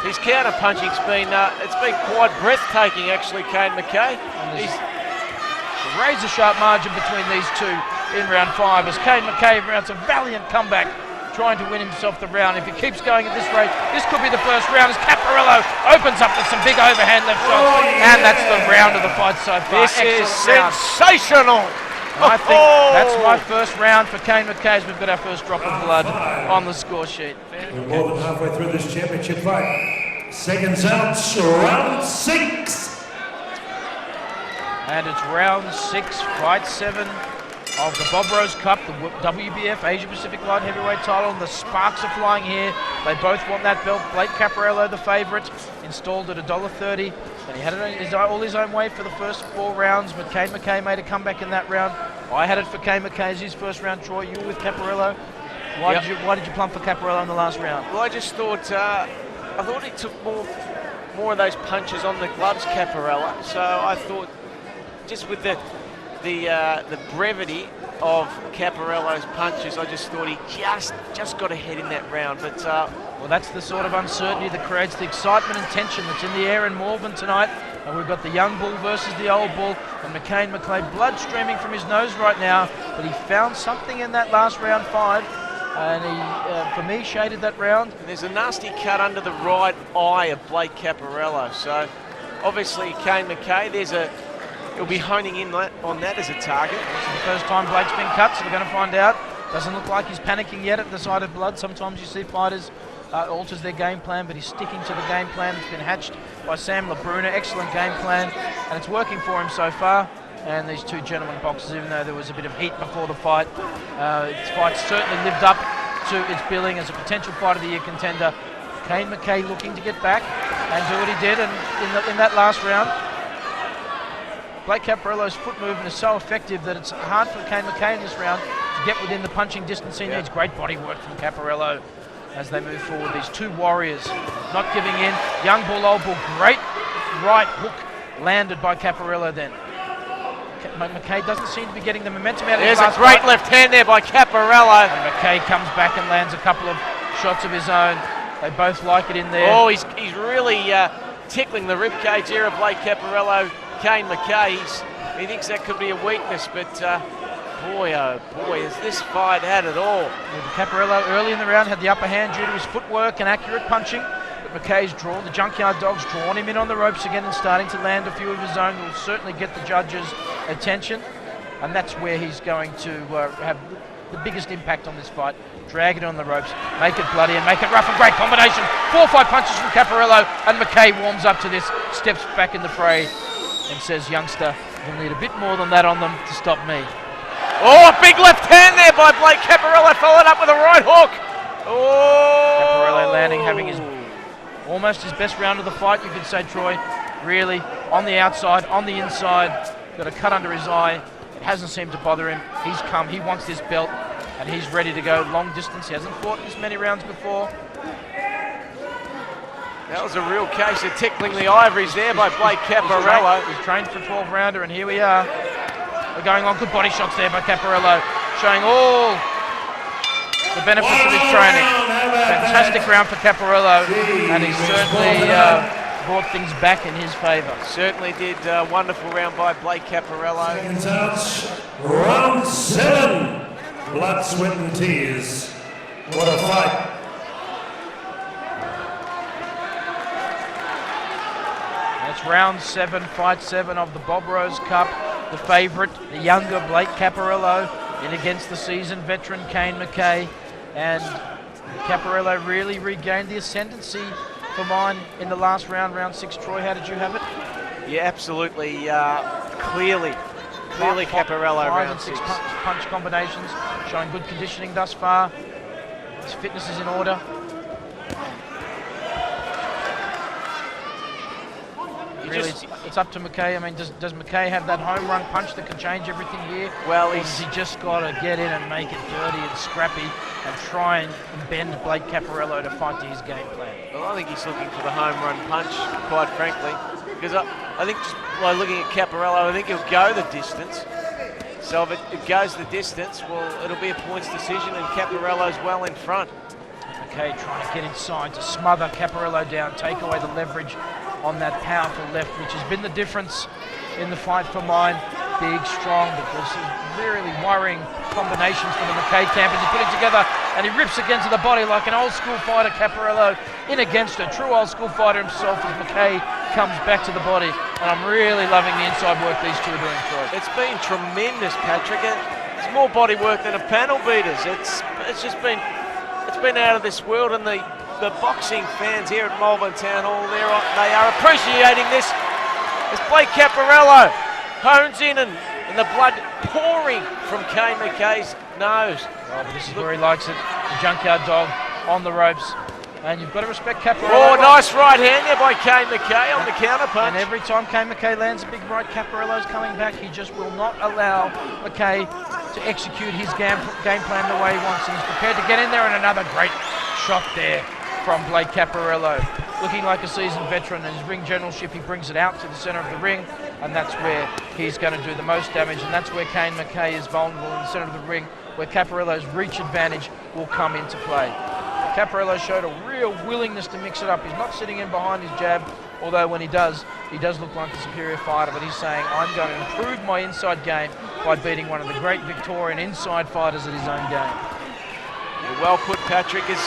His counter-punching's been quite breathtaking, actually, Kane McKay. He's a razor-sharp margin between these two in round 5 as Kane McKay mounts a valiant comeback, trying to win himself the round. If he keeps going at this rate, this could be the first round as Caparello opens up with some big overhand left shots, and that's the round of the fight so far. This is sensational. I think that's my first round for Kane McKay as we've got our first drop of blood on the score sheet. We're more than halfway through this championship fight. Seconds out, round 6. And it's round 6, fight 7 of the Bob Rose Cup, the WBF Asia Pacific Light Heavyweight title. And the sparks are flying here. They both want that belt. Blake Caparello, the favourite, installed at $1.30. And he had it all his own way for the first 4 rounds, but Kane McKay made a comeback in that round. I had it for Kane McKay as his first round. Troy, you were with Caparello. Why did you plump for Caparello in the last round? Well, I just thought he took more of those punches on the gloves, Caparello. So I thought, just with the brevity of Caparello's punches, I just thought he just got ahead in that round. But well, that's the sort of uncertainty that creates the excitement and tension that's in the air in Malvern tonight. And we've got the young bull versus the old bull, and McKay, blood streaming from his nose right now. But he found something in that last round 5, and he, for me, shaded that round. And there's a nasty cut under the right eye of Blake Caparello. So obviously, Kane McKay, he'll be honing in on that as a target. This is the first time Blake's been cut, so we're going to find out. Doesn't look like he's panicking yet at the sight of blood. Sometimes you see fighters alters their game plan, but he's sticking to the game plan that's been hatched by Sam LaBruna. Excellent game plan, and it's working for him so far. And these two gentlemen boxers, even though there was a bit of heat before the fight, this fight certainly lived up to its billing as a potential fight of the year contender. Kane McKay looking to get back and do what he did in that last round. Blake Caparello's foot movement is so effective that it's hard for Kane McKay in this round to get within the punching distance he needs. Great body work from Caparello as they move forward. These two warriors not giving in. Young bull, old bull. Great right hook landed by Caparello then. McKay doesn't seem to be getting the momentum out of his last There's a great fight. left hand there by Caparello. And McKay comes back and lands a couple of shots of his own. They both like it in there. Oh, he's really tickling the ribcage here of Blake Caparello. Kane McKay, he thinks that could be a weakness, but boy, oh boy, has this fight had it all. Caparello early in the round had the upper hand due to his footwork and accurate punching, but McKay's drawn, the Junkyard Dog's drawn him in on the ropes again and starting to land a few of his own. Will certainly get the judges' attention, and that's where he's going to have the biggest impact on this fight. Drag it on the ropes, make it bloody and make it rough. A great combination. 4 or 5 punches from Caparello, and McKay warms up to this, steps back in the fray and says, youngster, you'll need a bit more than that on them to stop me. Oh, a big left hand there by Blake Caparello, followed up with a right hook. Oh! Caparello landing, having his almost his best round of the fight, you could say, Troy. Really, on the outside, on the inside, got a cut under his eye. It hasn't seemed to bother him. He's come, he wants this belt, and he's ready to go long distance. He hasn't fought this many rounds before. That was a real case of tickling the ivories there by Blake Caparello. He's trained for a 12-rounder, and here we are. We're going on. Good body shots there by Caparello, showing all the benefits of his training. Fantastic round for Caparello, and he's certainly brought things back in his favour. Certainly did. Wonderful round by Blake Caparello. Second touch, round 7. Blood, sweat and tears. What a fight. That's round 7, fight 7 of the Bob Rose Cup. The favourite, the younger Blake Caparello, in against the seasoned veteran Kane McKay. And Caparello really regained the ascendancy for mine in the last round, round 6. Troy, how did you have it? Yeah, absolutely. Clearly Caparello 5 round and 6 6. punch combinations, showing good conditioning thus far. His fitness is in order. Really, it's up to McKay. I mean, does McKay have that home run punch that can change everything here? Well, or does he just got to get in and make it dirty and scrappy and try and bend Blake Caparello to fight to his game plan? Well, I think he's looking for the home run punch, quite frankly, because I think just by looking at Caparello, I think he'll go the distance. So if it goes the distance, well, it'll be a points decision, and Caparello's well in front. McKay trying to get inside to smother Caparello down, take away the leverage on that powerful left, which has been the difference in the fight for mine. Big, strong, but there's some really worrying combinations for the McKay camp as he put it together, and he rips against the body like an old school fighter. Caparello in against a true old school fighter himself as McKay comes back to the body, and I'm really loving the inside work these two are doing for it. It's been tremendous, Patrick. It's more body work than a panel beaters. It's been out of this world, and the boxing fans here at Malvern Town Hall, they are appreciating this as Blake Caparello hones in and the blood pouring from Kane McKay's nose. Oh, but this is where he likes it. The Junkyard Dog on the ropes. And you've got to respect Caparello. Oh, nice right hand there by Kane McKay on the counter punch. And every time Kane McKay lands a big right, Caparello's coming back. He just will not allow McKay to execute his game plan the way he wants. And he's prepared to get in there, and another great shot there from Blake Caparello. Looking like a seasoned veteran, and his ring generalship, he brings it out to the centre of the ring, and that's where he's going to do the most damage, and that's where Kane McKay is vulnerable, in the centre of the ring, where Caparello's reach advantage will come into play. Caparello showed a real willingness to mix it up. He's not sitting in behind his jab, although when he does look like a superior fighter, but he's saying, I'm going to improve my inside game by beating one of the great Victorian inside fighters at his own game. Well put, Patrick, as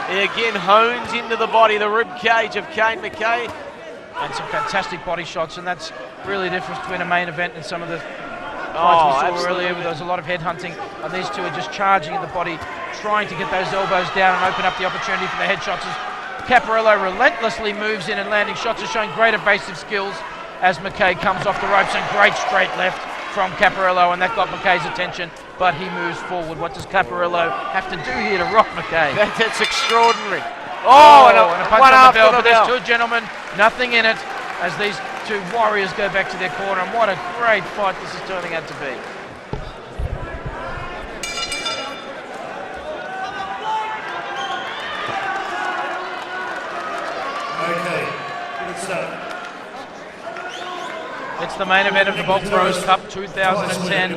he again hones into the body, the rib cage of Kane McKay. And some fantastic body shots, and that's really the difference between a main event and some of the fights we saw earlier, where there was a lot of headhunting, and these two are just charging at the body, trying to get those elbows down and open up the opportunity for the headshots. As Caparello relentlessly moves in and landing shots, are showing great evasive skills as McKay comes off the ropes, and great straight left from Caparello, and that got McKay's attention, but he moves forward. What does Caparello have to do here to rock McKay? That's extraordinary. Oh, and a punch one on the bell, the but there's two gentlemen, nothing in it, as these two warriors go back to their corner, and what a great fight this is turning out to be. Okay, good stuff. It's the main event of the Bob Bros Cup 2010,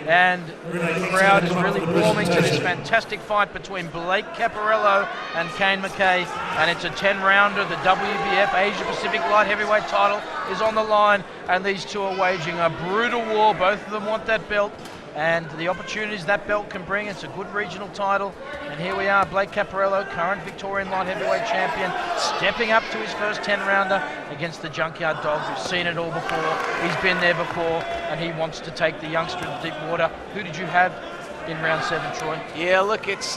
and the crowd is really warming to this fantastic fight between Blake Caparello and Kane McKay, and it's a 10-rounder. The WBF Asia Pacific Light Heavyweight title is on the line, and these two are waging a brutal war. Both of them want that belt, and the opportunities that belt can bring. It's a good regional title, and here we are, Blake Caparello, current Victorian light heavyweight champion, stepping up to his first 10-rounder against the Junkyard Dog, who's seen it all before. He's been there before, and he wants to take the youngster to deep water. Who did you have in round 7, Troy? Yeah, look, it's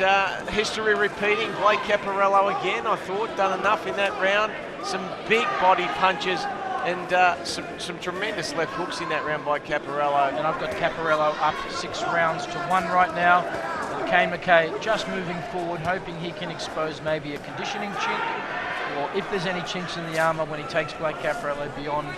history repeating. Blake Caparello again, I thought, done enough in that round. Some big body punches, and some tremendous left hooks in that round by Caparello. And I've got Caparello up 6 rounds to 1 right now. And Kane McKay just moving forward, hoping he can expose maybe a conditioning chink, or if there's any chinks in the armour when he takes Blake Caparello beyond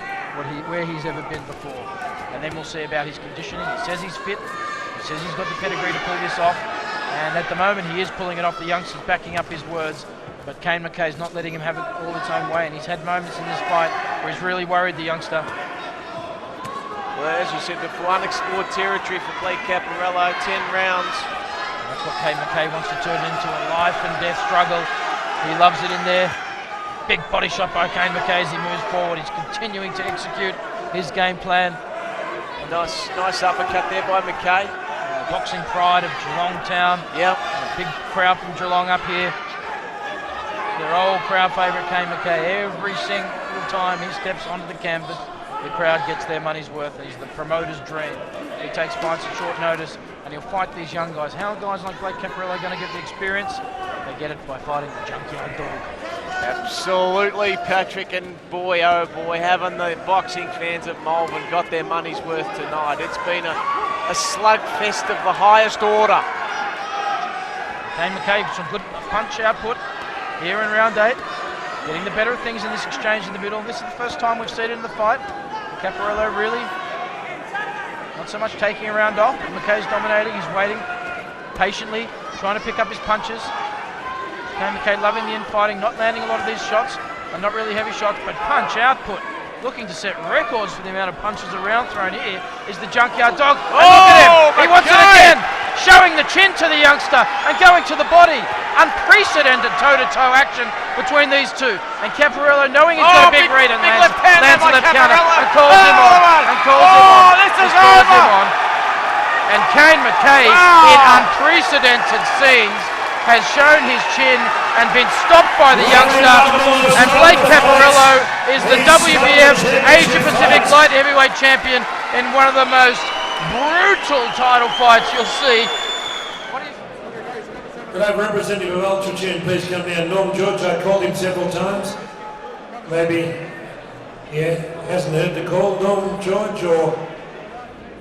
where he's ever been before. And then we'll see about his conditioning. He says he's fit. He says he's got the pedigree to pull this off. And at the moment he is pulling it off. The youngster's backing up his words. But Kane McKay's not letting him have it all its own way, and he's had moments in this fight where he's really worried the youngster. Well, as you said before, unexplored territory for Blake Caparello, 10 rounds. And that's what Kane McKay wants to turn into, a life and death struggle. He loves it in there. Big body shot by Kane McKay as he moves forward. He's continuing to execute his game plan. Nice uppercut there by McKay. Boxing pride of Geelong Town. Yep. A big crowd from Geelong up here. Their old crowd favourite Kane McKay. Every single time he steps onto the canvas, the crowd gets their money's worth. He's the promoter's dream. He takes fights at short notice, and he'll fight these young guys. How are guys like Blake Caparello going to get the experience? They get it by fighting the Junkyard Dog. Absolutely, Patrick, and boy, oh boy, haven't the boxing fans at Malvern got their money's worth tonight. It's been a slugfest of the highest order. Kane McKay, some good punch output here in round 8, getting the better of things in this exchange in the middle. This is the first time we've seen it in the fight. Caparello really not so much taking a round off, but McKay's dominating. He's waiting patiently, trying to pick up his punches. Kane McKay loving the infighting, not landing a lot of these shots, and not really heavy shots, but punch output. Looking to set records for the amount of punches around thrown here is the Junkyard Dog. And look at him, he wants it again. Showing the chin to the youngster and going to the body. Unprecedented toe-to-toe action between these two. And Caparello, knowing he's got a big read, and lands a left counter and calls him on. This is over. And Kane McKay, in unprecedented scenes, has shown his chin and been stopped by the youngster. And Blake Caparello is the WBF Asia Pacific Light Heavyweight Champion in one of the most brutal title fights you'll see. Could I have a representative of Ultra Chin please come down? Norm George, I called him several times. Maybe, hasn't heard the call. Norm George, or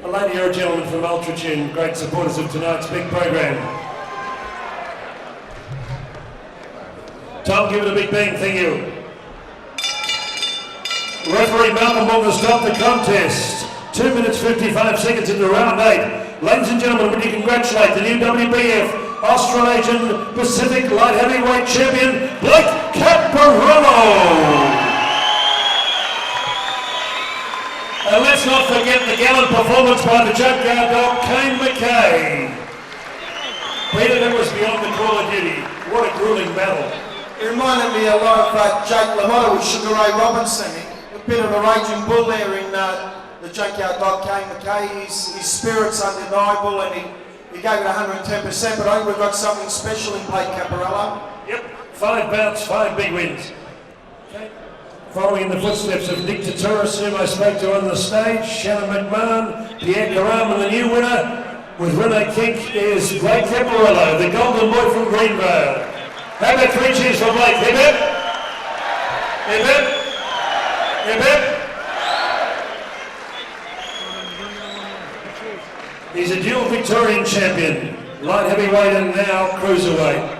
a lady or a gentleman from Ultra Chin, great supporters of tonight's big program. Tom, give it a big bang, thank you. Referee Malcolm will stop the contest. 2 minutes 55 seconds into round 8. Ladies and gentlemen, would you congratulate the new WBF Australasian Pacific Light Heavyweight Champion, Blake Caparello. And let's not forget the gallant performance by the Junkyard Dog, Kane McKay. Peter, that was beyond the call of duty. What a grueling battle. It reminded me a lot of Jake LaMotta with Sugar Ray Robinson. A bit of a raging bull there in the Junkyard Dog, Kane McKay. His spirit's undeniable, and he gave it 110%, but I think we've got something special in Blake Caparello. Yep, 5 bouts, 5 big wins. Okay. Following in the footsteps of Nick Taturis, whom I spoke to on the stage, Shannon McMahon, Pierre Karim, and the new winner with Renee Kink is Blake Caparello, the golden boy from Greenvale. How about 3 cheers for Blake? Hip hip. Hip hip. Hip hip. He's a dual Victorian champion, light heavyweight and now cruiserweight.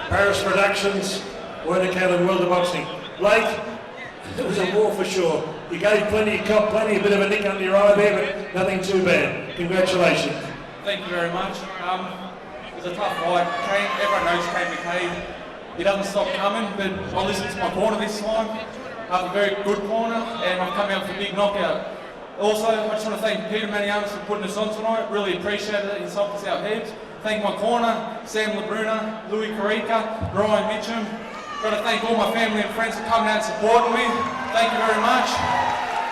Paris Productions, Werner Callan, World of Boxing. Blake, it was a war for sure. You gave plenty, you caught plenty, a bit of a nick under your eye there, but nothing too bad. Congratulations. Thank you very much. It was a tough fight. Everyone knows Kane McKay. he doesn't stop coming, but I listened to my corner this time. I have a very good corner, and I've come out for a big knockout. Also, I just want to thank Peter Manianis for putting us on tonight. Really appreciate it. He's helped us out heaps. Thank my corner, Sam Labruna, Louis Carica, Brian Mitchum. Got to thank all my family and friends for coming out and supporting me. Thank you very much.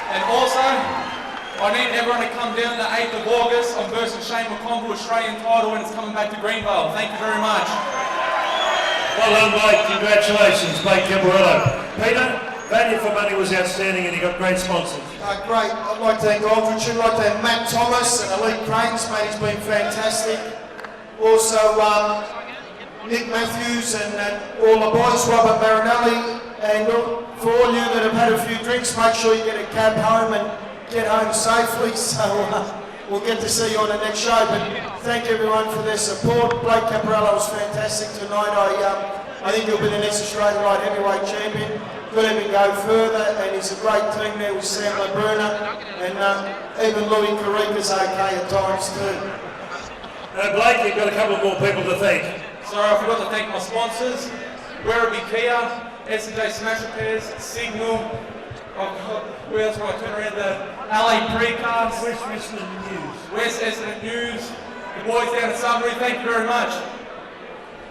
And also, I need everyone to come down the 8th of August. I'm versing Shane McConville, Australian title, and it's coming back to Greenvale. Thank you very much. Well done, Blake. Congratulations, Blake Caparello. Peter, value for money was outstanding and he got great sponsors. Great. I'd like to thank Aldrich. I'd like to thank Matt Thomas and Elite Cranes, mate. He's been fantastic. Also, Nick Matthews and all the boys, Robert Marinelli, and for all you that have had a few drinks, make sure you get a cab home and get home safely. So we'll get to see you on the next show. But thank everyone for their support. Blake Caparello was fantastic tonight. I think he'll be the next Australian light heavyweight champion. Could even go further, and he's a great team there with Sam Labruna, and even Louis Carica's okay at times too. Blake, you've got a couple more people to thank. Sorry, I forgot to thank my sponsors. Werribee Kia, S&J Smash Repairs, Signal, who else do I turn around? The LA Precast, West Essendon News, the boys down at Sunbury, thank you very much.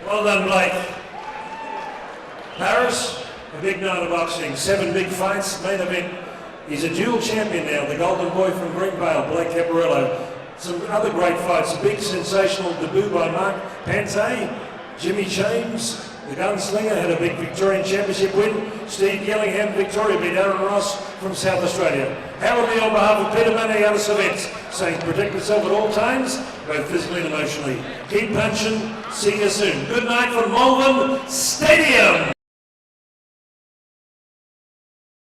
Well done, Blake. Paris, a big night of boxing, 7 big fights, main event. He's a dual champion now, the golden boy from Greenvale, Blake Caparello. Some other great fights, a big sensational debut by Marc, Pante, Jimmy James, the gunslinger, had a big Victorian Championship win. Steve Gillingham, Victoria, beat Aaron Ross from South Australia. Howard on behalf of Peter Manianis events, saying protect yourself at all times, both physically and emotionally. Keep punching, see you soon. Good night from Malvern Stadium.